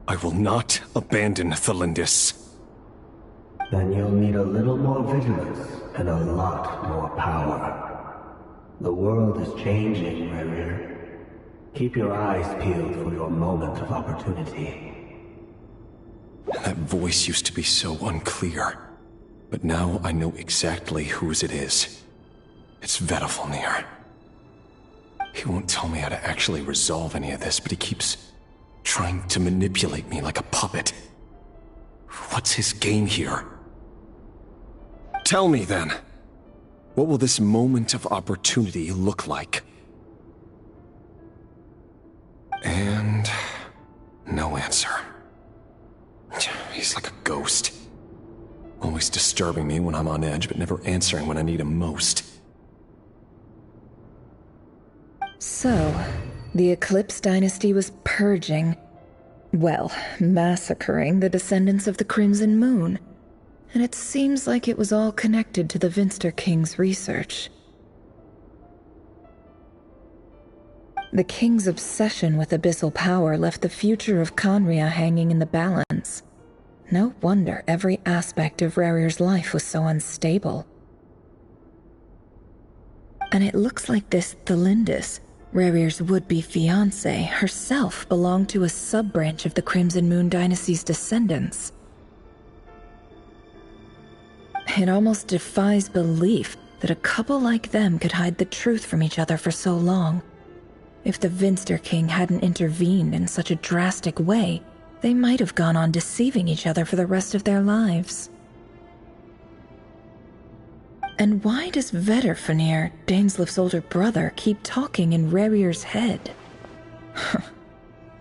I will not abandon Thelindis. Then you'll need a little more vigilance and a lot more power. The world is changing, rrerin. Keep your eyes peeled for your moment of opportunity. That voice used to be so unclear, but now I know exactly whose it is. It's Vedifalnir. He won't tell me how to actually resolve any of this, but he keeps trying to manipulate me like a puppet. What's his game here? Tell me then, what will this moment of opportunity look like? And no answer. He's like a ghost. Always disturbing me when I'm on edge, but never answering when I need him most. So, the Eclipse dynasty was purging, well, massacring the descendants of the Crimson Moon. And it seems like it was all connected to the Vinster King's research. The King's obsession with abyssal power left the future of Khaenri'ah hanging in the balance. No wonder every aspect of rrerir's life was so unstable. And it looks like this Thelindis, rrerir's would-be fiancé, herself belonged to a sub-branch of the Crimson Moon dynasty's descendants. It almost defies belief that a couple like them could hide the truth from each other for so long. If the Vinster King hadn't intervened in such a drastic way, they might have gone on deceiving each other for the rest of their lives. And why does Vedifalnir, Daneslif's older brother, keep talking in rrerir's head?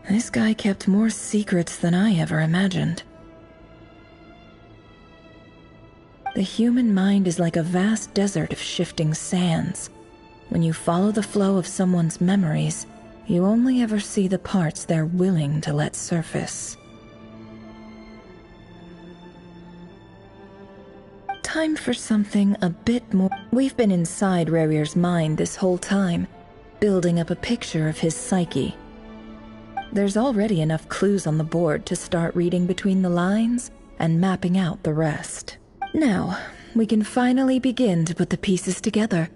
This guy kept more secrets than I ever imagined. The human mind is like a vast desert of shifting sands. When you follow the flow of someone's memories, you only ever see the parts they're willing to let surface. Time for something a bit more. We've been inside rrerir's mind this whole time, building up a picture of his psyche. There's already enough clues on the board to start reading between the lines and mapping out the rest. Now, we can finally begin to put the pieces together.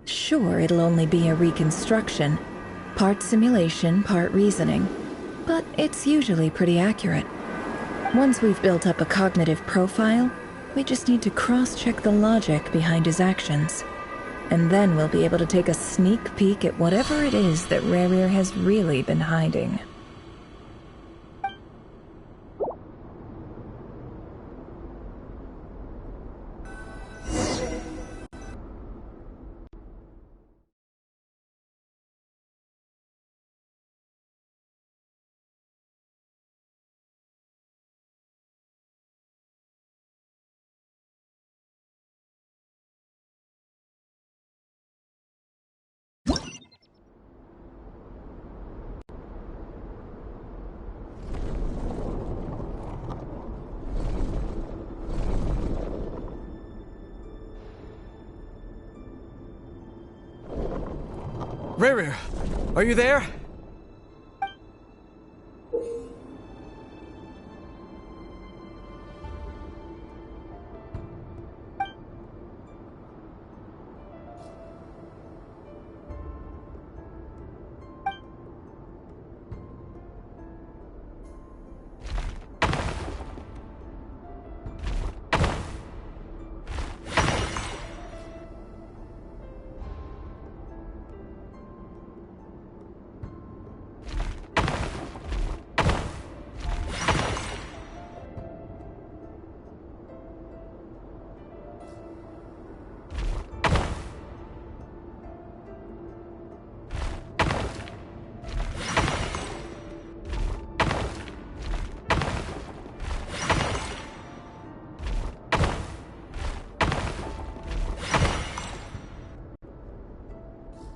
Sure, it'll only be a reconstruction, part simulation, part reasoning, but it's usually pretty accurate. Once we've built up a cognitive profile, we just need to cross-check the logic behind his actions. And then we'll be able to take a sneak peek at whatever it is that rrerin has really been hiding. Rrerin, are you there?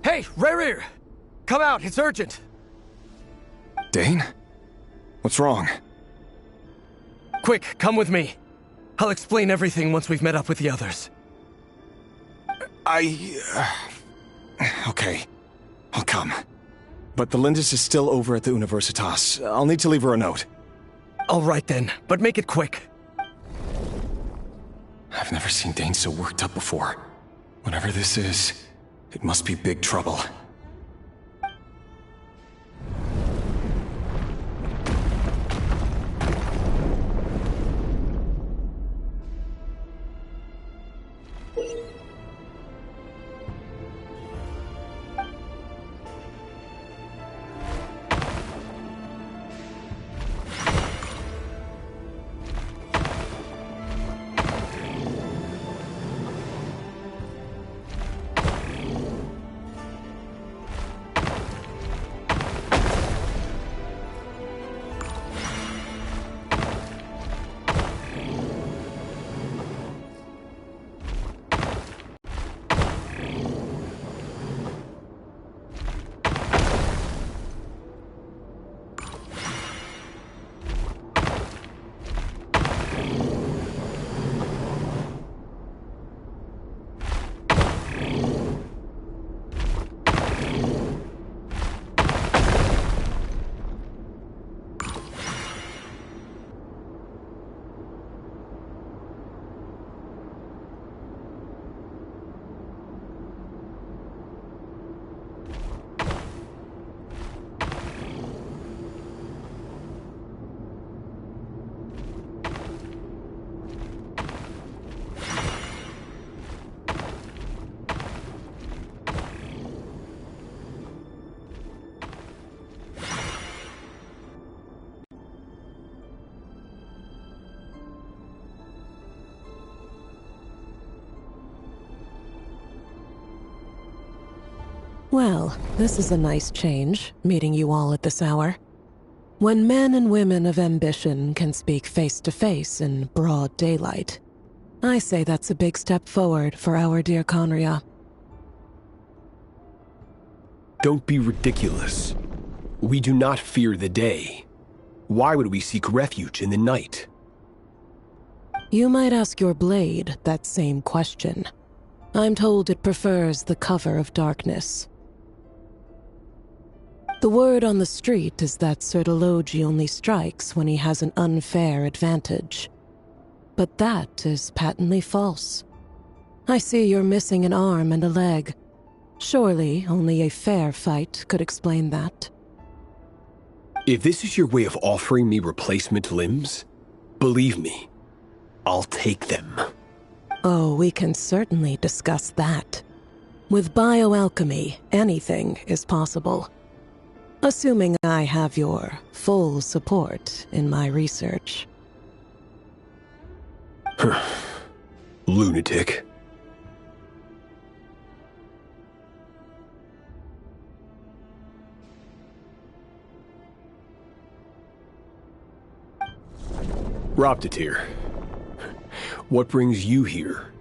Hey, rrerin! Come out, it's urgent! Dane? What's wrong? Quick, come with me. I'll explain everything once we've met up with the others. Okay. I'll come. But the Lindis is still over at the Universitas. I'll need to leave her a note. All right then, but make it quick. I've never seen Dane so worked up before. Whatever this is, it must be big trouble. Well, this is a nice change, meeting you all at this hour. When men and women of ambition can speak face to face in broad daylight, I say that's a big step forward for our dear Conria. Don't be ridiculous. We do not fear the day. Why would we seek refuge in the night? You might ask your blade that same question. I'm told it prefers the cover of darkness. The word on the street is that Sertologi only strikes when he has an unfair advantage. But that is patently false. I see you're missing an arm and a leg. Surely only a fair fight could explain that. If this is your way of offering me replacement limbs, believe me, I'll take them. Oh, we can certainly discuss that. With bioalchemy, anything is possible. Assuming I have your full support in my research. Lunatic. Roptatir, what brings you here?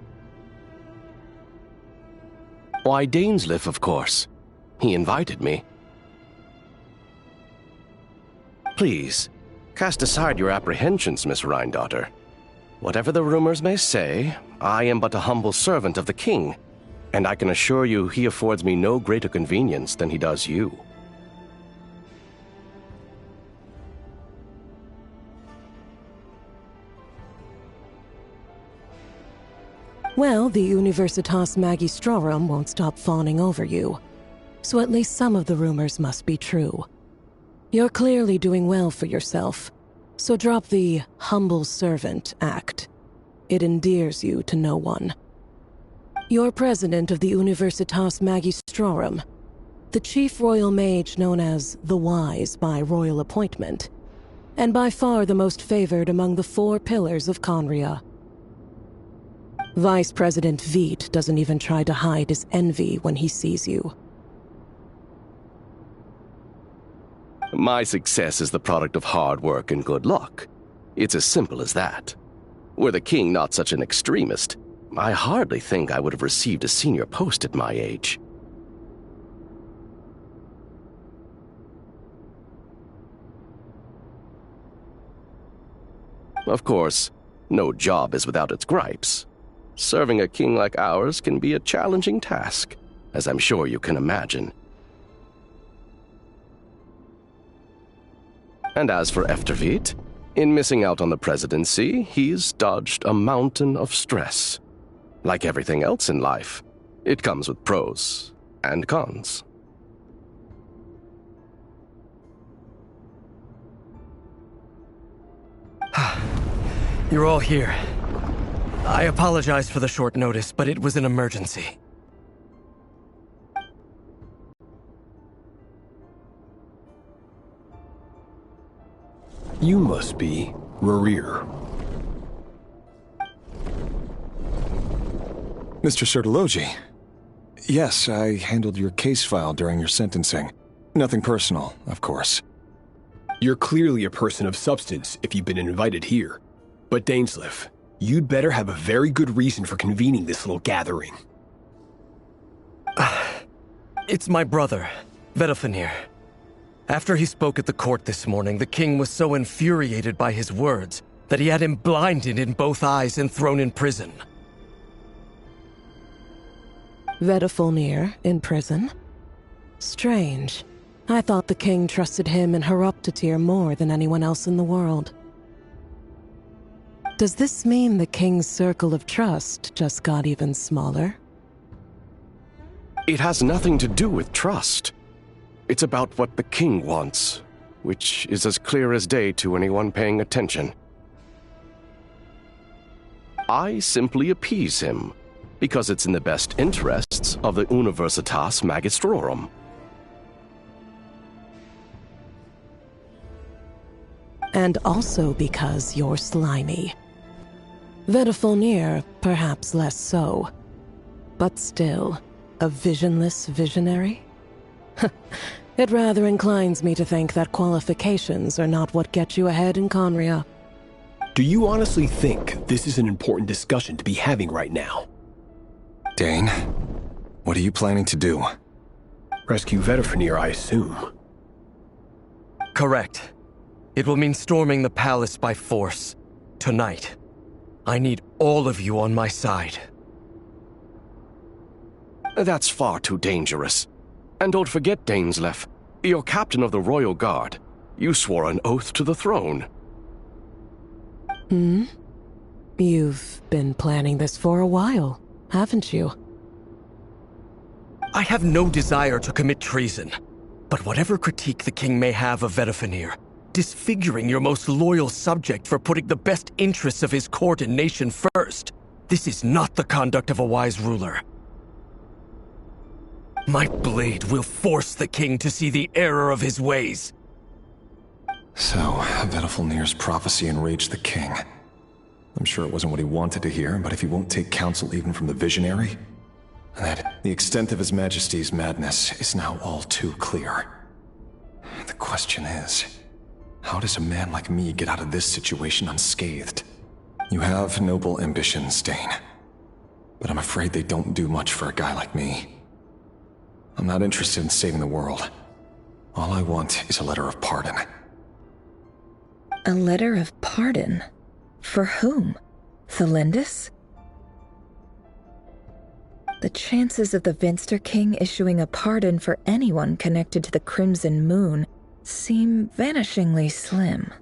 Why, Dainsleif, of course. He invited me. Please, cast aside your apprehensions, Miss Rheindaughter. Whatever the rumors may say, I am but a humble servant of the king, and I can assure you he affords me no greater convenience than he does you. Well, the Universitas Magistrorum won't stop fawning over you, so at least some of the rumors must be true. You're clearly doing well for yourself, so drop the humble servant act. It endears you to no one. You're president of the Universitas Magistrorum, the chief royal mage known as the Wise by royal appointment, and by far the most favored among the 4 pillars of Conria. Vice President Veit doesn't even try to hide his envy when he sees you. My success is the product of hard work and good luck. It's as simple as that. Were the king not such an extremist, I hardly think I would have received a senior post at my age. Of course, no job is without its gripes. Serving a king like ours can be a challenging task, as I'm sure you can imagine. And as for Efterveit, in missing out on the presidency, he's dodged a mountain of stress. Like everything else in life, it comes with pros and cons. You're all here. I apologize for the short notice, but it was an emergency. You must be rrerin. Mr. Sertologi. Yes, I handled your case file during your sentencing. Nothing personal, of course. You're clearly a person of substance if you've been invited here. But Dainsleif, you'd better have a very good reason for convening this little gathering. It's my brother, Vedofenir. After he spoke at the court this morning, the king was so infuriated by his words that he had him blinded in both eyes and thrown in prison. Vedofenir in prison? Strange. I thought the king trusted him and Roptatir more than anyone else in the world. Does this mean the king's circle of trust just got even smaller? It has nothing to do with trust. It's about what the king wants, which is as clear as day to anyone paying attention. I simply appease him, because it's in the best interests of the Universitas Magistrorum. And also because you're slimy. Vedofenir, perhaps less so. But still, a visionless visionary? It rather inclines me to think that qualifications are not what get you ahead in Conria. Do you honestly think this is an important discussion to be having right now? Dane, what are you planning to do? Rescue Vedofenir, I assume. Correct. It will mean storming the palace by force. Tonight. I need all of you on my side. That's far too dangerous. And don't forget, Dainsleif, You're captain of the Royal Guard. You swore an oath to the throne. You've been planning this for a while, haven't you? I have no desire to commit treason. But whatever critique the king may have of Vedifenir, disfiguring your most loyal subject for putting the best interests of his court and nation first, this is not the conduct of a wise ruler. My blade will force the king to see the error of his ways. So, Vedifenir's prophecy enraged the king. I'm sure it wasn't what he wanted to hear, but if he won't take counsel even from the visionary, that the extent of his majesty's madness is now all too clear. The question is, how does a man like me get out of this situation unscathed? You have noble ambitions, Dane, but I'm afraid they don't do much for a guy like me. I'm not interested in saving the world. All I want is a letter of pardon. A letter of pardon? For whom? Thelindis? The chances of the Venster King issuing a pardon for anyone connected to the Crimson Moon seem vanishingly slim.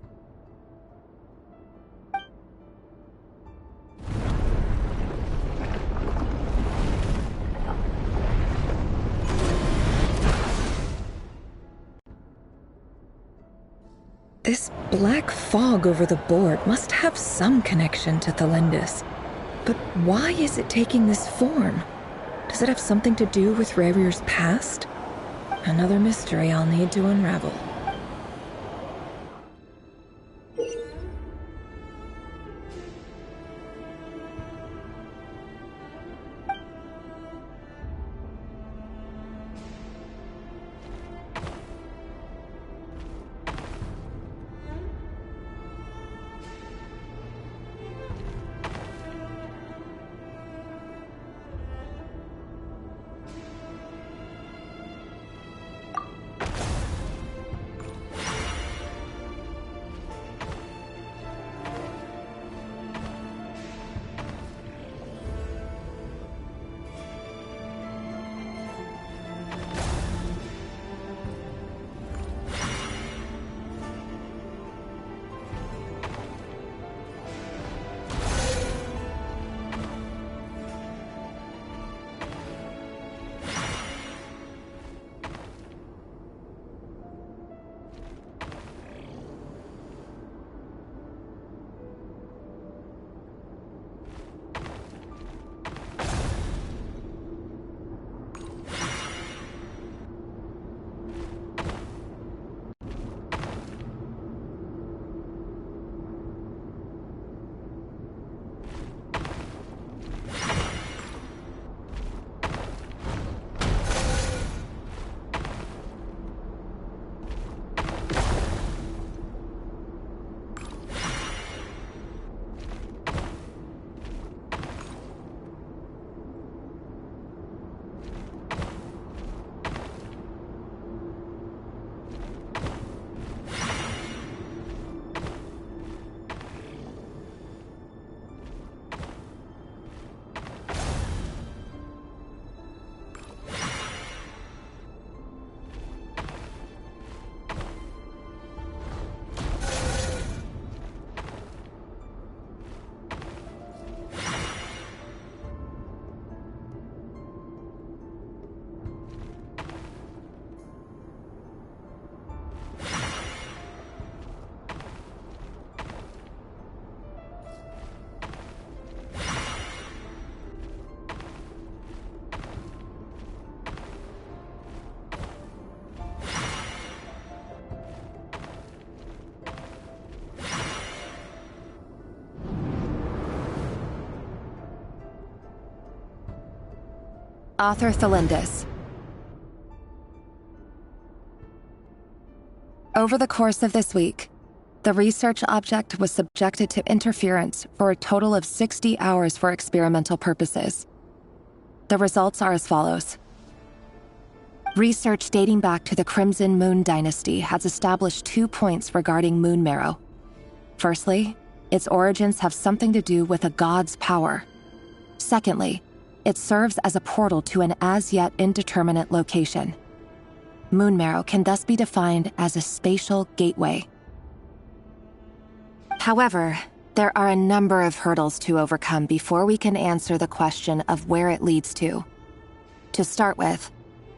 This black fog over the board must have some connection to Thelindis. But why is it taking this form? Does it have something to do with rrerir's past? Another mystery I'll need to unravel. Author Thelindis. Over the course of this week, the research object was subjected to interference for a total of 60 hours for experimental purposes. The results are as follows. Research dating back to the Crimson Moon Dynasty has established 2 points regarding moon marrow. Firstly, its origins have something to do with a god's power. Secondly, it serves as a portal to an as-yet indeterminate location. Moon marrow can thus be defined as a spatial gateway. However, there are a number of hurdles to overcome before we can answer the question of where it leads to. To start with,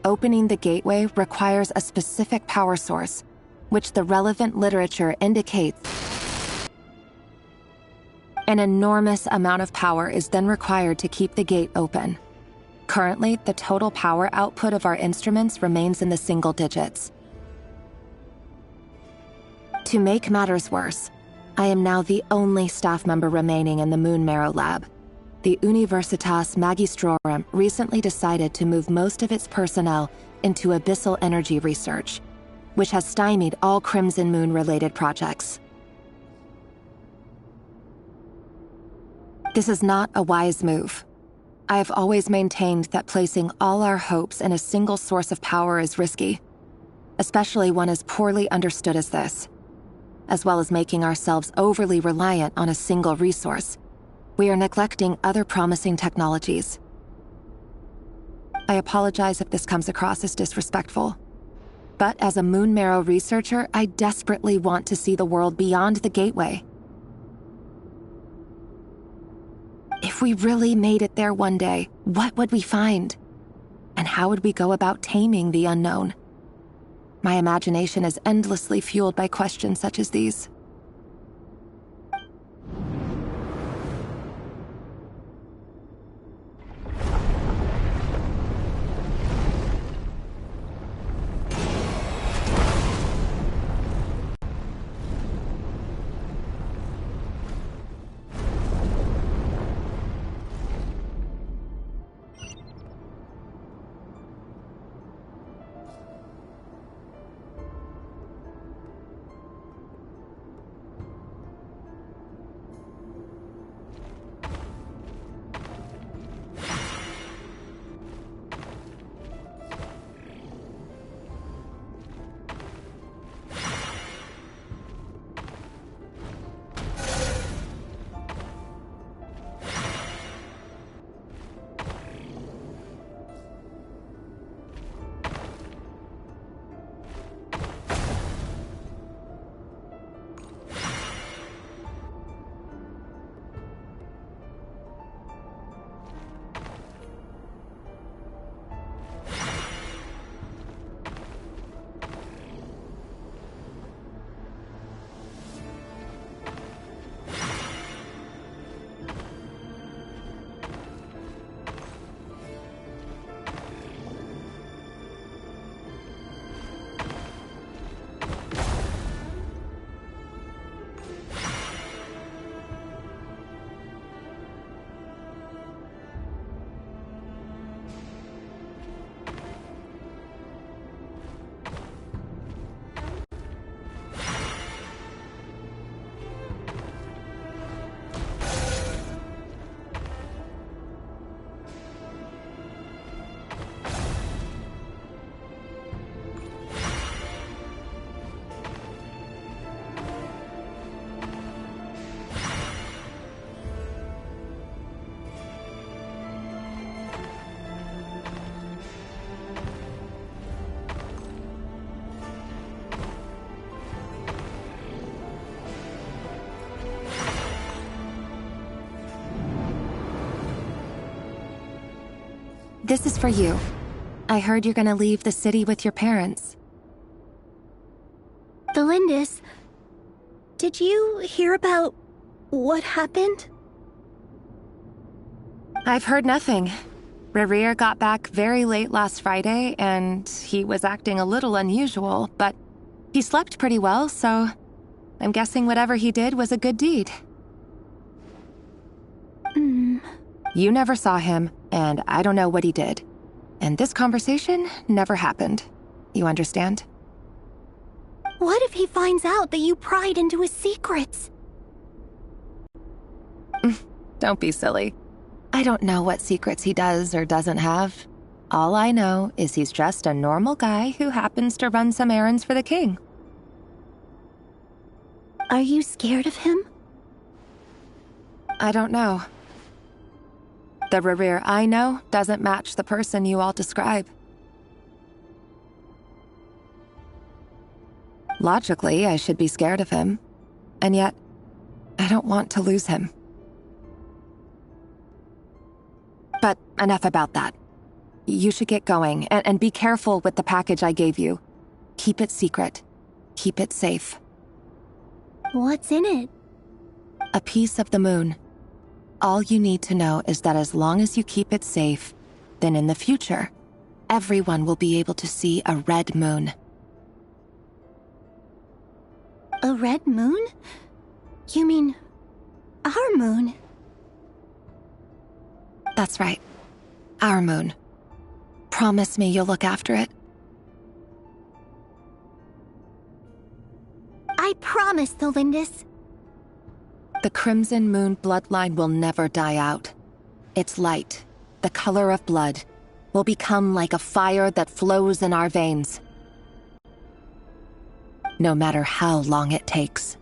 opening the gateway requires a specific power source, which the relevant literature indicates. An enormous amount of power is then required to keep the gate open. Currently, the total power output of our instruments remains in the single digits. To make matters worse, I am now the only staff member remaining in the Moon Marrow lab. The Universitas Magistrorum recently decided to move most of its personnel into abyssal energy research, which has stymied all Crimson Moon-related projects. This is not a wise move. I have always maintained that placing all our hopes in a single source of power is risky, especially one as poorly understood as this. As well as making ourselves overly reliant on a single resource, we are neglecting other promising technologies. I apologize if this comes across as disrespectful, but as a Moon Marrow researcher, I desperately want to see the world beyond the gateway. If we really made it there one day, what would we find? And how would we go about taming the unknown? My imagination is endlessly fueled by questions such as these. This is for you. I heard you're gonna leave the city with your parents. Belindis, did you hear about what happened? I've heard nothing. Rrerin got back very late last Friday, and he was acting a little unusual, but he slept pretty well, so I'm guessing whatever he did was a good deed. You never saw him, and I don't know what he did. And this conversation never happened. You understand? What if he finds out that you pried into his secrets? Don't be silly. I don't know what secrets he does or doesn't have. All I know is he's just a normal guy who happens to run some errands for the king. Are you scared of him? I don't know. The Rrerin I know doesn't match the person you all describe. Logically, I should be scared of him. And yet, I don't want to lose him. But enough about that. You should get going, and be careful with the package I gave you. Keep it secret. Keep it safe. What's in it? A piece of the moon. All you need to know is that as long as you keep it safe, then in the future, everyone will be able to see a red moon. A red moon? You mean our moon? That's right. Our moon. Promise me you'll look after it. I promise, Tholindis. The Crimson Moon bloodline will never die out. Its light, the color of blood, will become like a fire that flows in our veins. No matter how long it takes.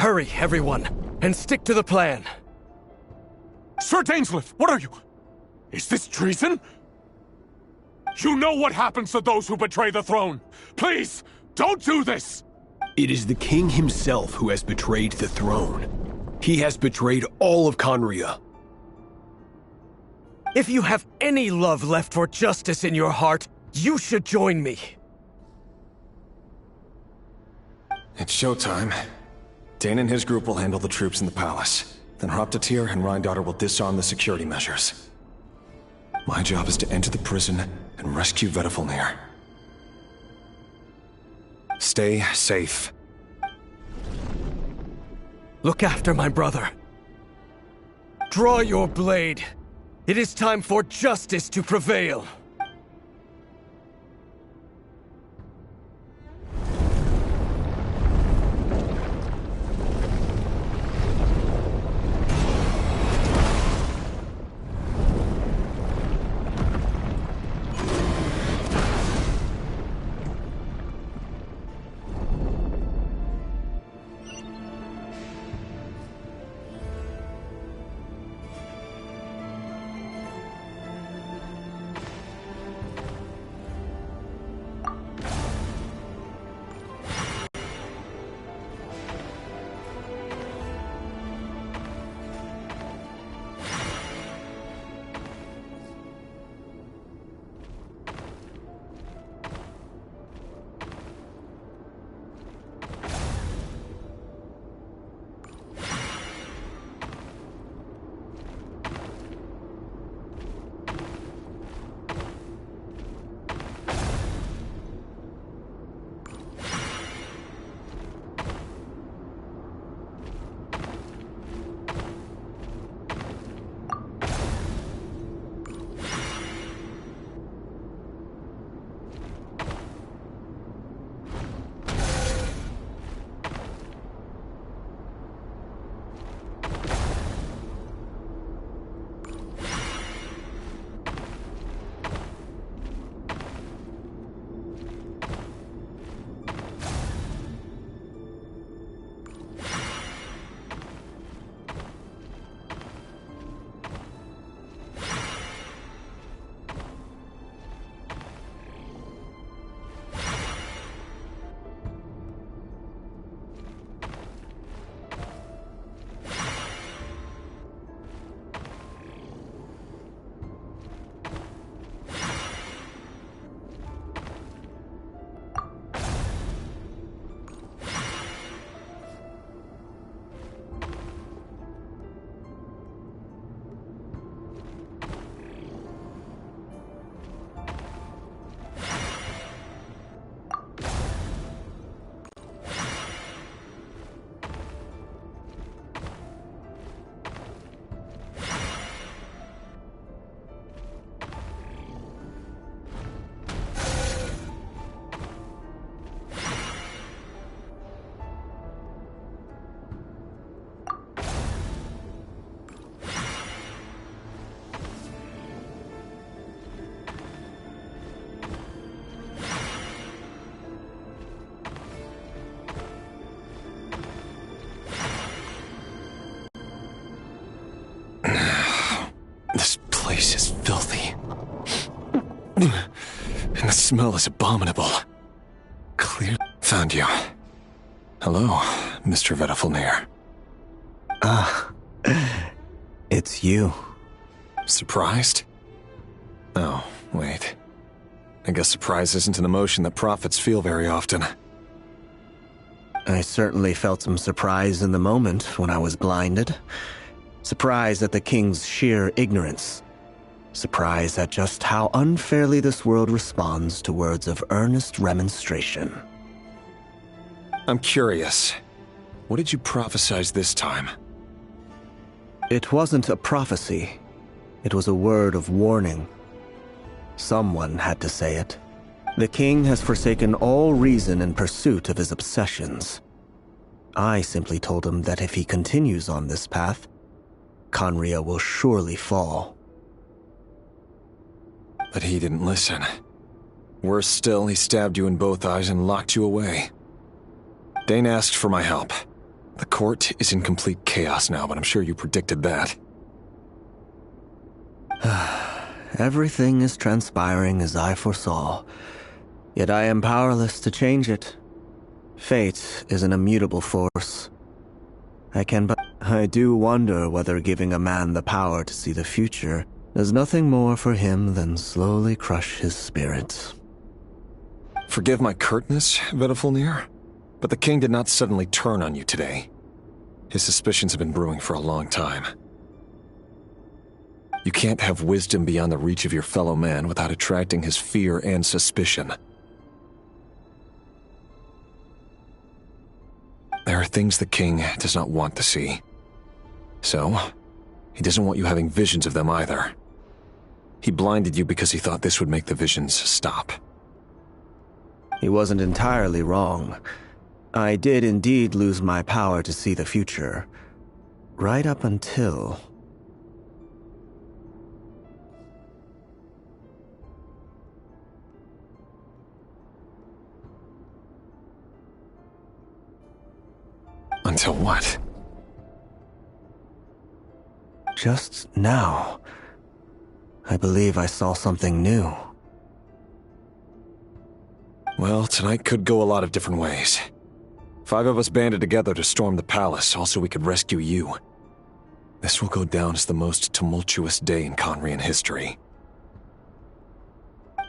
Hurry, everyone, and stick to the plan. Sir Dainsleif, what are you? Is this treason? You know what happens to those who betray the throne. Please, don't do this! It is the king himself who has betrayed the throne. He has betrayed all of Conria. If you have any love left for justice in your heart, you should join me. It's showtime. Dane and his group will handle the troops in the palace. Then Hraptatir and Rrein will disarm the security measures. My job is to enter the prison and rescue Vedifalnir. Stay safe. Look after my brother. Draw your blade. It is time for justice to prevail. This place is filthy. And the smell is abominable. Clear. Found you. Hello, Mr. Vedafilnir. It's you. Surprised? Oh, wait. I guess surprise isn't an emotion that prophets feel very often. I certainly felt some surprise in the moment when I was blinded. Surprise at the king's sheer ignorance. Surprise at just how unfairly this world responds to words of earnest remonstration. I'm curious. What did you prophesize this time? It wasn't a prophecy. It was a word of warning. Someone had to say it. The king has forsaken all reason in pursuit of his obsessions. I simply told him that if he continues on this path, Khaenri'ah will surely fall. But he didn't listen. Worse still, he stabbed you in both eyes and locked you away. Dane asked for my help. The court is in complete chaos now, but I'm sure you predicted that. Everything is transpiring as I foresaw, yet I am powerless to change it. Fate is an immutable force. I do wonder whether giving a man the power to see the future does nothing more for him than slowly crush his spirit. Forgive my curtness, Vedafilnir, but the king did not suddenly turn on you today. His suspicions have been brewing for a long time. You can't have wisdom beyond the reach of your fellow man without attracting his fear and suspicion. There are things the king does not want to see. So, he doesn't want you having visions of them either. He blinded you because he thought this would make the visions stop. He wasn't entirely wrong. I did indeed lose my power to see the future. Right up until... Until what? Just now. I believe I saw something new. Well, tonight could go a lot of different ways. 5 of us banded together to storm the palace, also we could rescue you. This will go down as the most tumultuous day in Khaenri'ah history.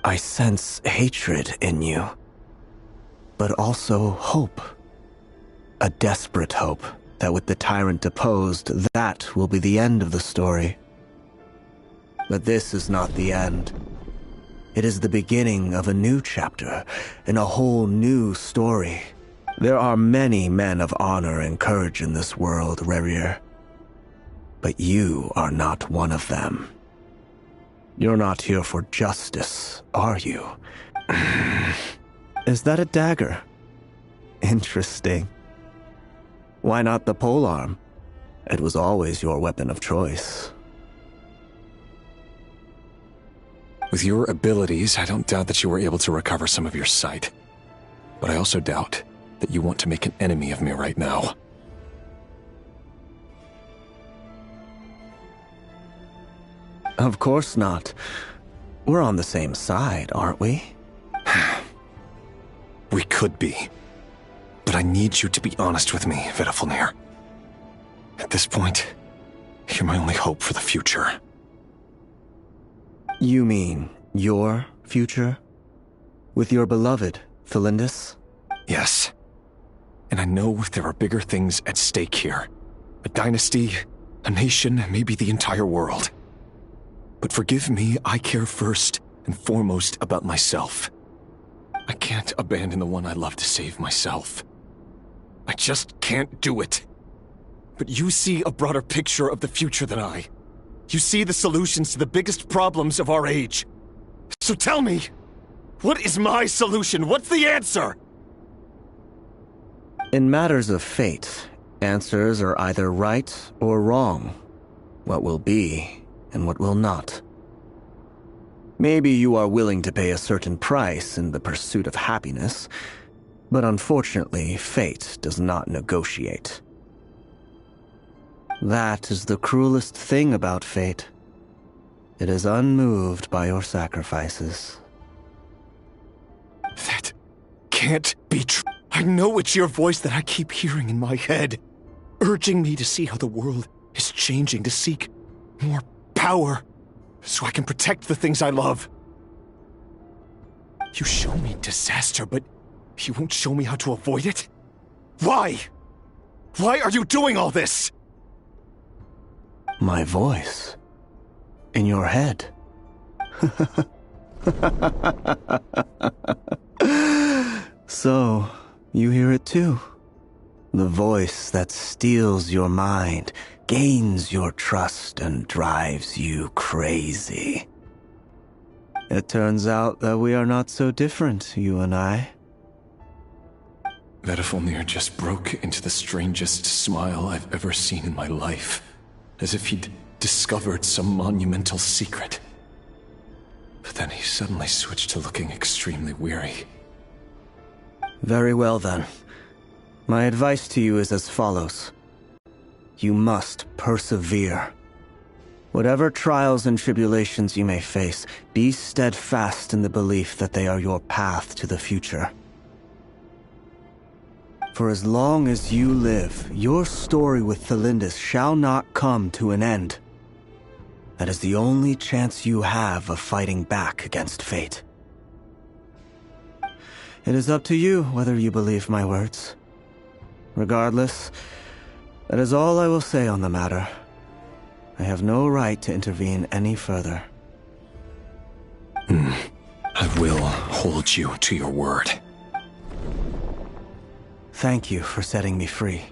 I sense hatred in you, but also hope. A desperate hope that with the tyrant deposed, that will be the end of the story. But this is not the end. It is the beginning of a new chapter, in a whole new story. There are many men of honor and courage in this world, rrerin. But you are not one of them. You're not here for justice, are you? Is that a dagger? Interesting. Why not the polearm? It was always your weapon of choice. With your abilities, I don't doubt that you were able to recover some of your sight. But I also doubt that you want to make an enemy of me right now. Of course not. We're on the same side, aren't we? We could be. But I need you to be honest with me, Vedafilnir. At this point, you're my only hope for the future. You mean your future? With your beloved, Felindis? Yes. And I know there are bigger things at stake here. A dynasty, a nation, maybe the entire world. But forgive me, I care first and foremost about myself. I can't abandon the one I love to save myself. I just can't do it. But you see a broader picture of the future than I. You see the solutions to the biggest problems of our age. So tell me, what is my solution? What's the answer? In matters of fate, answers are either right or wrong. What will be and what will not. Maybe you are willing to pay a certain price in the pursuit of happiness, but unfortunately, fate does not negotiate. That is the cruelest thing about fate. It is unmoved by your sacrifices. That can't be true. I know it's your voice that I keep hearing in my head, urging me to see how the world is changing, to seek more power, so I can protect the things I love. You show me disaster, but you won't show me how to avoid it? Why? Why are you doing all this? My voice. In your head. So, you hear it too. The voice that steals your mind, gains your trust, and drives you crazy. It turns out that we are not so different, you and I. Vedifalnir just broke into the strangest smile I've ever seen in my life, as if he'd discovered some monumental secret. But then he suddenly switched to looking extremely weary. Very well then. My advice to you is as follows. You must persevere. Whatever trials and tribulations you may face, be steadfast in the belief that they are your path to the future. For as long as you live, your story with Thelindis shall not come to an end. That is the only chance you have of fighting back against fate. It is up to you whether you believe my words. Regardless, that is all I will say on the matter. I have no right to intervene any further. I will hold you to your word. Thank you for setting me free.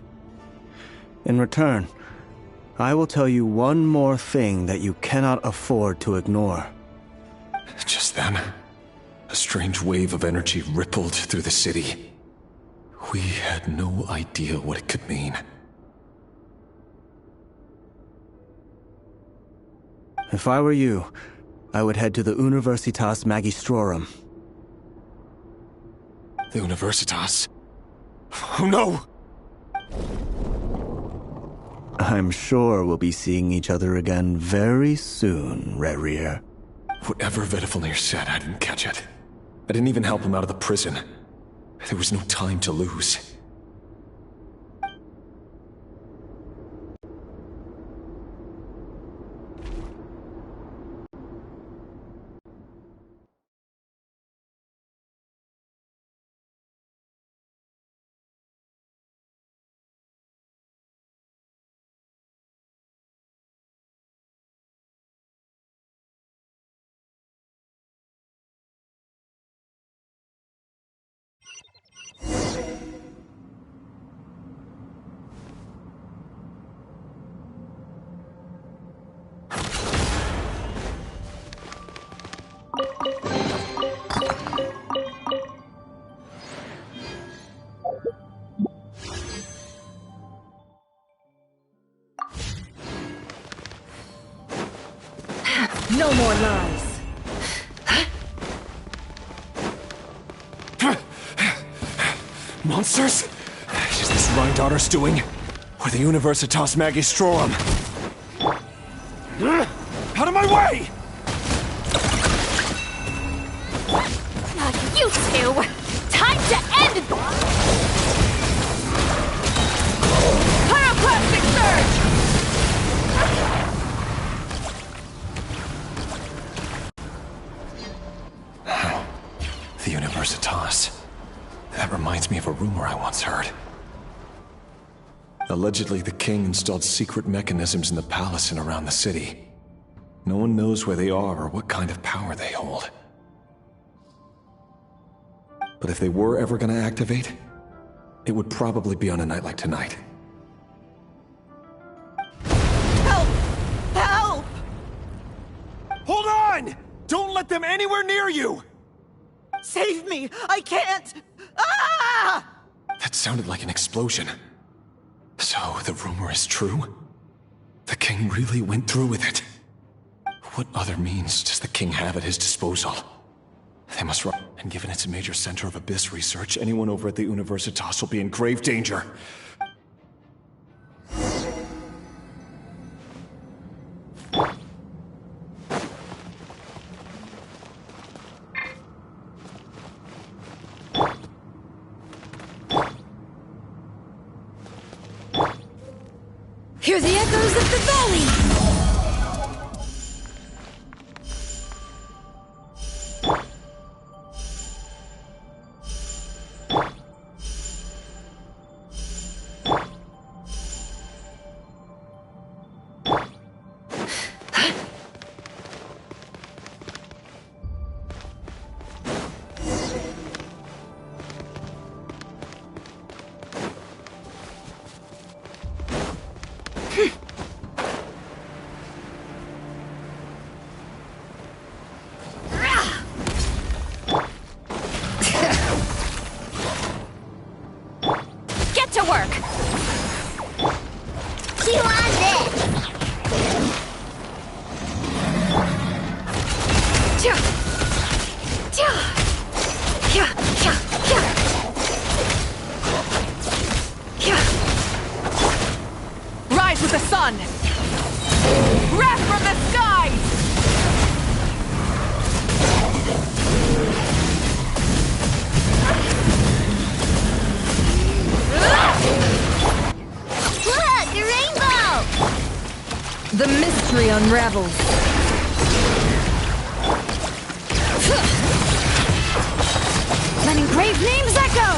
In return, I will tell you one more thing that you cannot afford to ignore. Just then, a strange wave of energy rippled through the city. We had no idea what it could mean. If I were you, I would head to the Universitas Magistrorum. The Universitas? Oh no! I'm sure we'll be seeing each other again very soon, rrerin. Whatever Vedifalnir said, I didn't catch it. I didn't even help him out of the prison. There was no time to lose. No more lies. Monsters? Is this Rreindaughter's doing? Or the Universitas Magistrorum? Out of my way! Not you two! Time to end! Pyroclastic surge! The Universitas. That reminds me of a rumor I once heard. Allegedly, the king installed secret mechanisms in the palace and around the city. No one knows where they are or what kind of power they hold. But if they were ever going to activate, it would probably be on a night like tonight. Help! Help! Hold on! Don't let them anywhere near you! Save me! I can't! Ah! That sounded like an explosion. So, the rumor is true? The king really went through with it? What other means does the king have at his disposal? They must run. And given it's a major center of abyss research, anyone over at the Universitas will be in grave danger. Hear the echoes of the valley! Rise with the sun! Wrath from the skies! Look, a rainbow! The mystery unravels. Let engraved names echo!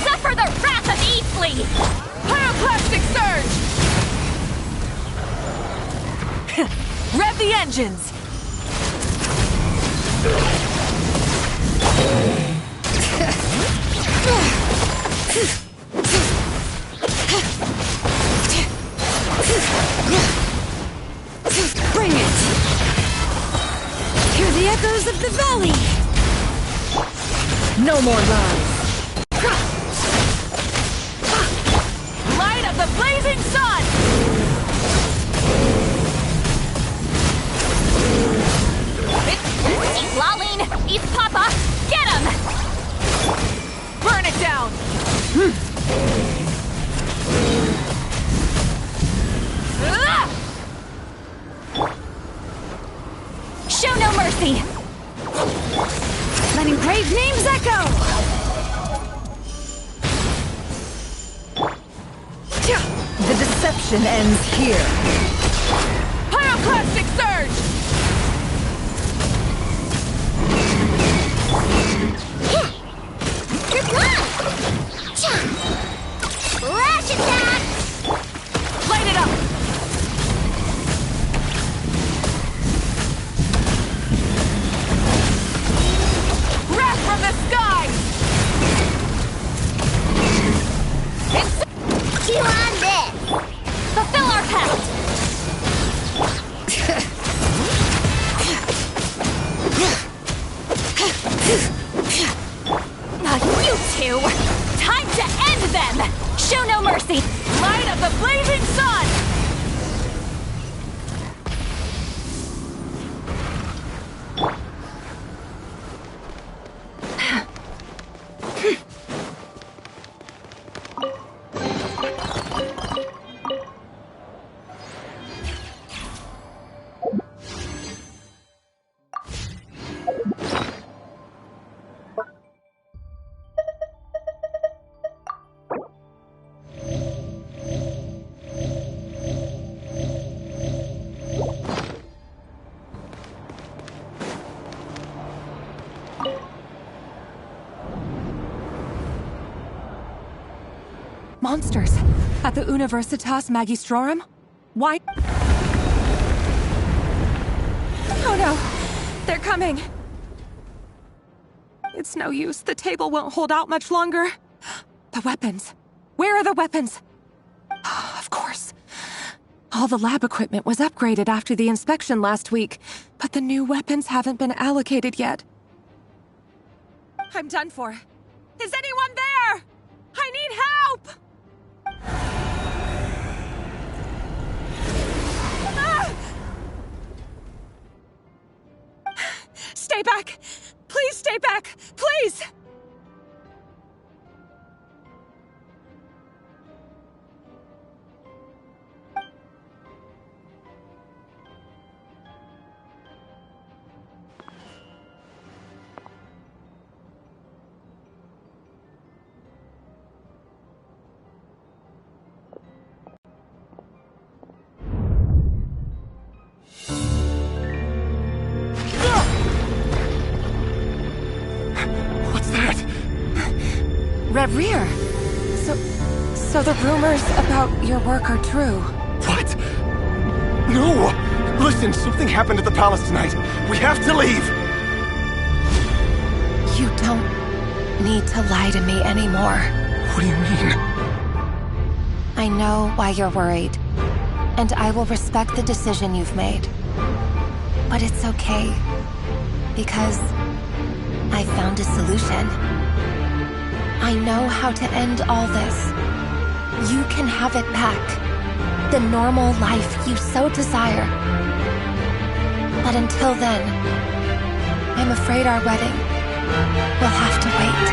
Suffer the wrath of Eastly! Pyroclastic surge! Rev the engines! Bring it! Hear the echoes of the valley! No more lies! Light of the blazing sun! East Laline! East Papa! Get him! Burn it down! Show no mercy! Let engraved names echo! The deception ends here. Pyroclastic surge! Flash attack! Light it up! Wrath from the skies! Chew on this! Fulfill our pact! You two! Time to end them! Show no mercy! Light of the blazing sun! Monsters! At the Universitas Magistrorum? Why? Oh no! They're coming! It's no use. The table won't hold out much longer. The weapons. Where are the weapons? Of course. All the lab equipment was upgraded after the inspection last week, but the new weapons haven't been allocated yet. I'm done for. Is anyone there? I need help! Stay back! Please stay back! Please! rrerin. So the rumors about your work are true. What? No! Listen, something happened at the palace tonight. We have to leave! You don't need to lie to me anymore. What do you mean? I know why you're worried, and I will respect the decision you've made. But it's okay, because I found a solution. I know how to end all this. You can have it back. The normal life you so desire. But until then, I'm afraid our wedding will have to wait.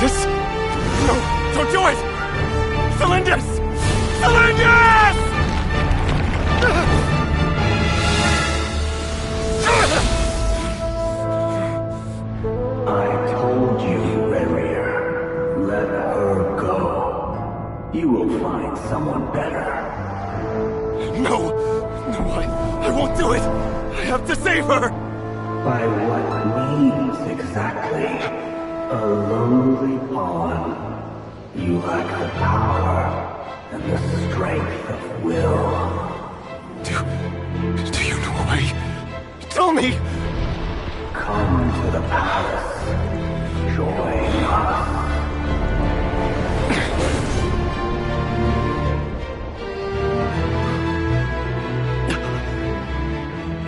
Celindus? No, don't do it! Celindus! Celindus! I told you, rrerin. Let her go. You will find someone better. No! I won't do it! I have to save her! By what means exactly? A lowly pawn. You lack the power and the strength of will. Do you know a way? Tell me! Come to the palace. Join us.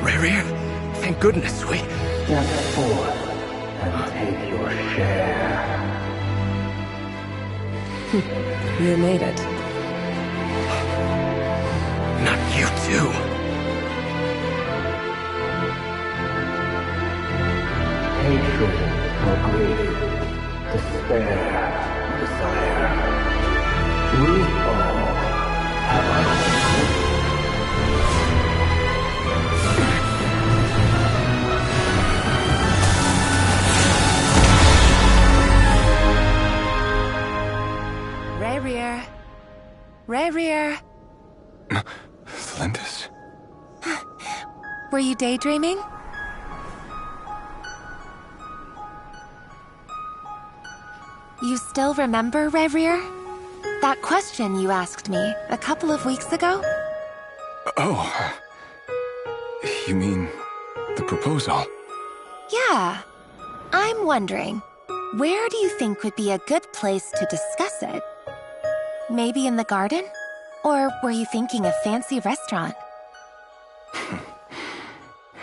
Rrerin, thank goodness we... Step forth and take your share. You made it. Not you too. Hatred or grief, despair or desire. We all have our Rrerin. Celindus? Were you daydreaming? You still remember, rrerin? That question you asked me a couple of weeks ago? Oh. You mean the proposal? Yeah. I'm wondering, where do you think would be a good place to discuss it? Maybe in the garden? Or were you thinking a fancy restaurant?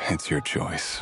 It's your choice.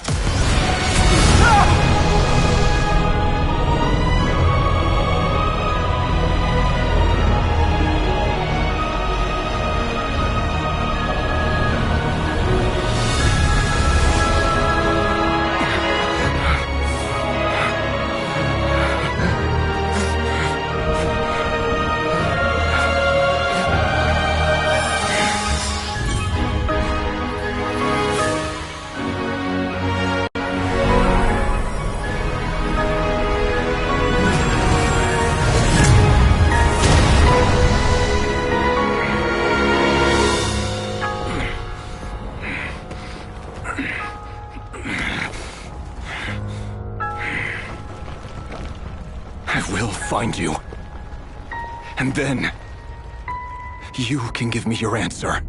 Find you. And then, you can give me your answer.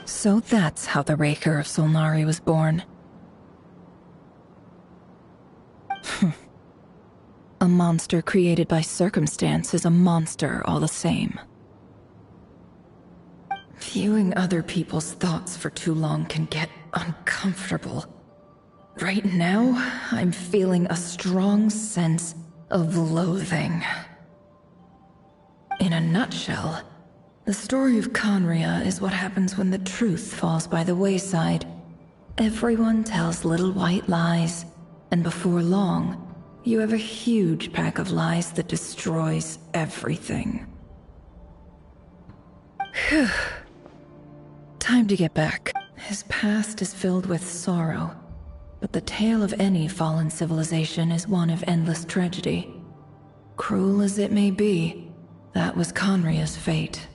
So that's how the Raker of Solnari was born. A monster created by circumstance is a monster all the same. Viewing other people's thoughts for too long can get uncomfortable. Right now, I'm feeling a strong sense of loathing. In a nutshell, the story of Conria is what happens when the truth falls by the wayside. Everyone tells little white lies, and before long, you have a huge pack of lies that destroys everything. Phew. Time to get back. His past is filled with sorrow. but the tale of any fallen civilization is one of endless tragedy. Cruel as it may be, that was Conria's fate.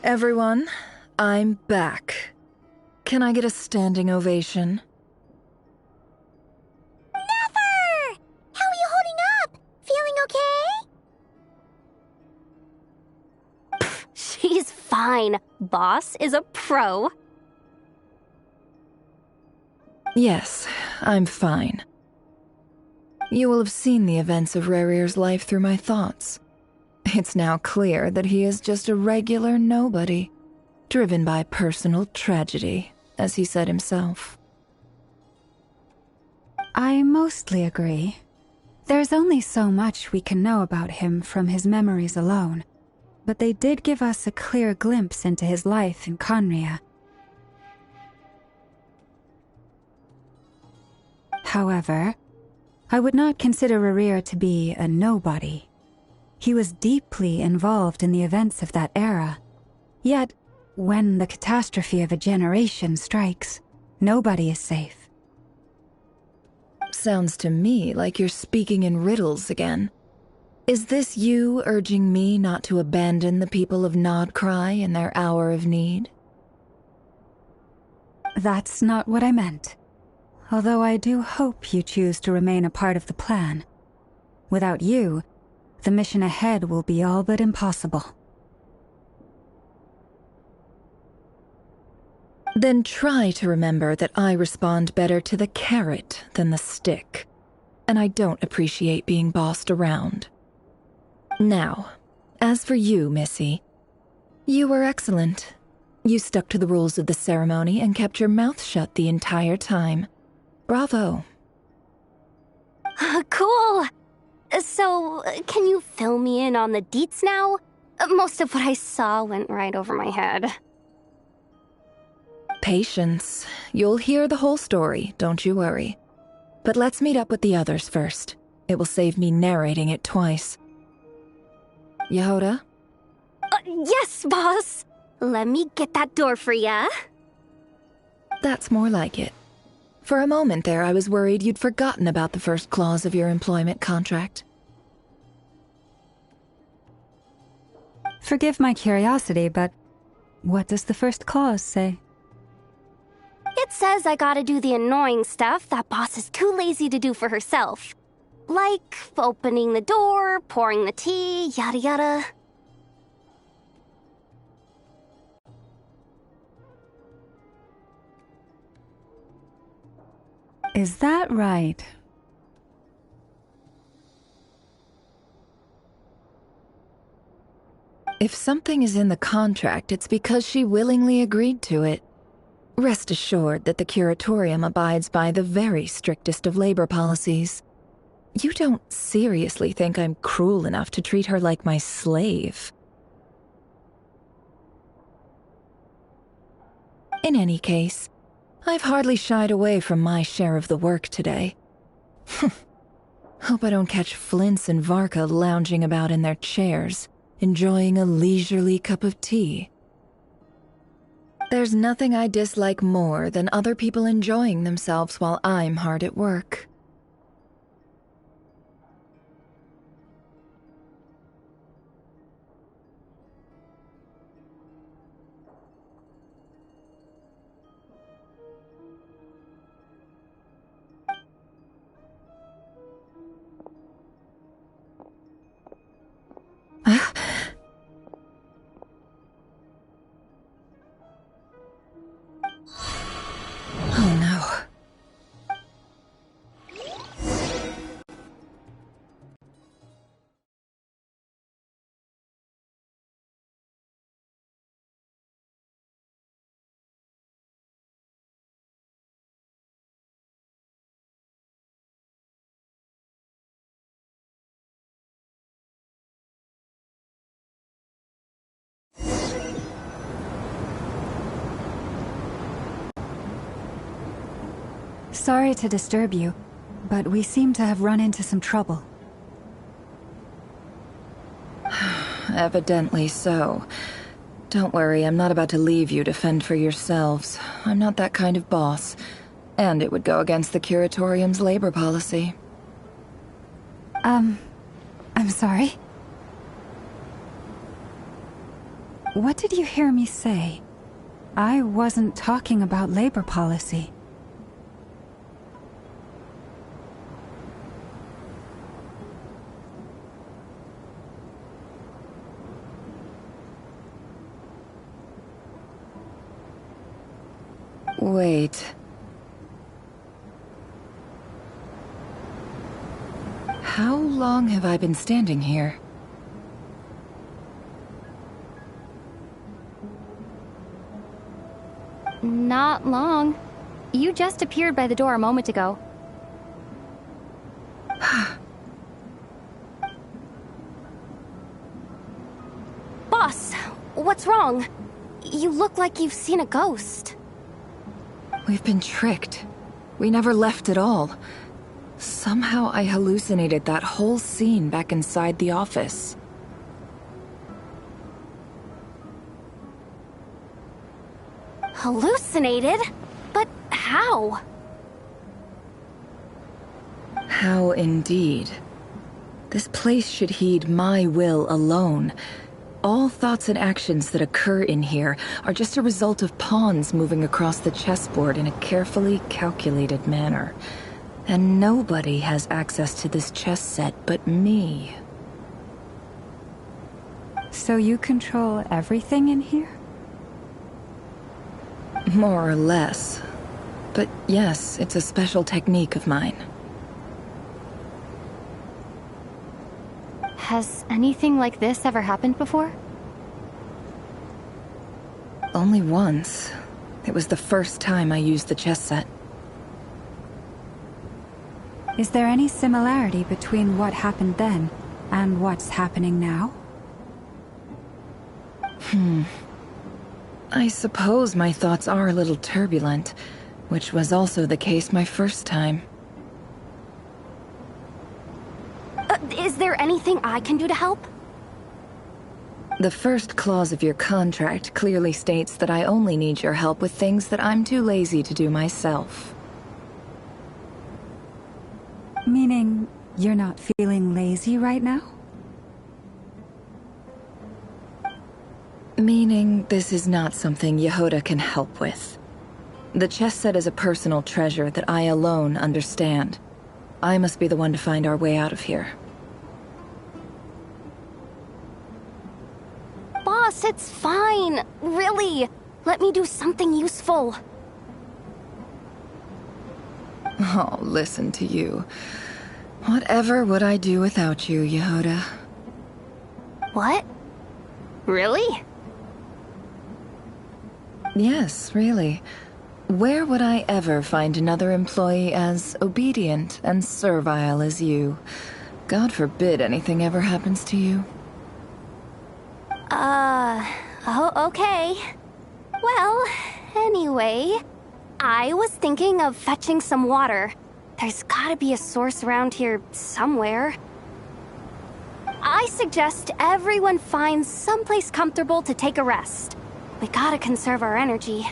Everyone, I'm back. Can I get a standing ovation? Never! How are you holding up? Feeling okay? She's fine. Boss is a pro. Yes, I'm fine. You will have seen the events of rrerir's life through my thoughts. It's now clear that he is just a regular nobody, driven by personal tragedy, as he said himself. I mostly agree. There's only so much we can know about him from his memories alone, but they did give us a clear glimpse into his life in Conria. However, I would not consider rrerir to be a nobody. He was deeply involved in the events of that era. Yet, when the catastrophe of a generation strikes, nobody is safe. Sounds to me like you're speaking in riddles again. Is this you urging me not to abandon the people of Nodcry in their hour of need? That's not what I meant. Although I do hope you choose to remain a part of the plan. Without you, the mission ahead will be all but impossible. Then try to remember that I respond better to the carrot than the stick, and I don't appreciate being bossed around. Now, as for you, Missy, you were excellent. You stuck to the rules of the ceremony and kept your mouth shut the entire time. Bravo. Cool! So, can you fill me in on the deets now? Most of what I saw went right over my head. Patience. You'll hear the whole story, don't you worry. But let's meet up with the others first. It will save me narrating it twice. Yehoda? Yes, boss! Let me get that door for ya. That's more like it. For a moment there, I was worried you'd forgotten about the first clause of your employment contract. Forgive my curiosity, but what does the first clause say? It says I gotta do the annoying stuff that boss is too lazy to do for herself. Like opening the door, pouring the tea, yada yada. Is that right? If something is in the contract, it's because she willingly agreed to it. Rest assured that the curatorium abides by the very strictest of labor policies. You don't seriously think I'm cruel enough to treat her like my slave? In any case, I've hardly shied away from my share of the work today. Hope I don't catch Flintz and Varka lounging about in their chairs, enjoying a leisurely cup of tea. There's nothing I dislike more than other people enjoying themselves while I'm hard at work. Oh no. Sorry to disturb you, but we seem to have run into some trouble. Evidently so. Don't worry, I'm not about to leave you to fend for yourselves. I'm not that kind of boss. And it would go against the Curatorium's labor policy. I'm sorry? What did you hear me say? I wasn't talking about labor policy. Wait. How long have I been standing here? Not long. You just appeared by the door a moment ago. Boss, what's wrong? You look like you've seen a ghost. We've been tricked. We never left at all. Somehow I hallucinated that whole scene back inside the office. Hallucinated? But how? How indeed. This place should heed my will alone. All thoughts and actions that occur in here are just a result of pawns moving across the chessboard in a carefully calculated manner. And nobody has access to this chess set but me. So you control everything in here? More or less. But yes, it's a special technique of mine. Has anything like this ever happened before? Only once. It was the first time I used the chess set. Is there any similarity between what happened then and what's happening now? I suppose my thoughts are a little turbulent, which was also the case my first time. Is there anything I can do to help? The first clause of your contract clearly states that I only need your help with things that I'm too lazy to do myself. Meaning, you're not feeling lazy right now? Meaning, this is not something Yehoda can help with. The chess set is a personal treasure that I alone understand. I must be the one to find our way out of here. Boss, it's fine. Really. Let me do something useful. Oh, listen to you. Whatever would I do without you, Yehoda? What? Really? Yes, really. Where would I ever find another employee as obedient and servile as you? God forbid anything ever happens to you. Oh, okay. Well, anyway, I was thinking of fetching some water. There's gotta be a source around here somewhere. I suggest everyone finds someplace comfortable to take a rest. We gotta conserve our energy.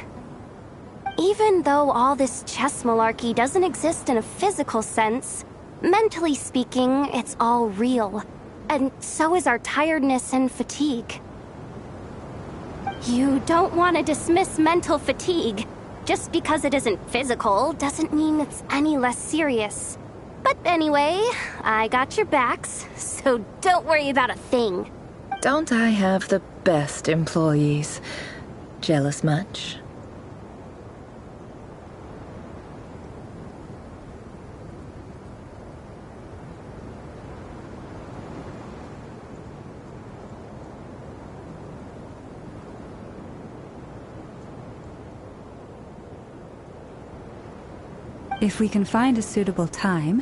Even though all this chess malarkey doesn't exist in a physical sense, mentally speaking, it's all real. And so is our tiredness and fatigue. You don't want to dismiss mental fatigue. Just because it isn't physical doesn't mean it's any less serious. But anyway, I got your backs, so don't worry about a thing. Don't I have the best employees? Jealous much? If we can find a suitable time,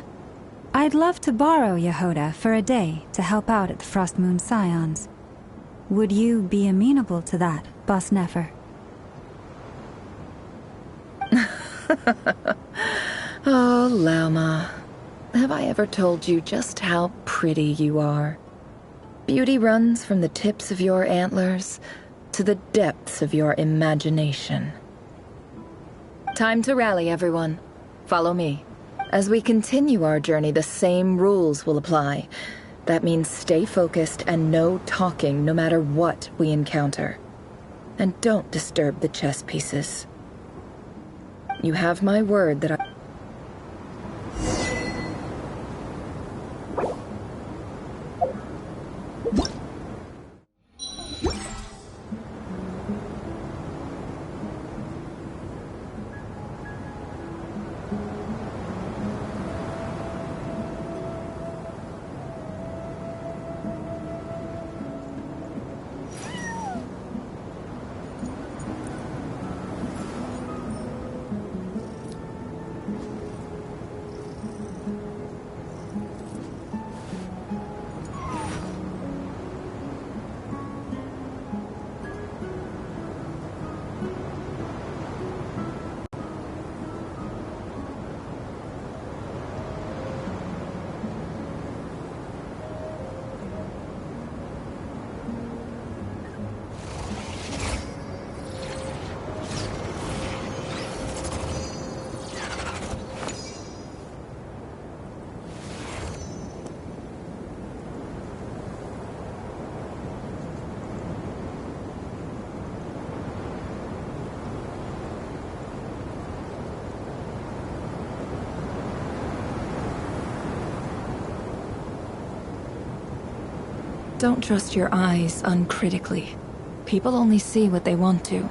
I'd love to borrow Yehoda for a day to help out at the Frost Moon Scions. Would you be amenable to that, Boss Nefer? Oh, Lauma. Have I ever told you just how pretty you are? Beauty runs from the tips of your antlers to the depths of your imagination. Time to rally, everyone. Follow me. As we continue our journey, the same rules will apply. That means stay focused and no talking no matter what we encounter. And don't disturb the chess pieces. You have my word that I... Don't trust your eyes uncritically. People only see what they want to,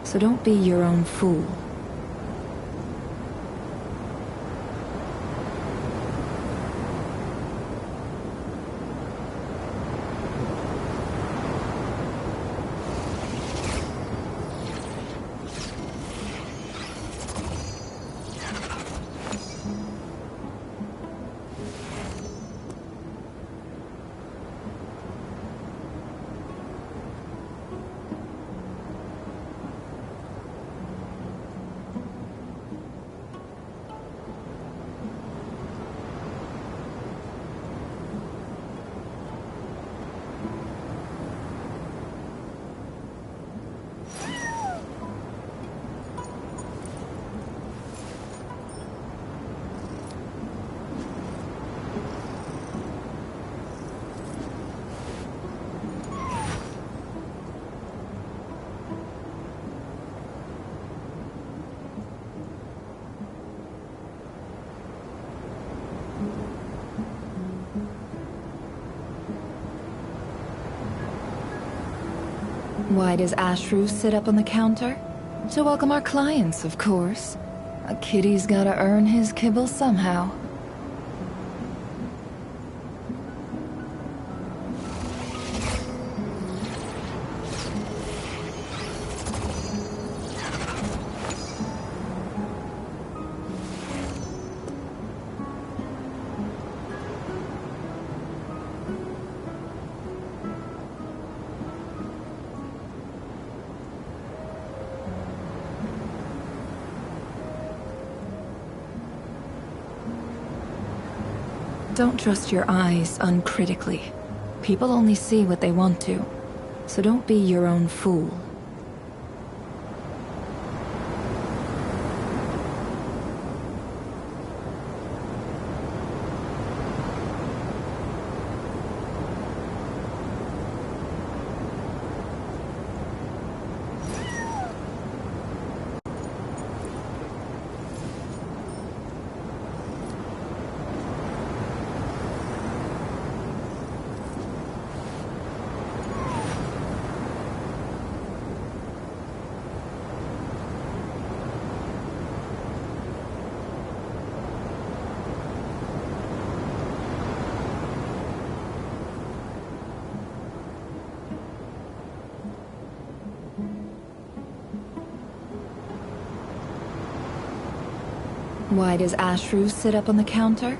so don't be your own fool. Why does Ashru sit up on the counter? To welcome our clients, of course. A kitty's gotta earn his kibble somehow. Don't trust your eyes uncritically. People only see what they want to, so don't be your own fool. Why does Ashru sit up on the counter?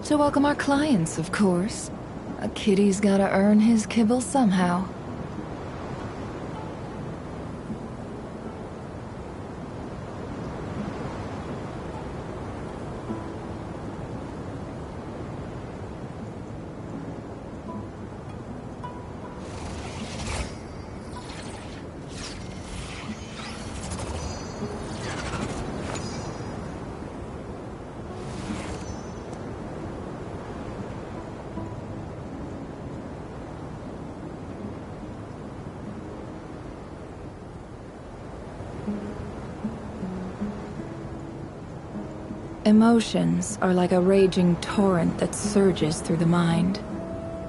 To welcome our clients, of course. A kitty's gotta earn his kibble somehow. Emotions are like a raging torrent that surges through the mind.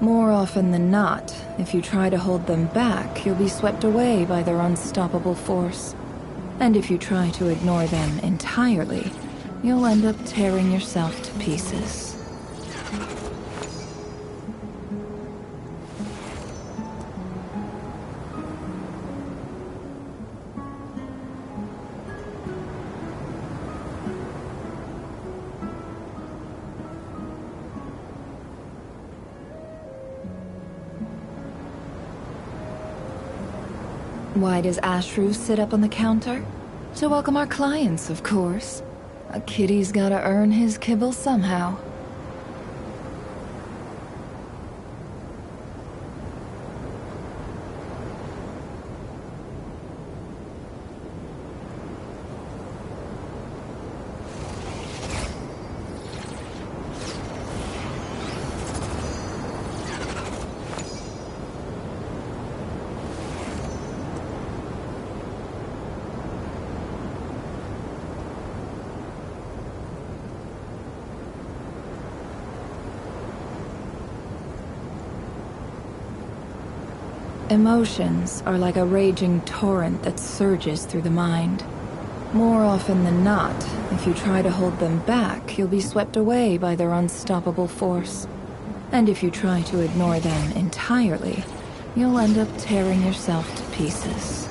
More often than not, if you try to hold them back, you'll be swept away by their unstoppable force. And if you try to ignore them entirely, you'll end up tearing yourself to pieces. Why does Ashru sit up on the counter? To welcome our clients, of course. A kitty's gotta earn his kibble somehow. Emotions are like a raging torrent that surges through the mind. More often than not, if you try to hold them back, you'll be swept away by their unstoppable force. And if you try to ignore them entirely, you'll end up tearing yourself to pieces.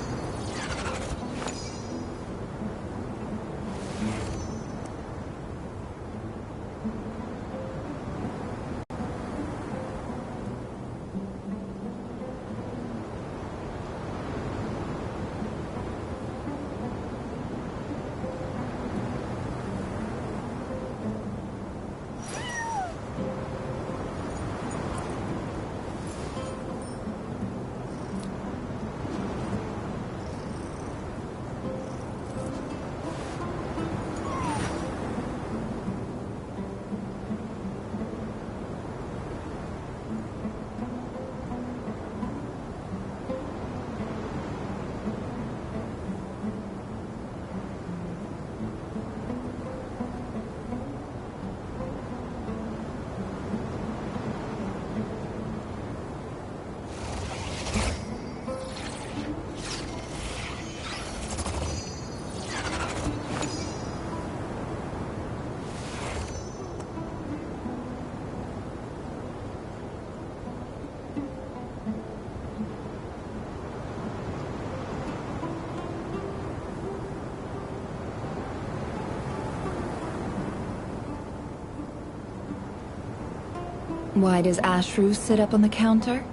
Why does Ashru sit up on the counter?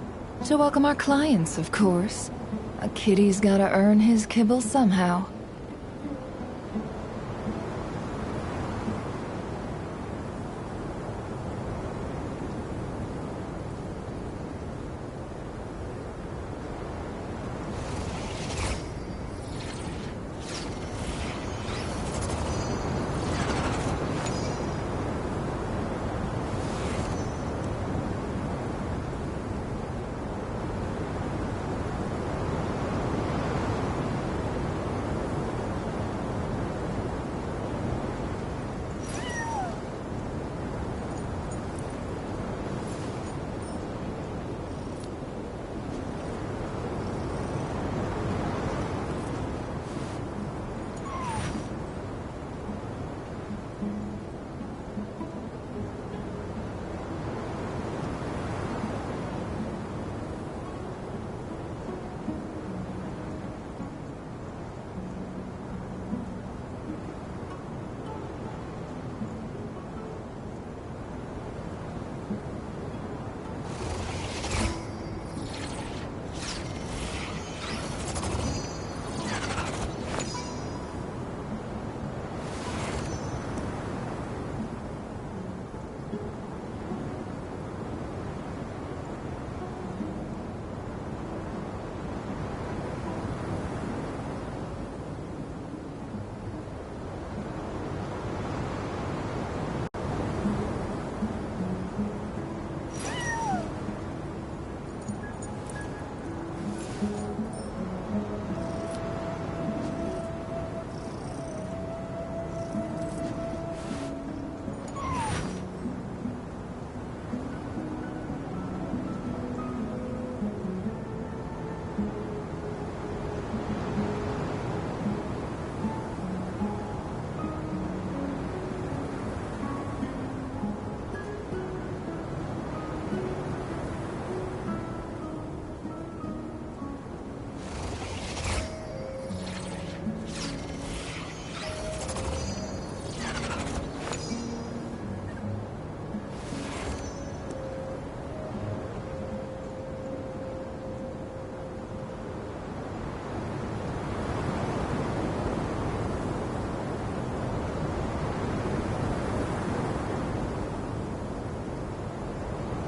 To welcome our clients, of course. A kitty's gotta earn his kibble somehow.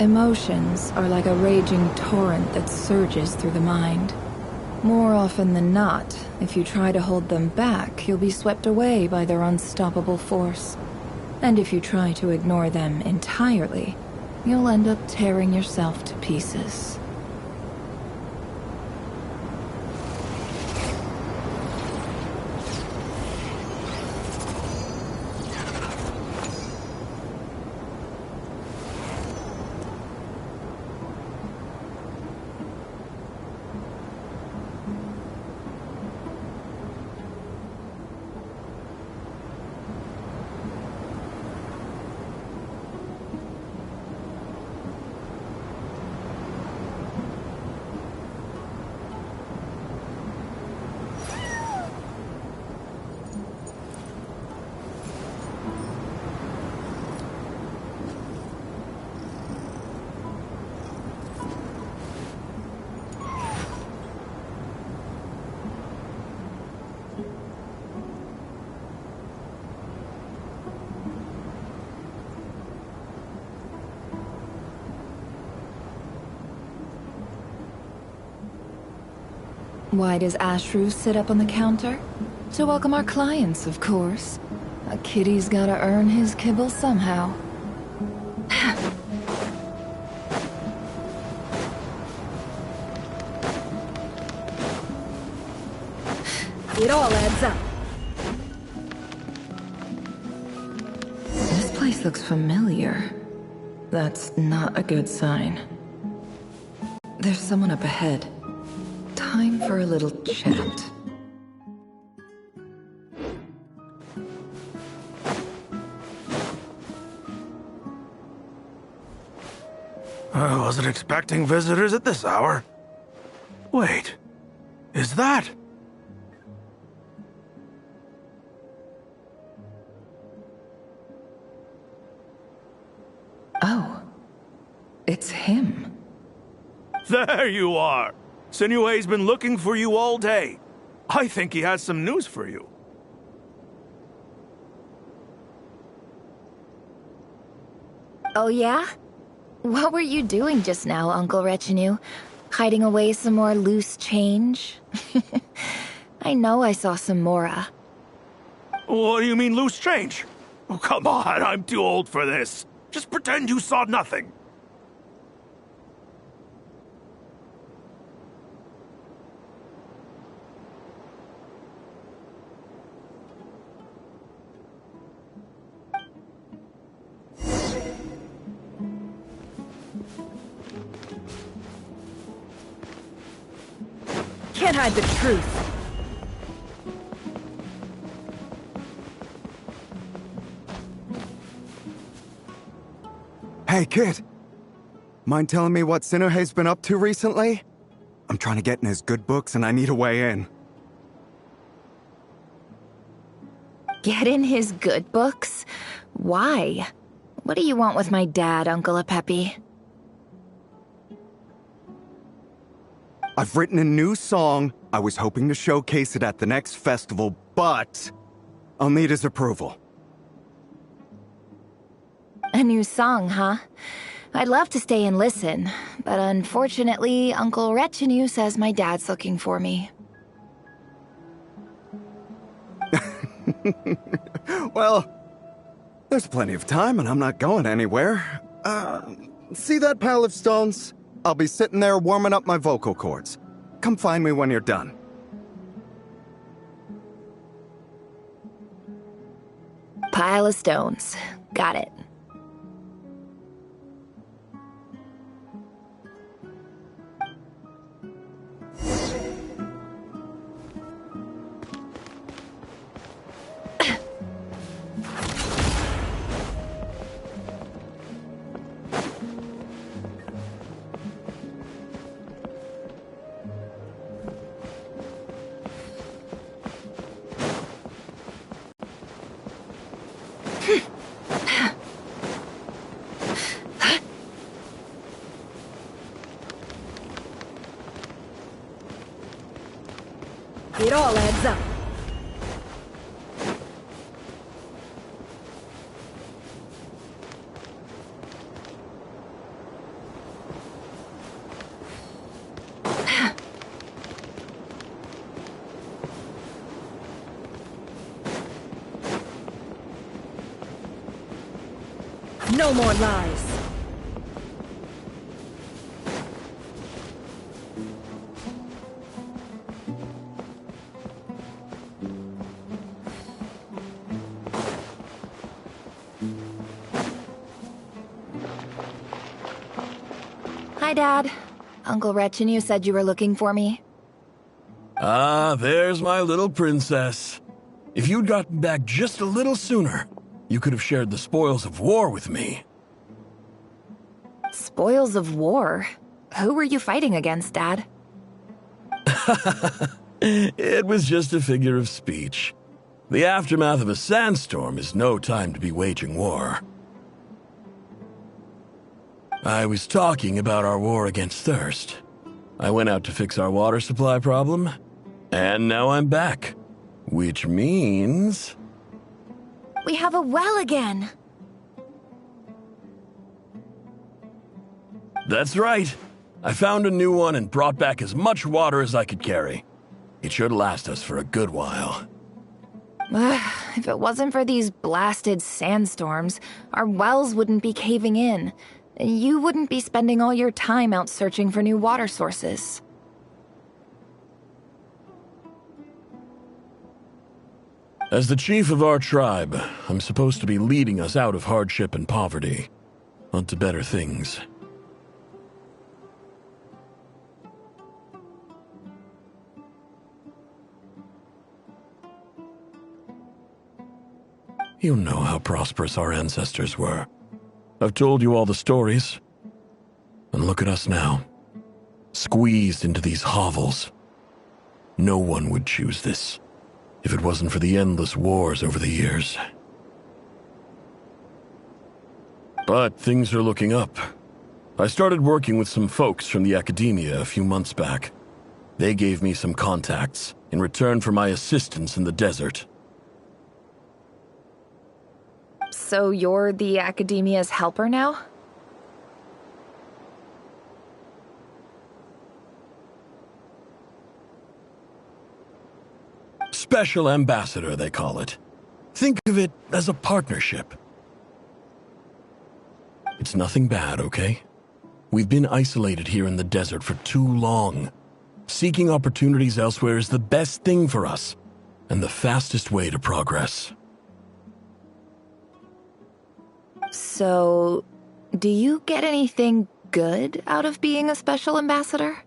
Emotions are like a raging torrent that surges through the mind. More often than not, if you try to hold them back, you'll be swept away by their unstoppable force. And if you try to ignore them entirely, you'll end up tearing yourself to pieces. Why does Ashru sit up on the counter? To welcome our clients, of course. A kitty's gotta earn his kibble somehow. It all adds up. This place looks familiar. That's not a good sign. There's someone up ahead. Time for a little chat. I wasn't expecting visitors at this hour. Wait, is that? Oh, it's him. There you are! Sinue's been looking for you all day. I think he has some news for you. Oh yeah? What were you doing just now, Uncle Retinue? Hiding away some more loose change? I know I saw some Mora. What do you mean, loose change? Oh, come on, I'm too old for this. Just pretend you saw nothing. Can't hide the truth. Hey, kid. Mind telling me what Sinuhe's been up to recently? I'm trying to get in his good books and I need a way in. Get in his good books? Why? What do you want with my dad, Uncle Apepi? I've written a new song. I was hoping to showcase it at the next festival, but I'll need his approval. A new song, huh? I'd love to stay and listen, but unfortunately, Uncle Retinue says my dad's looking for me. Well, there's plenty of time and I'm not going anywhere. See that pile of stones? I'll be sitting there warming up my vocal cords. Come find me when you're done. Pile of stones. Got it. It all adds up. No more lies. Hi, Dad. Uncle Retinue said you were looking for me. Ah, there's my little princess. If you'd gotten back just a little sooner, you could have shared the spoils of war with me. Spoils of war? Who were you fighting against, Dad? It was just a figure of speech. The aftermath of a sandstorm is no time to be waging war. I was talking about our war against thirst. I went out to fix our water supply problem, and now I'm back. Which means... We have a well again! That's right. I found a new one and brought back as much water as I could carry. It should last us for a good while. If it wasn't for these blasted sandstorms, our wells wouldn't be caving in. You wouldn't be spending all your time out searching for new water sources. As the chief of our tribe, I'm supposed to be leading us out of hardship and poverty, onto better things. You know how prosperous our ancestors were. I've told you all the stories. And look at us now, squeezed into these hovels. No one would choose this, if it wasn't for the endless wars over the years. But things are looking up. I started working with some folks from the academia a few months back. They gave me some contacts in return for my assistance in the desert. So you're the academia's helper now? Special ambassador, they call it. Think of it as a partnership. It's nothing bad, okay? We've been isolated here in the desert for too long. Seeking opportunities elsewhere is the best thing for us, and the fastest way to progress. So, do you get anything good out of being a special ambassador?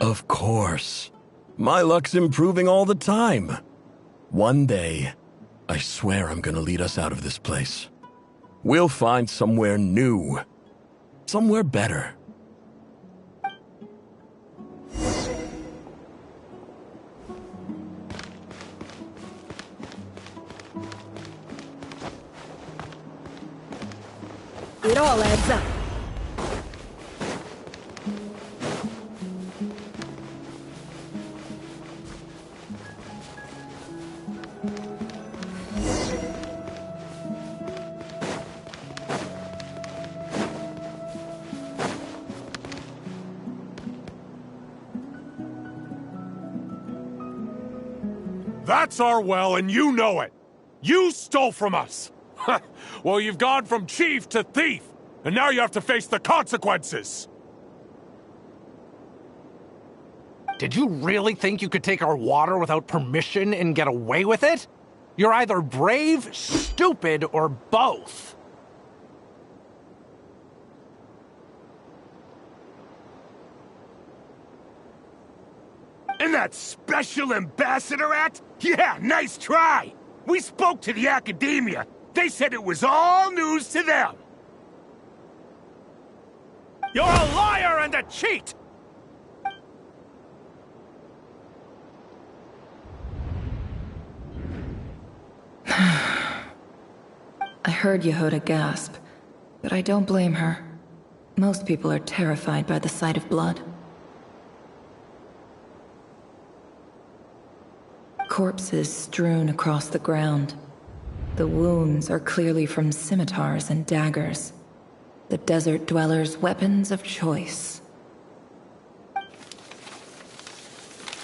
Of course. My luck's improving all the time. One day, I swear I'm gonna lead us out of this place. We'll find somewhere new. Somewhere better. It all adds up. That's our well, and you know it. You stole from us. Well, you've gone from chief to thief, and now you have to face the consequences. Did you really think you could take our water without permission and get away with it? You're either brave, stupid, or both. And that Special Ambassador Act? Yeah, nice try! We spoke to the academia. They said it was all news to them. You're a liar and a cheat! I heard Yehuda gasp, but I don't blame her. Most people are terrified by the sight of blood. Corpses strewn across the ground. The wounds are clearly from scimitars and daggers. The desert dwellers' weapons of choice.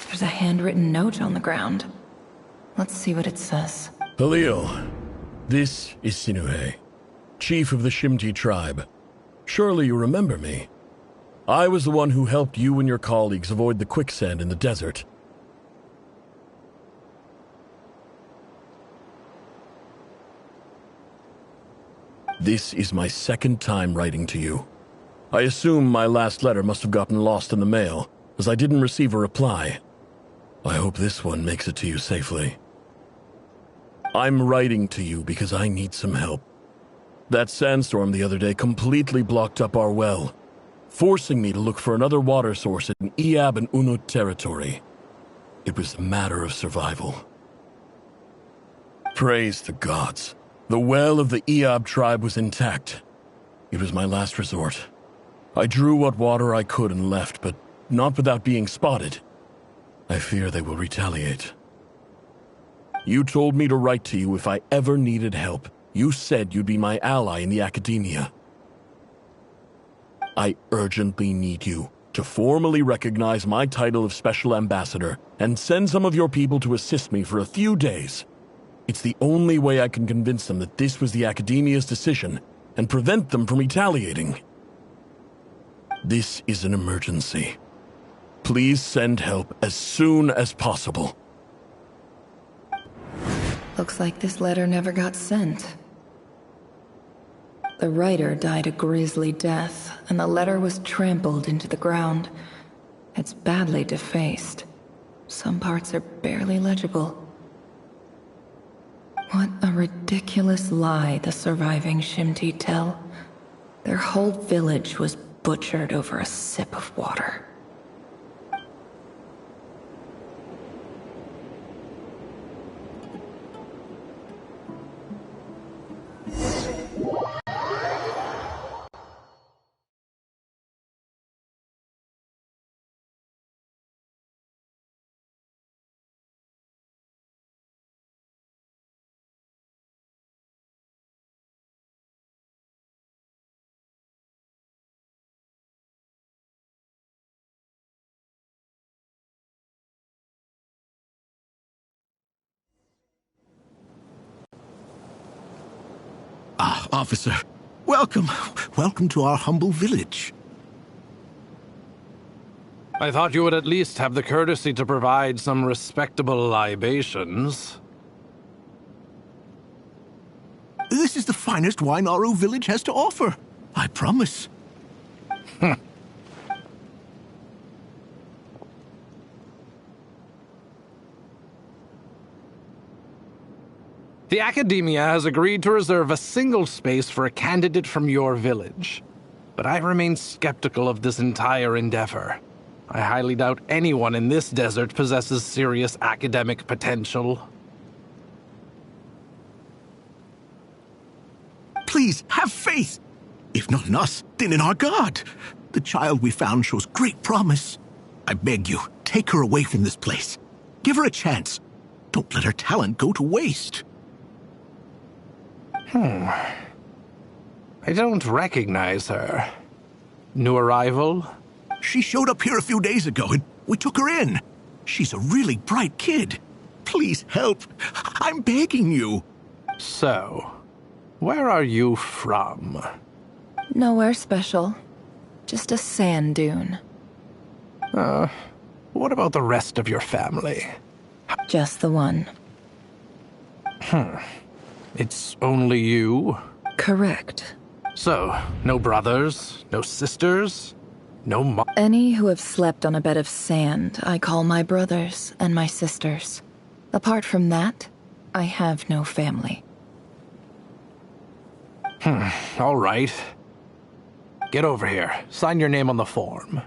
There's a handwritten note on the ground. Let's see what it says. Halil, this is Sinuhe, chief of the Shimti tribe. Surely you remember me. I was the one who helped you and your colleagues avoid the quicksand in the desert. This is my second time writing to you. I assume my last letter must have gotten lost in the mail, as I didn't receive a reply. I hope this one makes it to you safely. I'm writing to you because I need some help. That sandstorm the other day completely blocked up our well, forcing me to look for another water source in Iab and Unut territory. It was a matter of survival. Praise the gods. The well of the Iab tribe was intact. It was my last resort. I drew what water I could and left, but not without being spotted. I fear they will retaliate. You told me to write to you if I ever needed help. You said you'd be my ally in the academia. I urgently need you to formally recognize my title of Special Ambassador and send some of your people to assist me for a few days. It's the only way I can convince them that this was the academia's decision and prevent them from retaliating. This is an emergency. Please send help as soon as possible. Looks like this letter never got sent. The writer died a grisly death, and the letter was trampled into the ground. It's badly defaced. Some parts are barely legible. What a ridiculous lie the surviving Shimti tell. Their whole village was butchered over a sip of water. Ah, officer. Welcome. Welcome to our humble village. I thought you would at least have the courtesy to provide some respectable libations. This is the finest wine our village has to offer. I promise. The Academia has agreed to reserve a single space for a candidate from your village. But I remain skeptical of this entire endeavor. I highly doubt anyone in this desert possesses serious academic potential. Please, have faith. If not in us, then in our God. The child we found shows great promise. I beg you, take her away from this place. Give her a chance. Don't let her talent go to waste. I don't recognize her. New arrival? She showed up here a few days ago and we took her in. She's a really bright kid. Please help. I'm begging you. So, where are you from? Nowhere special. Just a sand dune. What about the rest of your family? Just the one. It's only you? Correct. So, no brothers, no sisters, no Any who have slept on a bed of sand, I call my brothers and my sisters. Apart from that, I have no family. All right. Get over here. Sign your name on the form.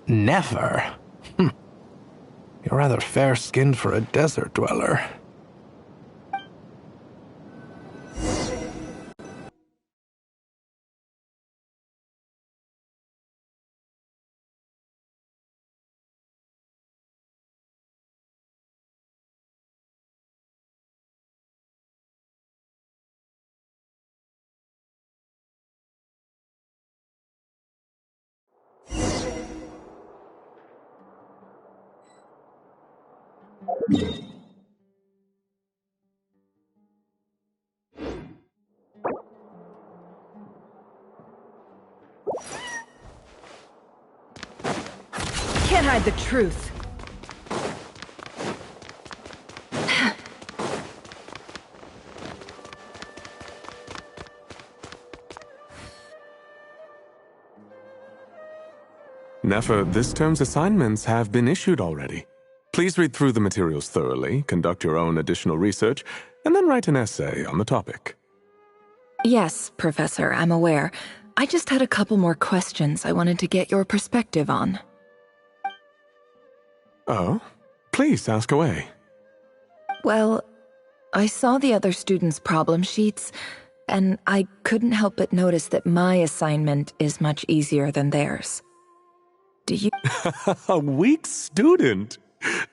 Never? You're rather fair-skinned for a desert dweller. Can't hide the truth. Nefer, this term's assignments have been issued already. Please read through the materials thoroughly, conduct your own additional research, and then write an essay on the topic. Yes, Professor, I'm aware. I just had a couple more questions I wanted to get your perspective on. Oh? Please ask away. Well, I saw the other students' problem sheets, and I couldn't help but notice that my assignment is much easier than theirs. Do you— A weak student?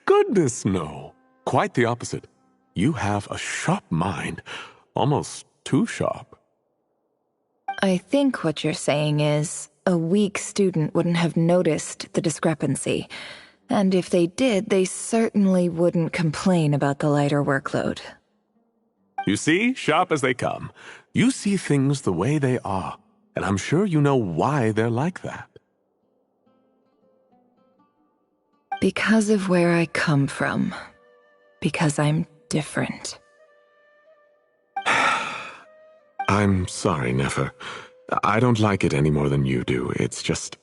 Goodness, no. Quite the opposite. You have a sharp mind. Almost too sharp. I think what you're saying is, a weak student wouldn't have noticed the discrepancy. And if they did, they certainly wouldn't complain about the lighter workload. You see, sharp as they come. You see things the way they are, and I'm sure you know why they're like that. Because of where I come from. Because I'm different. I'm sorry, Nefer. I don't like it any more than you do. It's just...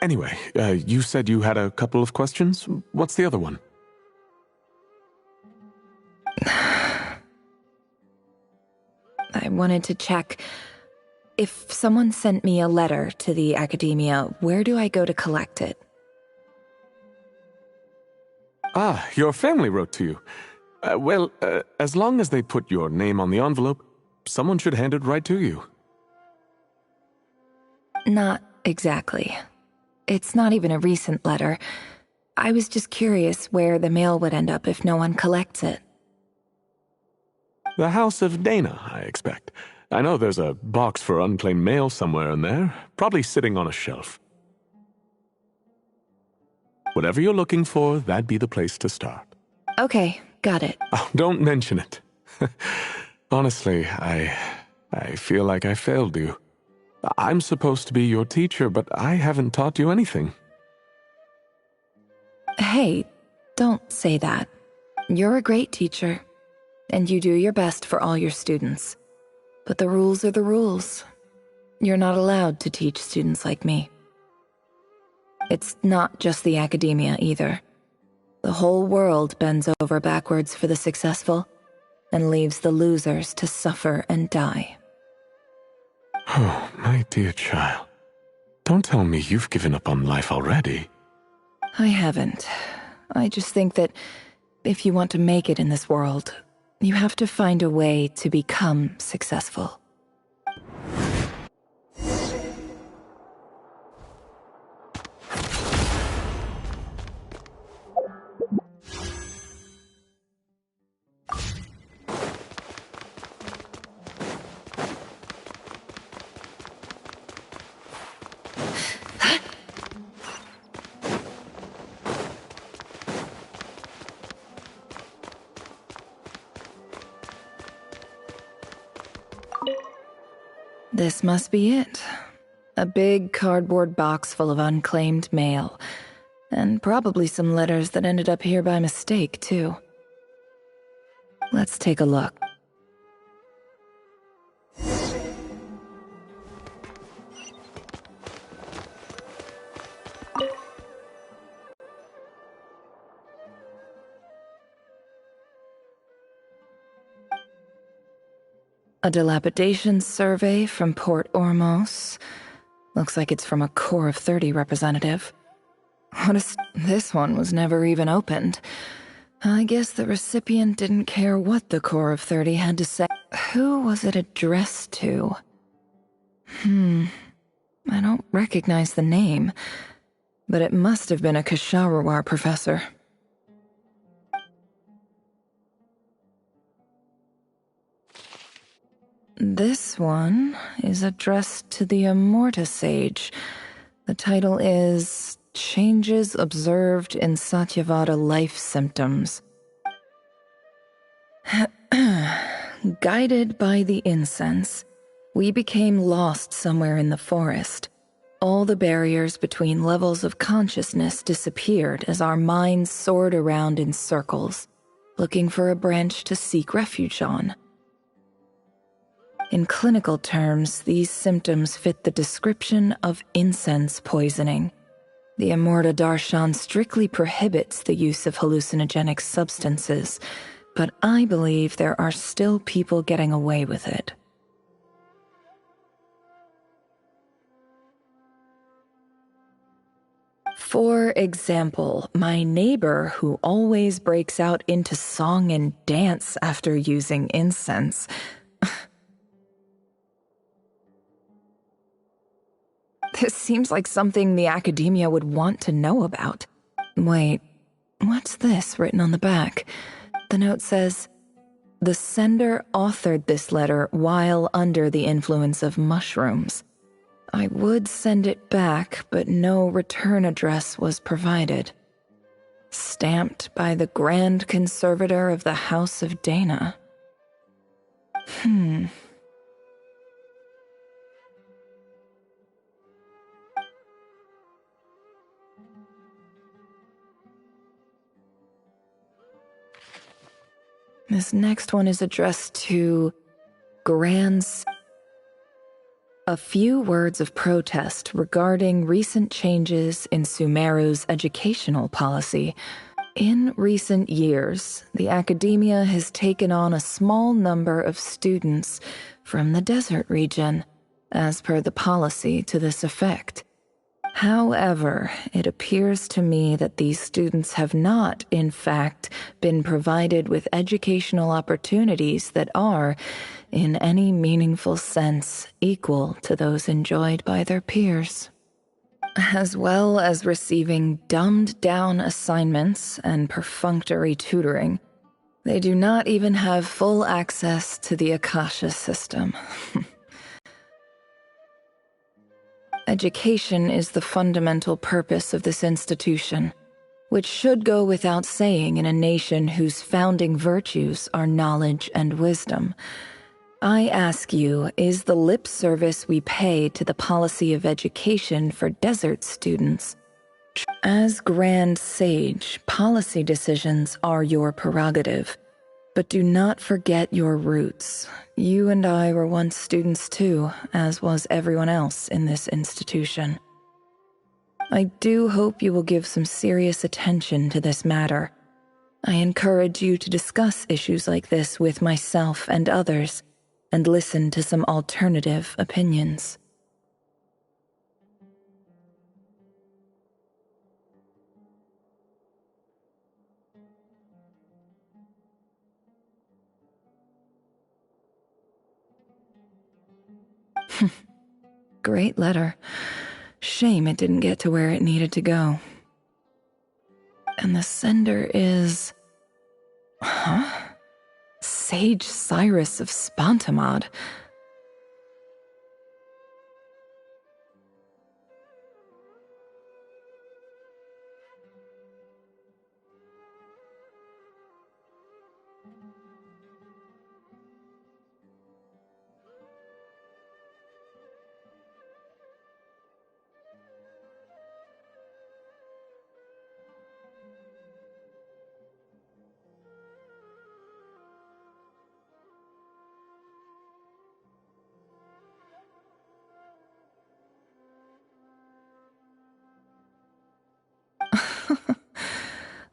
Anyway, you said you had a couple of questions. What's the other one? I wanted to check. If someone sent me a letter to the academia, where do I go to collect it? Ah, your family wrote to you. Well, as long as they put your name on the envelope, someone should hand it right to you. Not exactly. It's not even a recent letter. I was just curious where the mail would end up if no one collects it. The House of Dana, I expect. I know there's a box for unclaimed mail somewhere in there, probably sitting on a shelf. Whatever you're looking for, that'd be the place to start. Okay, got it. Oh, don't mention it. Honestly, I feel like I failed you. I'm supposed to be your teacher, but I haven't taught you anything. Hey, don't say that. You're a great teacher, and you do your best for all your students. But the rules are the rules. You're not allowed to teach students like me. It's not just the academia either. The whole world bends over backwards for the successful and leaves the losers to suffer and die. Oh, my dear child. Don't tell me you've given up on life already. I haven't. I just think that if you want to make it in this world, you have to find a way to become successful. This must be it. A big cardboard box full of unclaimed mail. And probably some letters that ended up here by mistake, too. Let's take a look. A dilapidation survey from Port Ormos. Looks like it's from a Core of 30 representative. This one was never even opened. I guess the recipient didn't care what the Core of 30 had to say. Who was it addressed to? I don't recognize the name, but it must have been a Kasharawar professor. This one is addressed to the Immorta Sage. The title is changes observed in Satyavada life symptoms. Guided by the incense, we became lost somewhere in the forest. All the barriers between levels of consciousness disappeared as our minds soared around in circles, looking for a branch to seek refuge on. In clinical terms, these symptoms fit the description of incense poisoning. The Amurta Darshan strictly prohibits the use of hallucinogenic substances, but I believe there are still people getting away with it. For example, my neighbor who always breaks out into song and dance after using incense. This seems like something the academia would want to know about. Wait, what's this written on the back? The note says, "The sender authored this letter while under the influence of mushrooms. I would send it back, but no return address was provided. Stamped by the Grand Conservator of the House of Dana." This next one is addressed to a few words of protest regarding recent changes in Sumeru's educational policy. In recent years, the academia has taken on a small number of students from the desert region, as per the policy to this effect. However, it appears to me that these students have not, in fact, been provided with educational opportunities that are, in any meaningful sense, equal to those enjoyed by their peers. As well as receiving dumbed-down assignments and perfunctory tutoring, they do not even have full access to the Akasha system. Education is the fundamental purpose of this institution, which should go without saying in a nation whose founding virtues are knowledge and wisdom. I ask you, is the lip service we pay to the policy of education for desert students? As Grand Sage, policy decisions are your prerogative, but do not forget your roots. You and I were once students too, as was everyone else in this institution. I do hope you will give some serious attention to this matter. I encourage you to discuss issues like this with myself and others, and listen to some alternative opinions. Great letter. Shame it didn't get to where it needed to go. And the sender is... Sage Cyrus of Spantamad.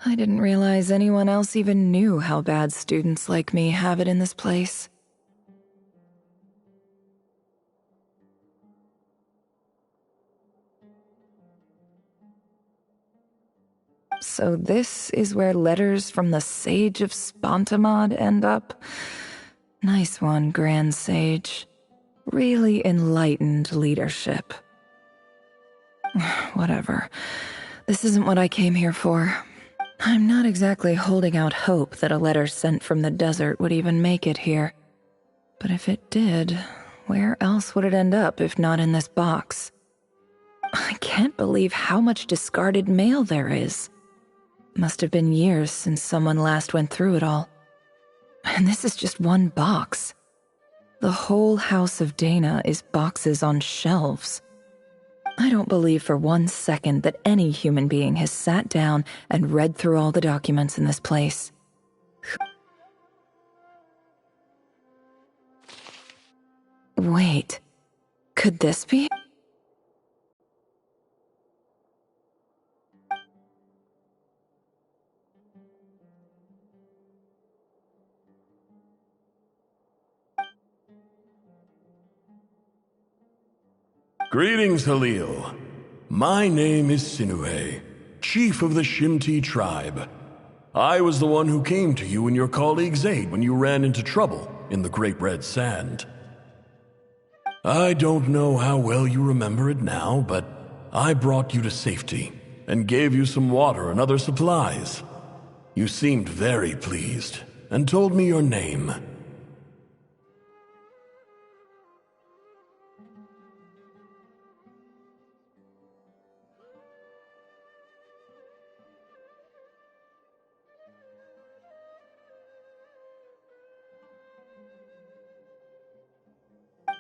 I didn't realize anyone else even knew how bad students like me have it in this place. So this is where letters from the Sage of Spantamad end up? Nice one, Grand Sage. Really enlightened leadership. Whatever. This isn't what I came here for. I'm not exactly holding out hope that a letter sent from the desert would even make it here. But if it did, where else would it end up if not in this box? I can't believe how much discarded mail there is. Must have been years since someone last went through it all. And this is just one box. The whole house of Dana is boxes on shelves. I don't believe for 1 second that any human being has sat down and read through all the documents in this place. Wait, could this be? Greetings, Halil. My name is Sinuhe, chief of the Shimti tribe. I was the one who came to you and your colleague's aid when you ran into trouble in the Great Red Sand. I don't know how well you remember it now, but I brought you to safety and gave you some water and other supplies. You seemed very pleased and told me your name.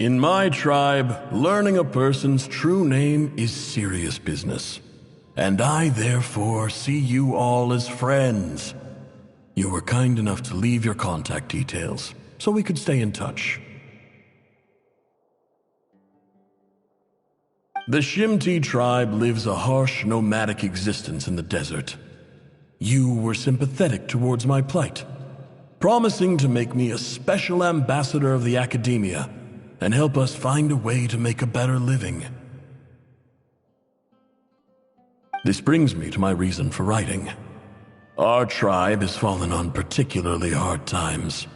In my tribe, learning a person's true name is serious business, and I therefore see you all as friends. You were kind enough to leave your contact details, so we could stay in touch. The Shimti tribe lives a harsh, nomadic existence in the desert. You were sympathetic towards my plight, promising to make me a special ambassador of the academia and help us find a way to make a better living. This brings me to my reason for writing. Our tribe has fallen on particularly hard times,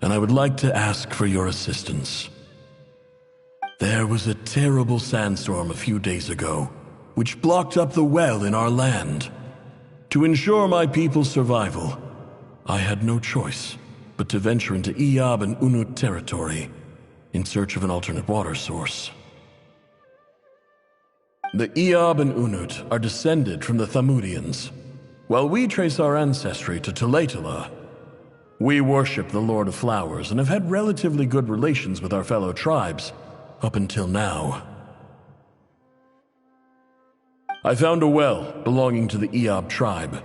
and I would like to ask for your assistance. There was a terrible sandstorm a few days ago, which blocked up the well in our land. To ensure my people's survival, I had no choice but to venture into Iyab and Unut territory in search of an alternate water source. The Iyab and Unut are descended from the Thamudians, while we trace our ancestry to Tulatala. We worship the Lord of Flowers and have had relatively good relations with our fellow tribes up until now. I found a well belonging to the Iyab tribe.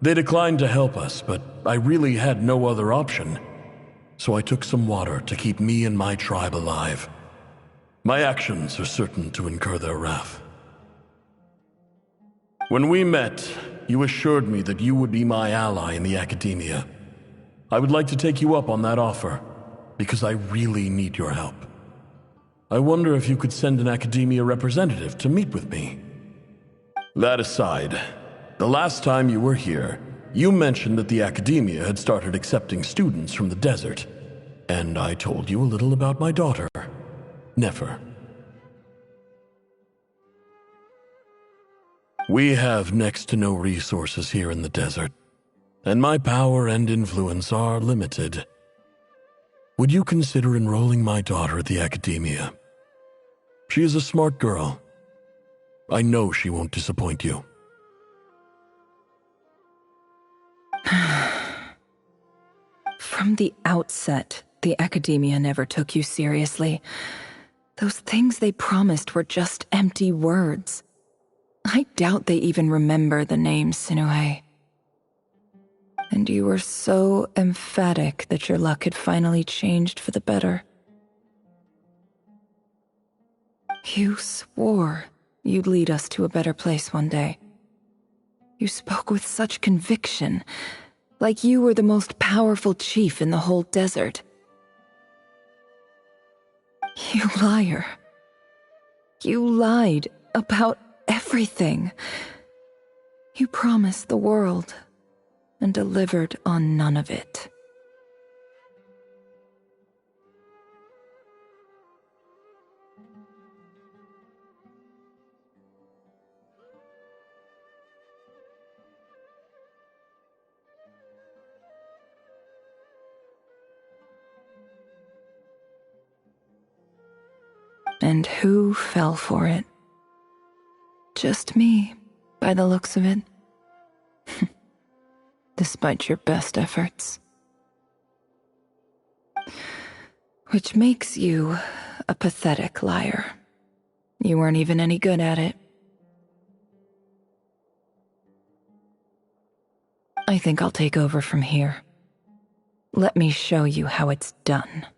They declined to help us, but I really had no other option. So I took some water to keep me and my tribe alive. My actions are certain to incur their wrath. When we met, you assured me that you would be my ally in the academia. I would like to take you up on that offer, because I really need your help. I wonder if you could send an academia representative to meet with me. That aside, the last time you were here, you mentioned that the academia had started accepting students from the desert, and I told you a little about my daughter, Nefer. We have next to no resources here in the desert, and my power and influence are limited. Would you consider enrolling my daughter at the academia? She is a smart girl. I know she won't disappoint you. From the outset, the academia never took you seriously. Those things they promised were just empty words. I doubt they even remember the name Sinuhe. And you were so emphatic that your luck had finally changed for the better. You swore you'd lead us to a better place one day. You spoke with such conviction, like you were the most powerful chief in the whole desert. You liar. You lied about everything. You promised the world and delivered on none of it. And who fell for it? Just me, by the looks of it. Despite your best efforts. Which makes you a pathetic liar. You weren't even any good at it. I think I'll take over from here. Let me show you how it's done.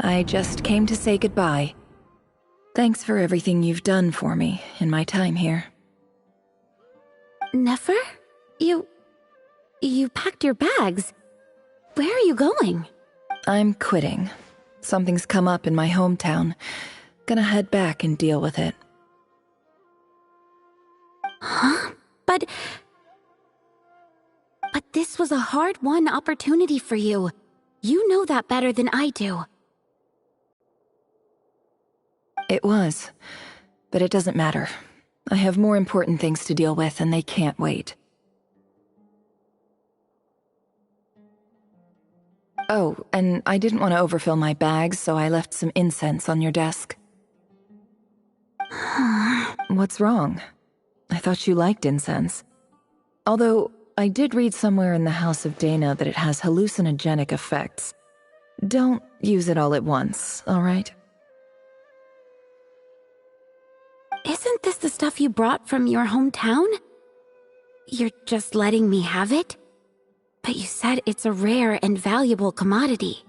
I just came to say goodbye. Thanks for everything you've done for me in my time here. Nefer? You packed your bags. Where are you going? I'm quitting. Something's come up in my hometown. Gonna head back and deal with it. Huh? But this was a hard-won opportunity for you. You know that better than I do. It was, but it doesn't matter. I have more important things to deal with, and they can't wait. Oh, and I didn't want to overfill my bags, so I left some incense on your desk. What's wrong? I thought you liked incense. Although, I did read somewhere in the House of Dana that it has hallucinogenic effects. Don't use it all at once, all right? Isn't this the stuff you brought from your hometown? You're just letting me have it? But you said it's a rare and valuable commodity.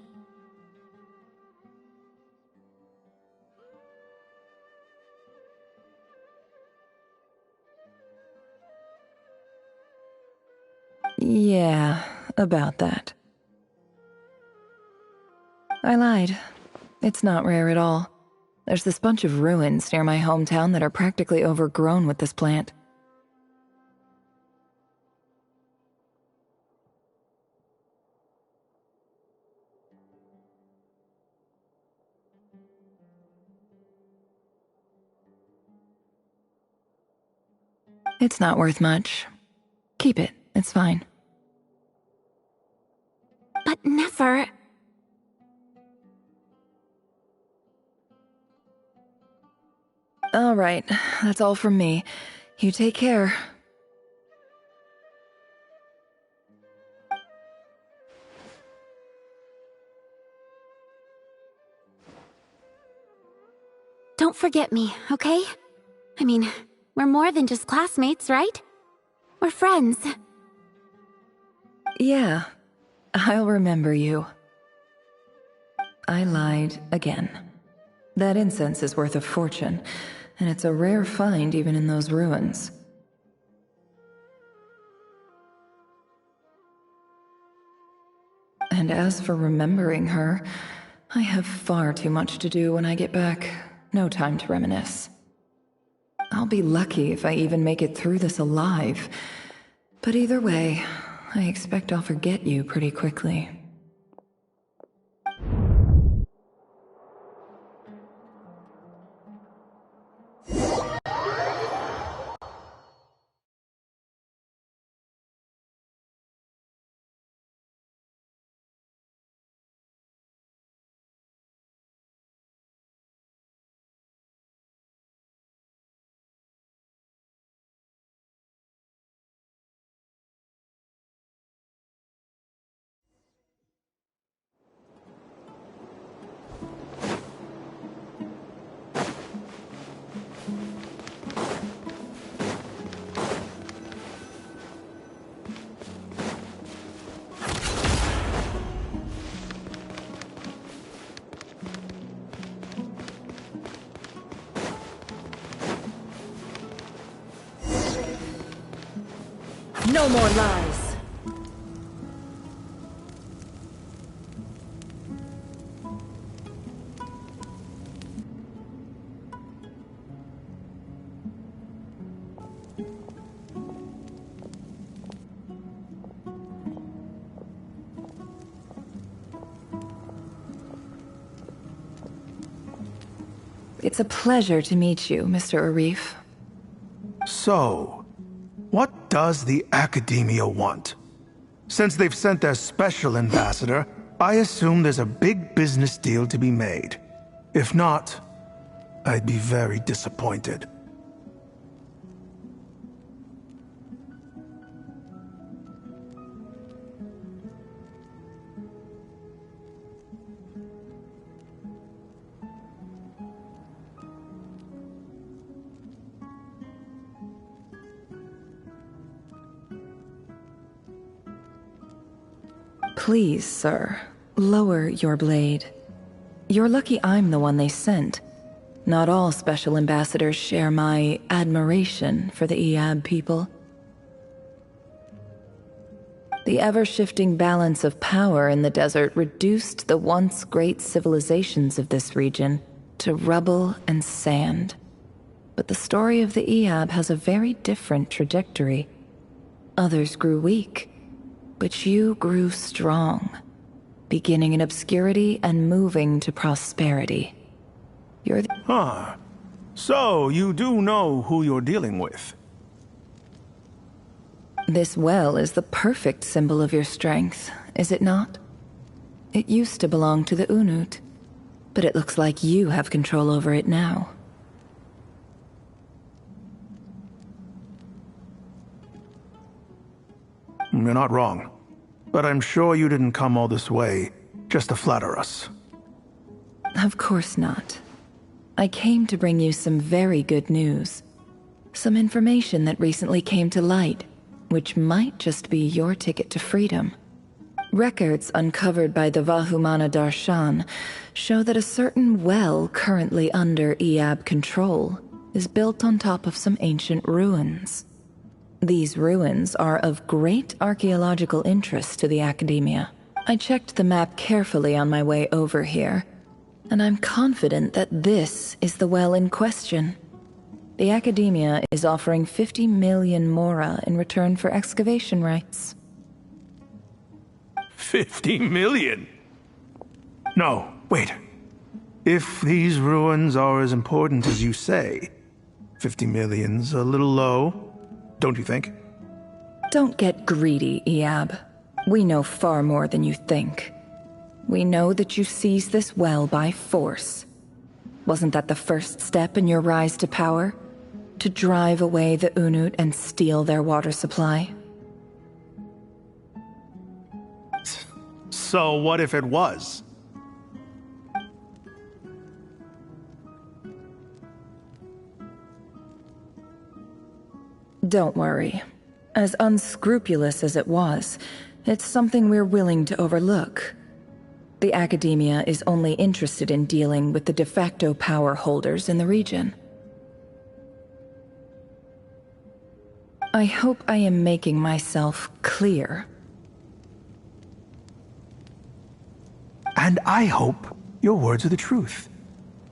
Yeah, about that. I lied. It's not rare at all. There's this bunch of ruins near my hometown that are practically overgrown with this plant. It's not worth much. Keep it, it's fine. But Nefer... All right, that's all from me. You take care. Don't forget me, okay? I mean, we're more than just classmates, right? We're friends. Yeah, I'll remember you. I lied again. That incense is worth a fortune, and it's a rare find even in those ruins. And as for remembering her, I have far too much to do when I get back. No time to reminisce. I'll be lucky if I even make it through this alive. But either way, I expect I'll forget you pretty quickly. No more lies. It's a pleasure to meet you, Mr. Arif. So, what does the Academia want? Since they've sent their special ambassador, I assume there's a big business deal to be made. If not, I'd be very disappointed. Please, sir, lower your blade. You're lucky I'm the one they sent. Not all special ambassadors share my admiration for the Iab people. The ever-shifting balance of power in the desert reduced the once great civilizations of this region to rubble and sand. But the story of the Iab has a very different trajectory. Others grew weak, but you grew strong, beginning in obscurity and moving to prosperity. You're the— Huh. So, you do know who you're dealing with? This well is the perfect symbol of your strength, is it not? It used to belong to the Unut, but it looks like you have control over it now. You're not wrong. But I'm sure you didn't come all this way just to flatter us. Of course not. I came to bring you some very good news. Some information that recently came to light, which might just be your ticket to freedom. Records uncovered by the Vahumana Darshan show that a certain well currently under Iab control is built on top of some ancient ruins. These ruins are of great archaeological interest to the Academia. I checked the map carefully on my way over here, and I'm confident that this is the well in question. The Academia is offering 50 million mora in return for excavation rights. 50 million? No, wait. If these ruins are as important as you say, 50 million's a little low. Don't you think? Don't get greedy, Iab. We know far more than you think. We know that you seized this well by force. Wasn't that the first step in your rise to power? To drive away the Unut and steal their water supply? So what if it was? Don't worry. As unscrupulous as it was, it's something we're willing to overlook. The Academia is only interested in dealing with the de facto power holders in the region. I hope I am making myself clear. And I hope your words are the truth.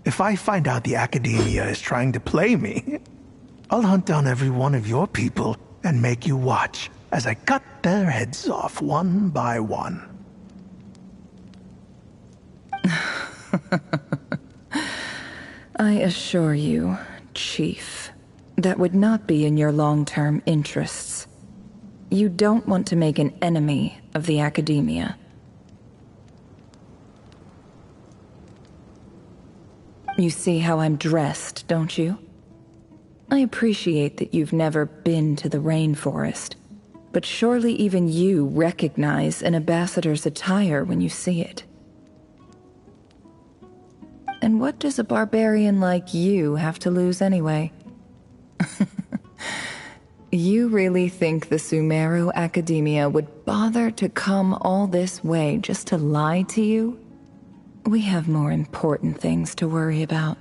If I find out the Academia is trying to play me, I'll hunt down every one of your people and make you watch as I cut their heads off one by one. I assure you, Chief, that would not be in your long-term interests. You don't want to make an enemy of the Academia. You see how I'm dressed, don't you? I appreciate that you've never been to the rainforest, but surely even you recognize an ambassador's attire when you see it. And what does a barbarian like you have to lose anyway? You really think the Sumeru Academia would bother to come all this way just to lie to you? We have more important things to worry about.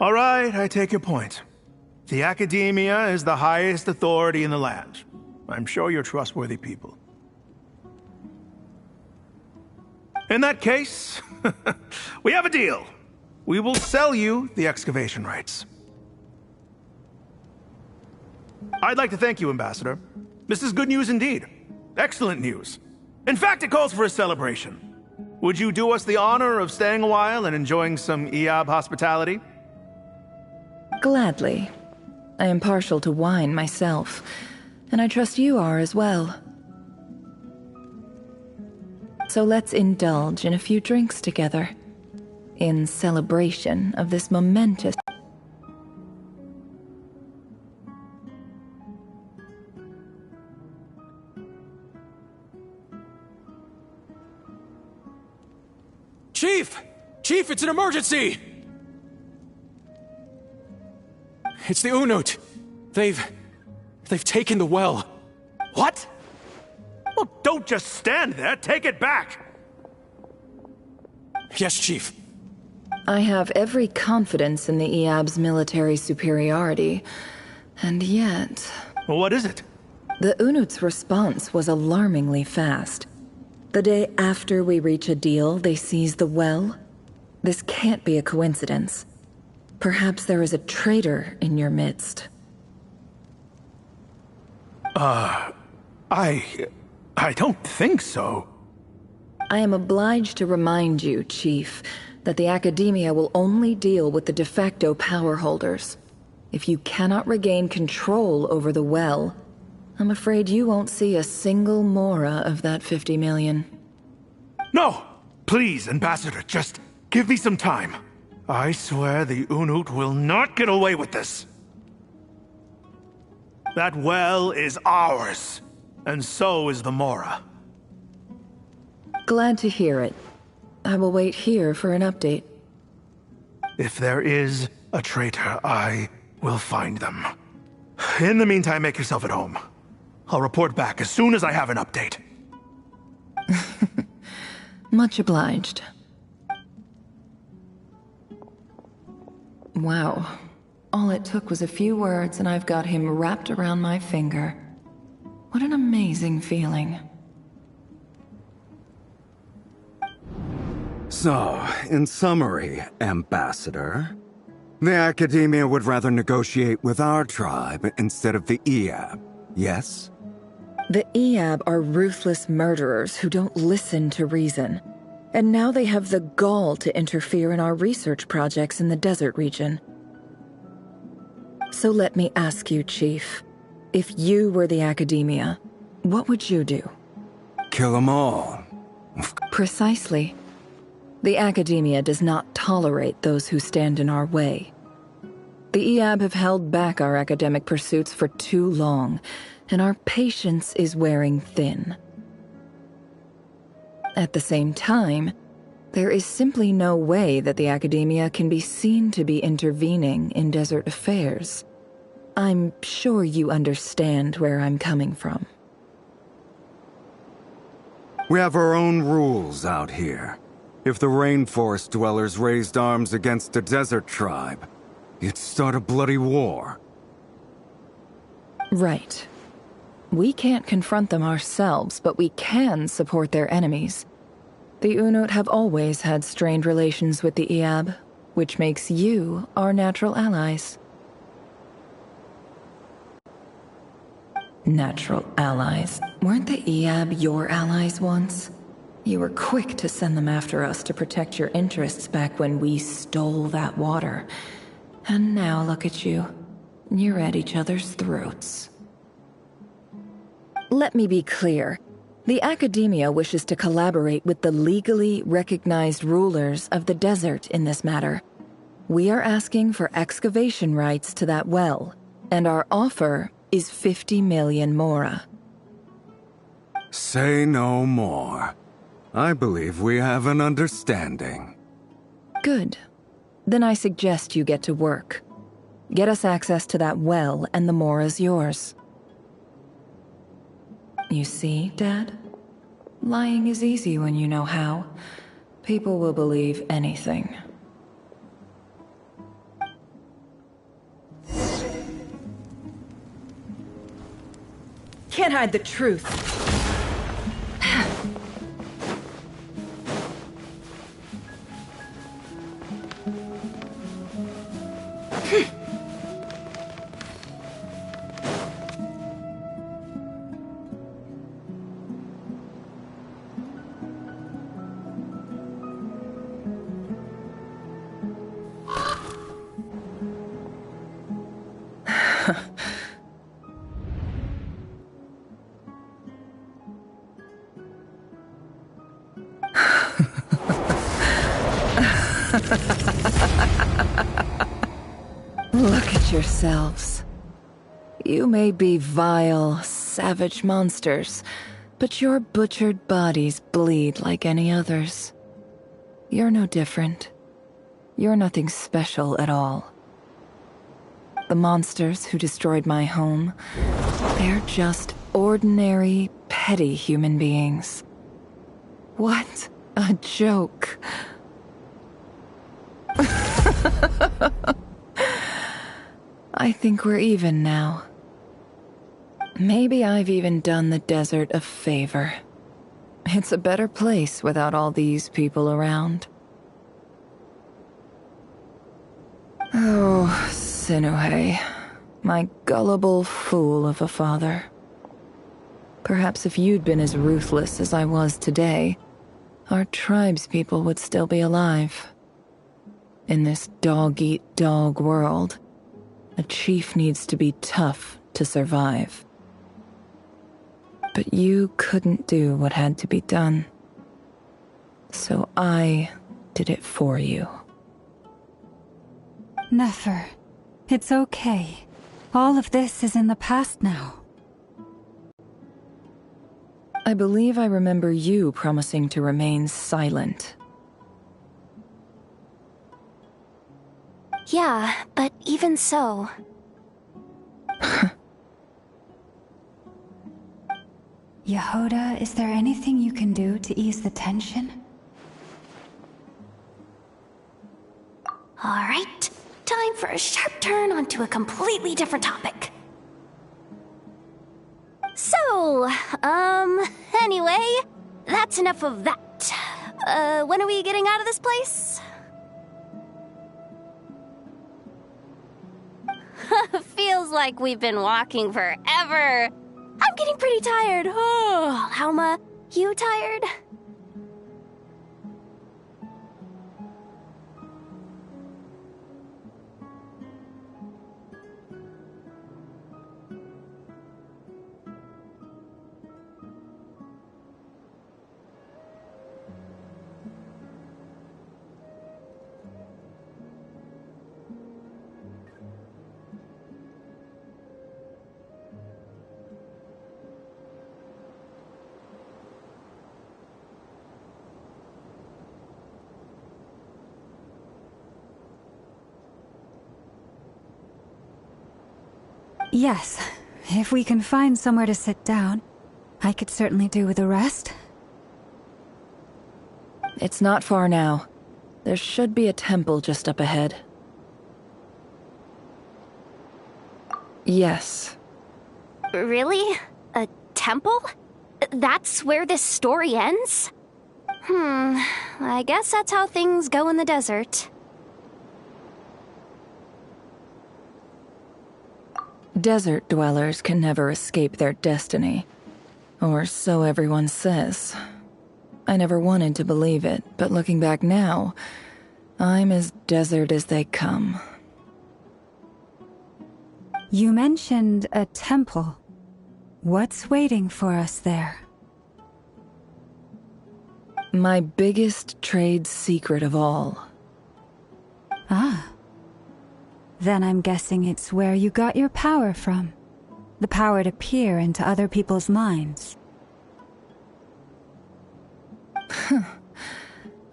All right, I take your point. The Academia is the highest authority in the land. I'm sure you're trustworthy people. In that case, we have a deal. We will sell you the excavation rights. I'd like to thank you, Ambassador. This is good news indeed. Excellent news. In fact, it calls for a celebration. Would you do us the honor of staying a while and enjoying some Eab hospitality? Gladly. I am partial to wine myself, and I trust you are as well. So let's indulge in a few drinks together, in celebration of this momentous... Chief! Chief, it's an emergency! It's the Unut. They've taken the well. What? Well, don't just stand there. Take it back. Yes, Chief. I have every confidence in the Eab's military superiority, and yet... Well, what is it? The Unut's response was alarmingly fast. The day after we reach a deal, they seize the well. This can't be a coincidence. Perhaps there is a traitor in your midst. I don't think so. I am obliged to remind you, Chief, that the Academia will only deal with the de facto power holders. If you cannot regain control over the well, I'm afraid you won't see a single mora of that 50 million. No! Please, Ambassador, just give me some time. I swear the Unut will not get away with this. That well is ours, and so is the mora. Glad to hear it. I will wait here for an update. If there is a traitor, I will find them. In the meantime, make yourself at home. I'll report back as soon as I have an update. Much obliged. Wow. All it took was a few words and I've got him wrapped around my finger. What an amazing feeling. So, in summary, Ambassador, the Academia would rather negotiate with our tribe instead of the Eab, yes? The Eab are ruthless murderers who don't listen to reason. And now they have the gall to interfere in our research projects in the desert region. So let me ask you, Chief. If you were the Academia, what would you do? Kill them all. Precisely. The Academia does not tolerate those who stand in our way. The Eab have held back our academic pursuits for too long, and our patience is wearing thin. At the same time, there is simply no way that the Academia can be seen to be intervening in desert affairs. I'm sure you understand where I'm coming from. We have our own rules out here. If the rainforest dwellers raised arms against a desert tribe, you'd start a bloody war. Right. We can't confront them ourselves, but we can support their enemies. The Unut have always had strained relations with the Eab, which makes you our natural allies. Natural allies? Weren't the Eab your allies once? You were quick to send them after us to protect your interests back when we stole that water. And now look at you. You're at each other's throats. Let me be clear. The Academia wishes to collaborate with the legally recognized rulers of the desert in this matter. We are asking for excavation rights to that well, and our offer is 50 million mora. Say no more. I believe we have an understanding. Good. Then I suggest you get to work. Get us access to that well, and the mora's yours. You see, Dad? Lying is easy when you know how. People will believe anything. Can't hide the truth. Look at yourselves. You may be vile, savage monsters, but your butchered bodies bleed like any others. You're no different. You're nothing special at all. The monsters who destroyed my home, they're just ordinary, petty human beings. What a joke. I think we're even now. Maybe I've even done the desert a favor. It's a better place without all these people around. Oh, Sinuhe, my gullible fool of a father. Perhaps if you'd been as ruthless as I was today, our tribespeople would still be alive. In this dog-eat-dog world, a chief needs to be tough to survive. But you couldn't do what had to be done. So I did it for you. Nefer, it's okay. All of this is in the past now. I believe I remember you promising to remain silent. Yeah, but even so... Yehoda, is there anything you can do to ease the tension? Alright, time for a sharp turn onto a completely different topic. So, anyway, that's enough of that. When are we getting out of this place? Feels like we've been walking forever. I'm getting pretty tired. Oh, Alma, you tired? Yes, if we can find somewhere to sit down, I could certainly do with a rest. It's not far now. There should be a temple just up ahead. Yes. Really? A temple? That's where this story ends? I guess that's how things go in the desert. Desert dwellers can never escape their destiny. Or so everyone says. I never wanted to believe it, but looking back now, I'm as desert as they come. You mentioned a temple. What's waiting for us there? My biggest trade secret of all. Ah. Then I'm guessing it's where you got your power from. The power to peer into other people's minds.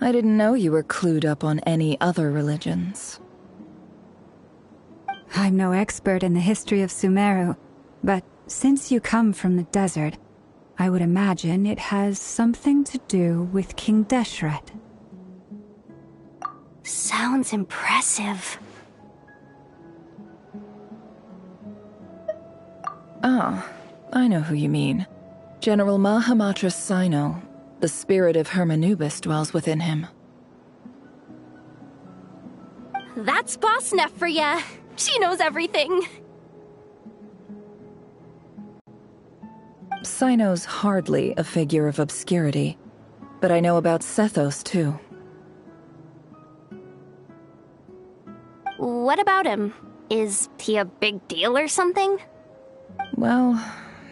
I didn't know you were clued up on any other religions. I'm no expert in the history of Sumeru, but since you come from the desert, I would imagine it has something to do with King Deshret. Sounds impressive. Ah, I know who you mean. General Mahamatra Sino. The spirit of Hermanubis dwells within him. That's Boss Neff for ya. She knows everything. Sino's hardly a figure of obscurity, but I know about Sethos too. What about him? Is he a big deal or something? Well,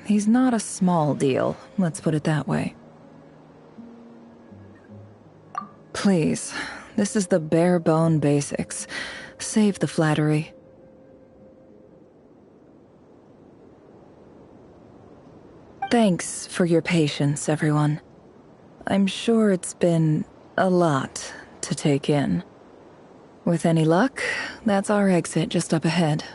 he's not a small deal, let's put it that way. Please, this is the bare-bone basics. Save the flattery. Thanks for your patience, everyone. I'm sure it's been a lot to take in. With any luck, that's our exit just up ahead.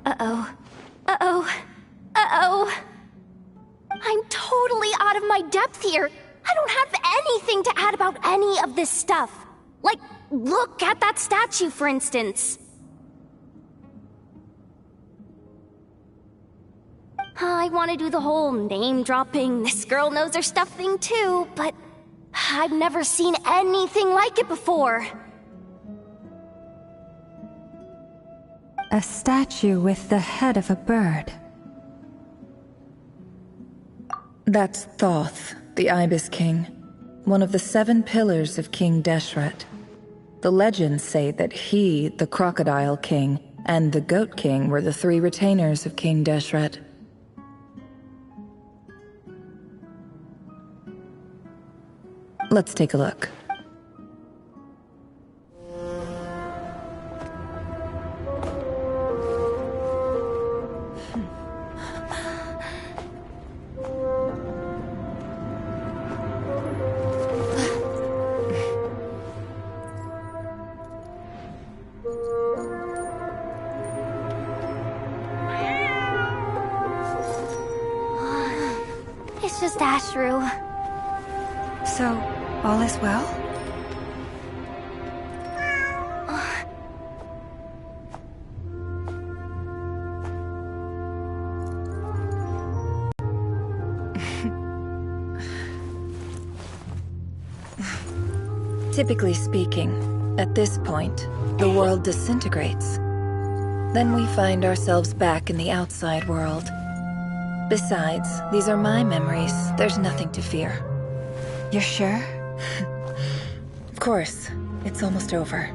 Uh-oh. Uh-oh. Uh-oh. I'm totally out of my depth here. I don't have anything to add about any of this stuff. Like, look at that statue, for instance. I want to do the whole name-dropping, this girl knows her stuff thing too, but I've never seen anything like it before. A statue with the head of a bird. That's Thoth, the Ibis King, one of the 7 pillars of King Deshret. The legends say that he, the Crocodile King, and the Goat King were the 3 retainers of King Deshret. Let's take a look. It's just Ashru. So, all is well? Typically speaking, at this point, the world disintegrates. Then we find ourselves back in the outside world. Besides, these are my memories. There's nothing to fear. You're sure? Of course. It's almost over.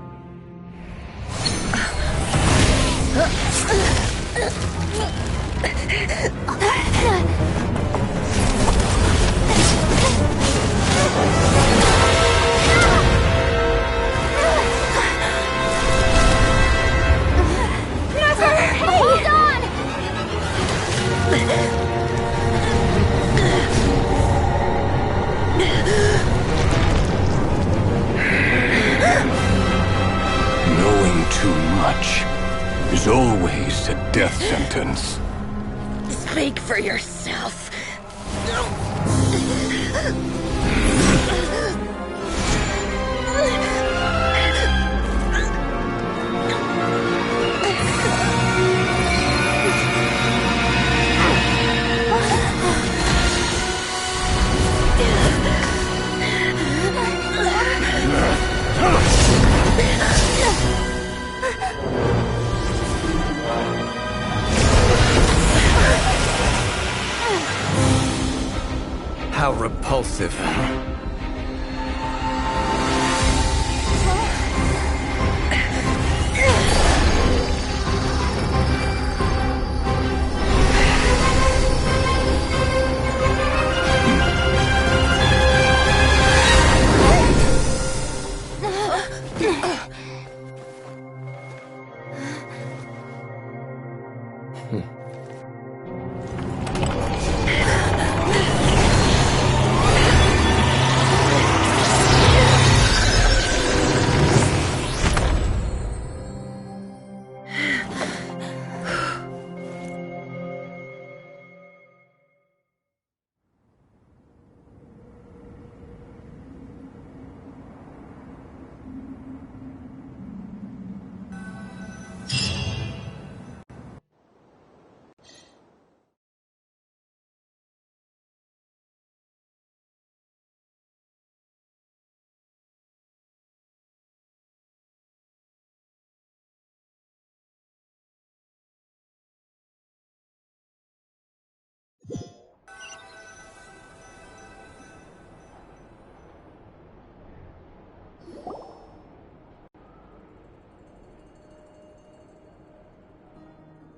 Hold on! Knowing too much is always a death sentence. Speak for yourself. How repulsive.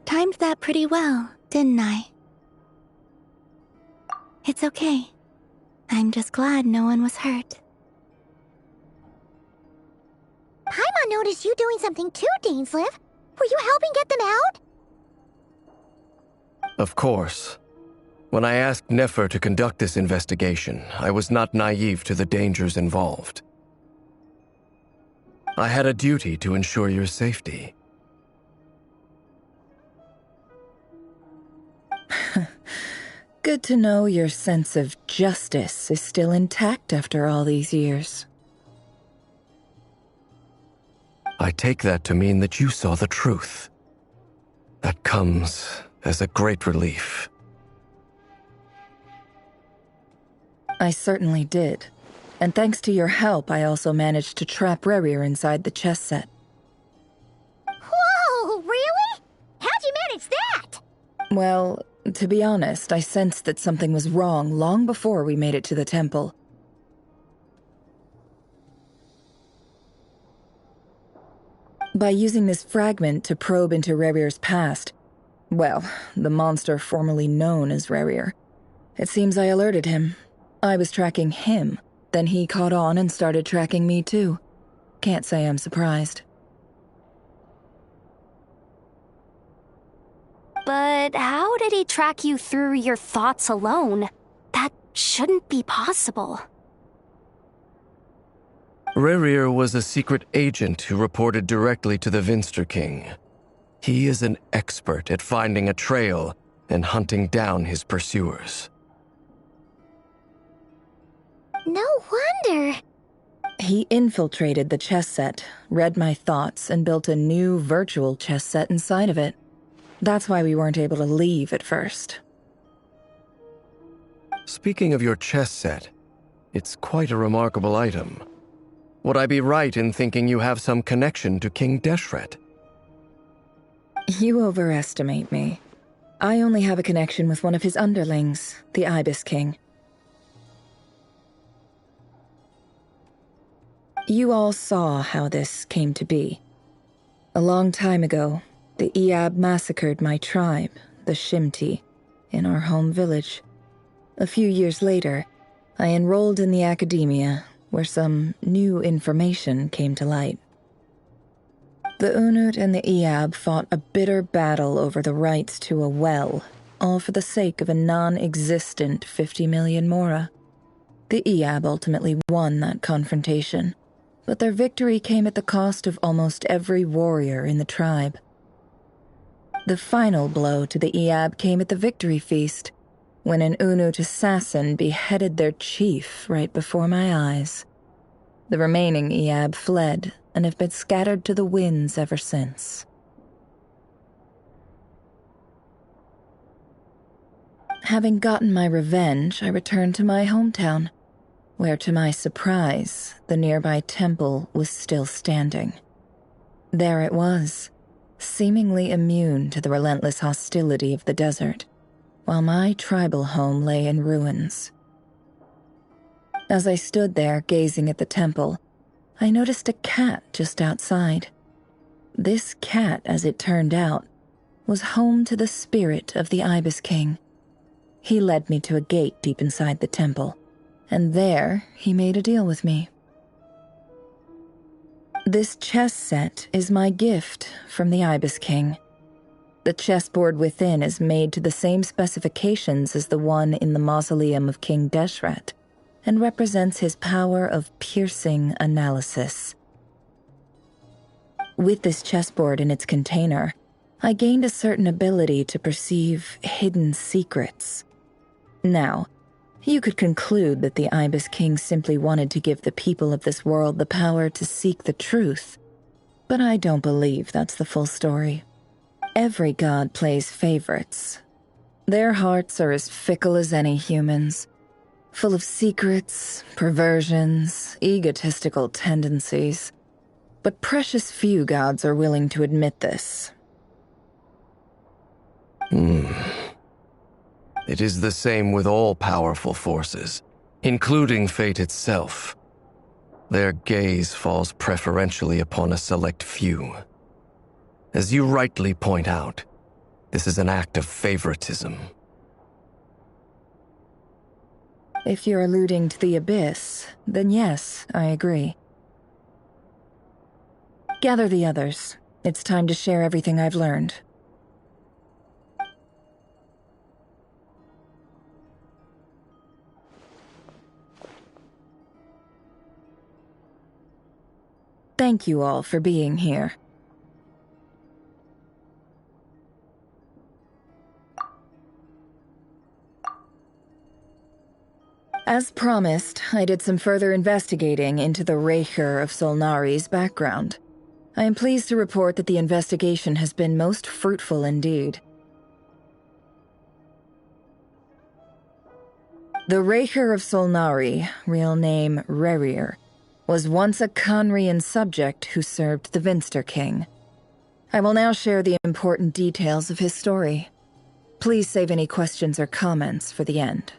Timed that pretty well, didn't I? It's okay. I'm just glad no one was hurt. Paimon noticed you doing something too, Dainsleif. Were you helping get them out? Of course. When I asked Nefer to conduct this investigation, I was not naive to the dangers involved. I had a duty to ensure your safety. Good to know your sense of justice is still intact after all these years. I take that to mean that you saw the truth. That comes as a great relief. I certainly did. And thanks to your help, I also managed to trap rrerin inside the chess set. Whoa, really? How'd you manage that? Well, to be honest, I sensed that something was wrong long before we made it to the temple. By using this fragment to probe into Rrerir's past, well, the monster formerly known as Rrerir, it seems I alerted him. I was tracking him, then he caught on and started tracking me too. Can't say I'm surprised. But how did he track you through your thoughts alone? That shouldn't be possible. Rrerir was a secret agent who reported directly to the Vinster King. He is an expert at finding a trail and hunting down his pursuers. No wonder. He infiltrated the chess set, read my thoughts, and built a new virtual chess set inside of it. That's why we weren't able to leave at first. Speaking of your chess set, it's quite a remarkable item. Would I be right in thinking you have some connection to King Deshret? You overestimate me. I only have a connection with one of his underlings, the Ibis King. You all saw how this came to be. A long time ago, the Iab massacred my tribe, the Shimti, in our home village. A few years later, I enrolled in the academia, where some new information came to light. The Unut and the Iab fought a bitter battle over the rights to a well, all for the sake of a non-existent 50 million mora. The Iab ultimately won that confrontation, but their victory came at the cost of almost every warrior in the tribe. The final blow to the Iab came at the victory feast, when an Unut assassin beheaded their chief right before my eyes. The remaining Iab fled and have been scattered to the winds ever since. Having gotten my revenge, I returned to my hometown, where to my surprise, the nearby temple was still standing. There it was, seemingly immune to the relentless hostility of the desert, while my tribal home lay in ruins. As I stood there gazing at the temple, I noticed a cat just outside. This cat, as it turned out, was home to the spirit of the Ibis King. He led me to a gate deep inside the temple, and there he made a deal with me. This chess set is my gift from the Ibis King. The chessboard within is made to the same specifications as the one in the mausoleum of King Deshret, and represents his power of piercing analysis. With this chessboard in its container, I gained a certain ability to perceive hidden secrets. Now, you could conclude that the Ibis King simply wanted to give the people of this world the power to seek the truth, but I don't believe that's the full story. Every god plays favorites. Their hearts are as fickle as any human's, full of secrets, perversions, egotistical tendencies. But precious few gods are willing to admit this. It is the same with all powerful forces, including fate itself. Their gaze falls preferentially upon a select few. As you rightly point out, this is an act of favoritism. If you're alluding to the Abyss, then yes, I agree. Gather the others. It's time to share everything I've learned. Thank you all for being here. As promised, I did some further investigating into the rrerin of Solnari's background. I am pleased to report that the investigation has been most fruitful indeed. The rrerin of Solnari, real name Rrerin, was once a Conrian subject who served the Vinster King. I will now share the important details of his story. Please save any questions or comments for the end.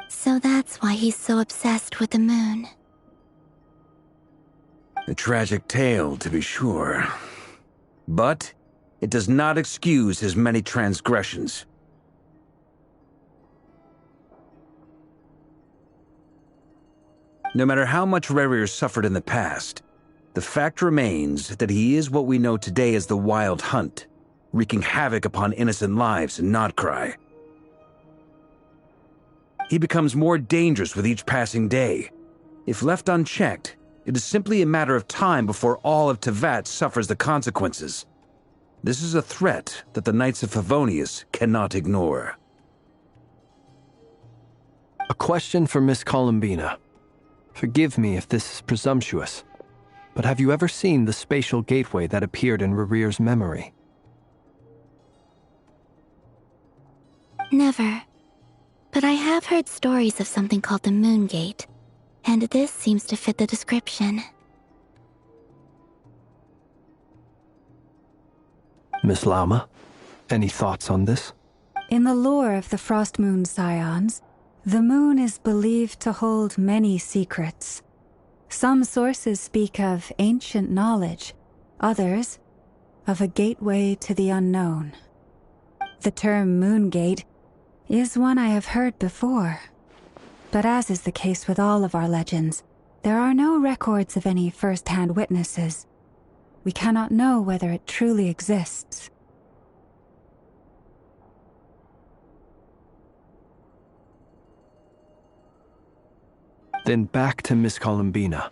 So that's why he's so obsessed with the moon. A tragic tale, to be sure. But it does not excuse his many transgressions. No matter how much Rrerin suffered in the past, the fact remains that he is what we know today as the Wild Hunt, wreaking havoc upon innocent lives in Notcry. He becomes more dangerous with each passing day. If left unchecked, it is simply a matter of time before all of Teyvat suffers the consequences. This is a threat that the Knights of Favonius cannot ignore. A question for Miss Colombina. Forgive me if this is presumptuous, but have you ever seen the spatial gateway that appeared in Rrerin's memory? Never. But I have heard stories of something called the Moon Gate, and this seems to fit the description. Miss Lama, any thoughts on this? In the lore of the Frost Moon Scions, the moon is believed to hold many secrets. Some sources speak of ancient knowledge, others of a gateway to the unknown. The term Moon Gate is one I have heard before. But as is the case with all of our legends, there are no records of any first-hand witnesses. We cannot know whether it truly exists. Then back to Miss Colombina.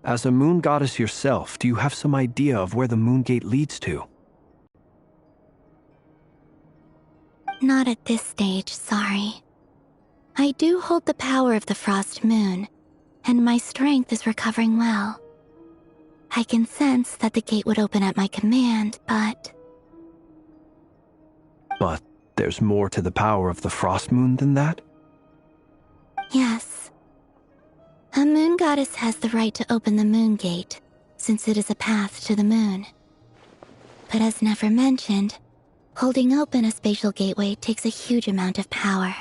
As a moon goddess yourself, do you have some idea of where the Moon Gate leads to? Not at this stage, sorry. I do hold the power of the Frost Moon, and my strength is recovering well. I can sense that the gate would open at my command, but... But there's more to the power of the Frost Moon than that? Yes. A moon goddess has the right to open the moon gate, since it is a path to the moon. But as Nefer mentioned, holding open a spatial gateway takes a huge amount of power.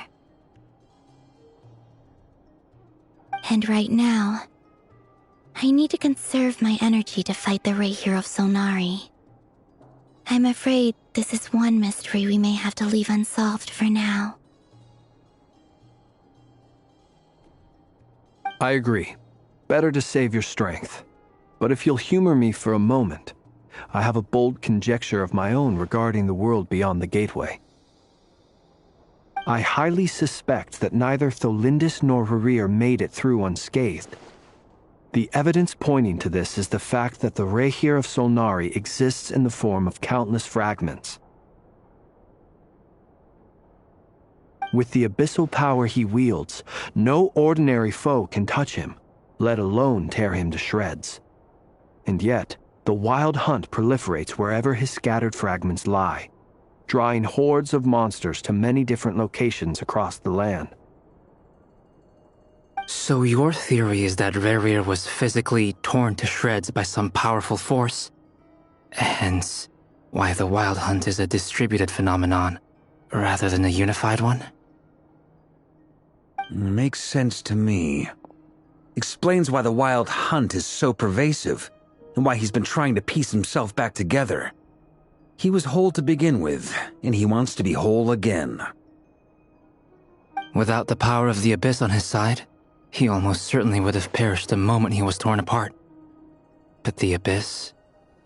And right now, I need to conserve my energy to fight the rrerin of Solnari. I'm afraid this is one mystery we may have to leave unsolved for now. I agree. Better to save your strength. But if you'll humor me for a moment, I have a bold conjecture of my own regarding the world beyond the gateway. I highly suspect that neither Tholindis nor rrerin made it through unscathed. The evidence pointing to this is the fact that the rrerin of Solnari exists in the form of countless fragments. With the abyssal power he wields, no ordinary foe can touch him, let alone tear him to shreds. And yet, the wild hunt proliferates wherever his scattered fragments lie, drawing hordes of monsters to many different locations across the land. So your theory is that rrerin was physically torn to shreds by some powerful force? Hence, why the wild hunt is a distributed phenomenon, rather than a unified one? Makes sense to me. Explains why the wild hunt is so pervasive, and why he's been trying to piece himself back together. He was whole to begin with, and he wants to be whole again. Without the power of the Abyss on his side, he almost certainly would have perished the moment he was torn apart. But the Abyss,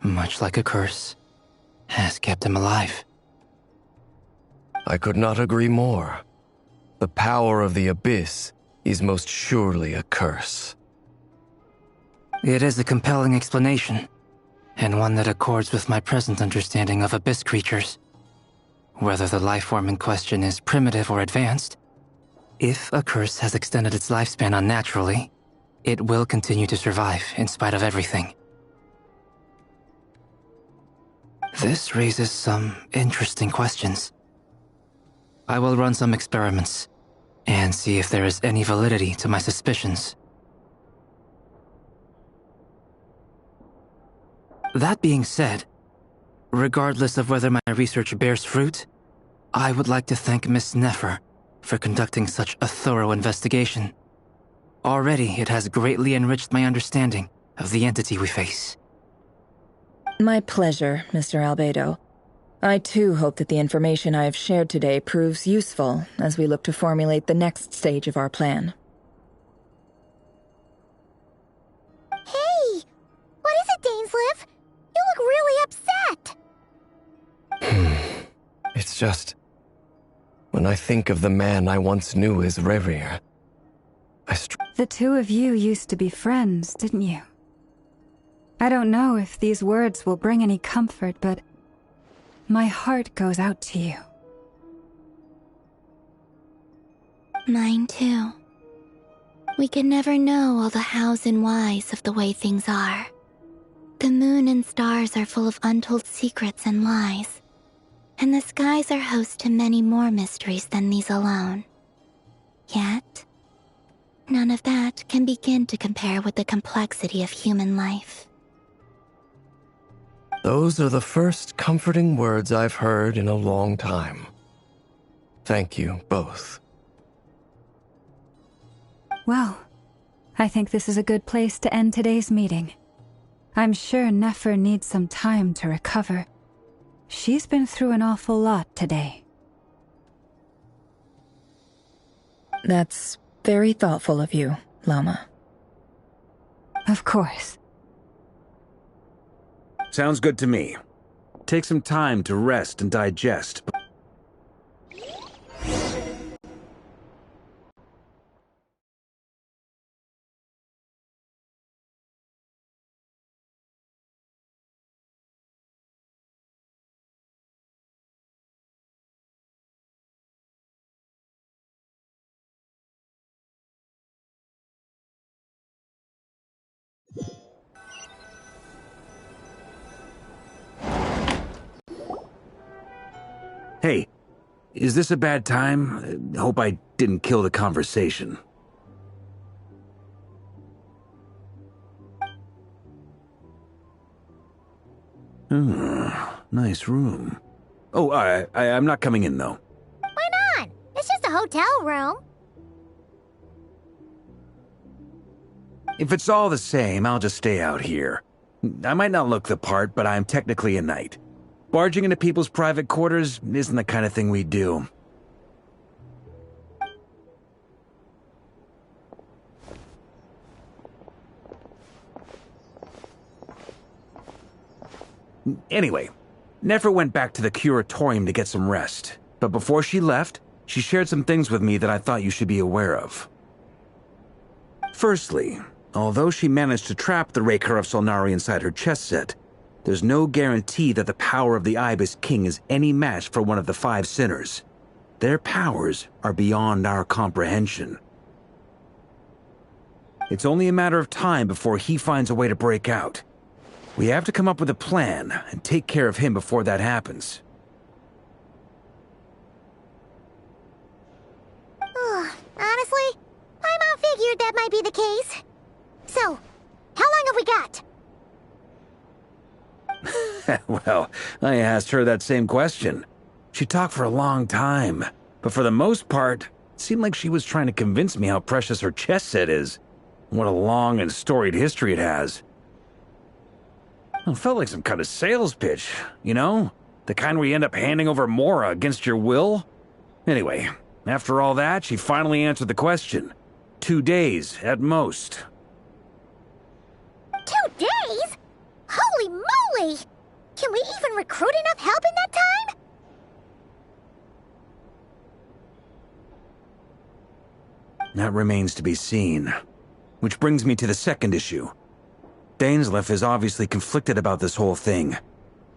much like a curse, has kept him alive. I could not agree more. The power of the Abyss is most surely a curse. It is a compelling explanation, and one that accords with my present understanding of Abyss creatures. Whether the life form in question is primitive or advanced, if a curse has extended its lifespan unnaturally, it will continue to survive in spite of everything. This raises some interesting questions. I will run some experiments and see if there is any validity to my suspicions. That being said, regardless of whether my research bears fruit, I would like to thank Miss Nefer for conducting such a thorough investigation. Already, it has greatly enriched my understanding of the entity we face. My pleasure, Mr. Albedo. I too hope that the information I have shared today proves useful as we look to formulate the next stage of our plan. Hey! What is it, Dainsleif? You look really upset! It's just... when I think of the man I once knew as rrerin, The two of you used to be friends, didn't you? I don't know if these words will bring any comfort, but my heart goes out to you. Mine too. We can never know all the hows and whys of the way things are. The moon and stars are full of untold secrets and lies, and the skies are host to many more mysteries than these alone. Yet, none of that can begin to compare with the complexity of human life. Those are the first comforting words I've heard in a long time. Thank you, both. Well, I think this is a good place to end today's meeting. I'm sure Nefer needs some time to recover. She's been through an awful lot today. That's very thoughtful of you, Lama. Of course. Sounds good to me. Take some time to rest and digest. Hey, is this a bad time? Hope I didn't kill the conversation. Nice room. Oh, I'm not coming in, though. Why not? It's just a hotel room. If it's all the same, I'll just stay out here. I might not look the part, but I'm technically a knight. Barging into people's private quarters isn't the kind of thing we do. Anyway, Nefer went back to the curatorium to get some rest. But before she left, she shared some things with me that I thought you should be aware of. Firstly, although she managed to trap the Raker of Solnari inside her chess set, there's no guarantee that the power of the Ibis King is any match for one of the 5 sinners. Their powers are beyond our comprehension. It's only a matter of time before he finds a way to break out. We have to come up with a plan and take care of him before that happens. Honestly, my mom figured that might be the case. So, how long have we got? Well, I asked her that same question. She talked for a long time, but for the most part, it seemed like she was trying to convince me how precious her chess set is. What a long and storied history it has. It felt like some kind of sales pitch, you know? The kind where you end up handing over Mora against your will? Anyway, after all that, she finally answered the question. 2 days, at most. 2 days? Holy moly! Can we even recruit enough help in that time? That remains to be seen. Which brings me to the second issue. Dainsleif is obviously conflicted about this whole thing.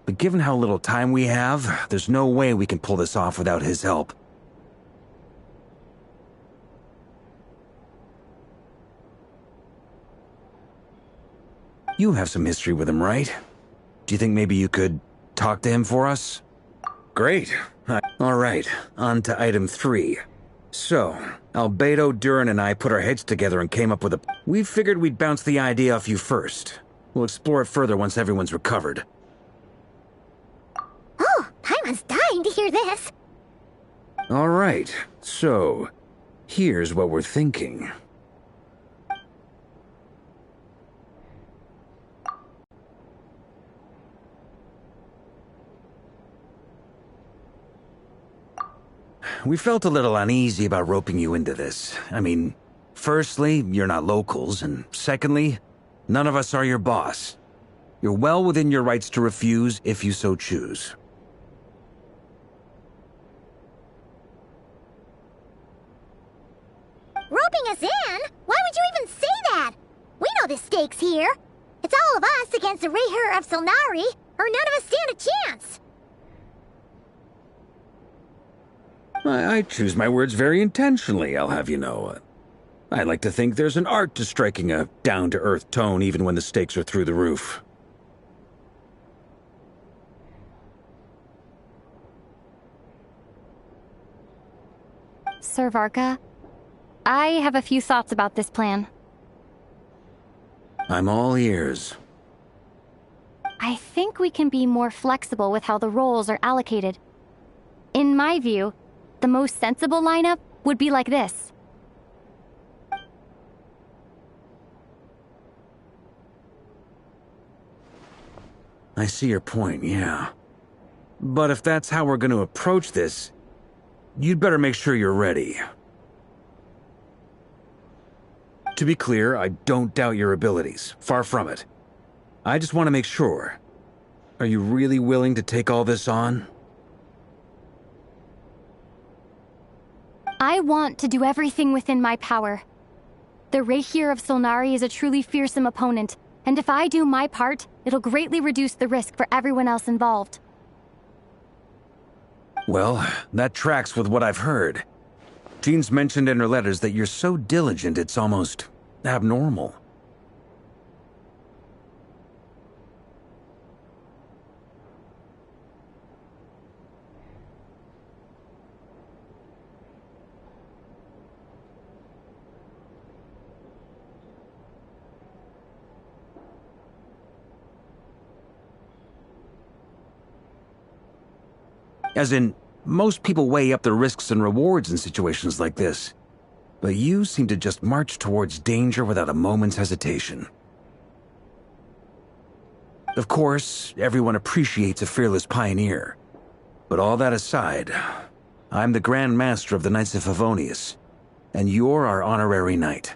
But given how little time we have, there's no way we can pull this off without his help. You have some history with him, right? Do you think maybe you could talk to him for us? Great. All right, on to item 3. So, Albedo, Durin, and I put our heads together and came up with a... We figured we'd bounce the idea off you first. We'll explore it further once everyone's recovered. Oh, Paimon's dying to hear this. All right, so here's what we're thinking. We felt a little uneasy about roping you into this. I mean, firstly, you're not locals, and secondly, none of us are your boss. You're well within your rights to refuse if you so choose. Roping us in? Why would you even say that? We know the stakes here. It's all of us against the Rrerin of Solnari, or none of us stand a chance. I choose my words very intentionally, I'll have you know. I like to think there's an art to striking a down-to-earth tone even when the stakes are through the roof. Sir Varka, I have a few thoughts about this plan. I'm all ears. I think we can be more flexible with how the roles are allocated. In my view, the most sensible lineup would be like this. I see your point, yeah. But if that's how we're going to approach this, you'd better make sure you're ready. To be clear, I don't doubt your abilities. Far from it. I just want to make sure. Are you really willing to take all this on? I want to do everything within my power. The Rrerin of Solnari is a truly fearsome opponent, and if I do my part, it'll greatly reduce the risk for everyone else involved. Well, that tracks with what I've heard. Jean's mentioned in her letters that you're so diligent it's almost abnormal. As in, most people weigh up the risks and rewards in situations like this. But you seem to just march towards danger without a moment's hesitation. Of course, everyone appreciates a fearless pioneer. But all that aside, I'm the Grand Master of the Knights of Favonius, and you're our honorary knight.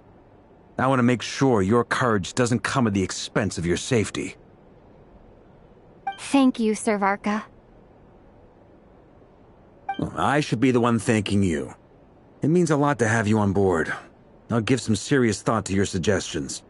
I want to make sure your courage doesn't come at the expense of your safety. Thank you, Sir Varka. I should be the one thanking you. It means a lot to have you on board. I'll give some serious thought to your suggestions.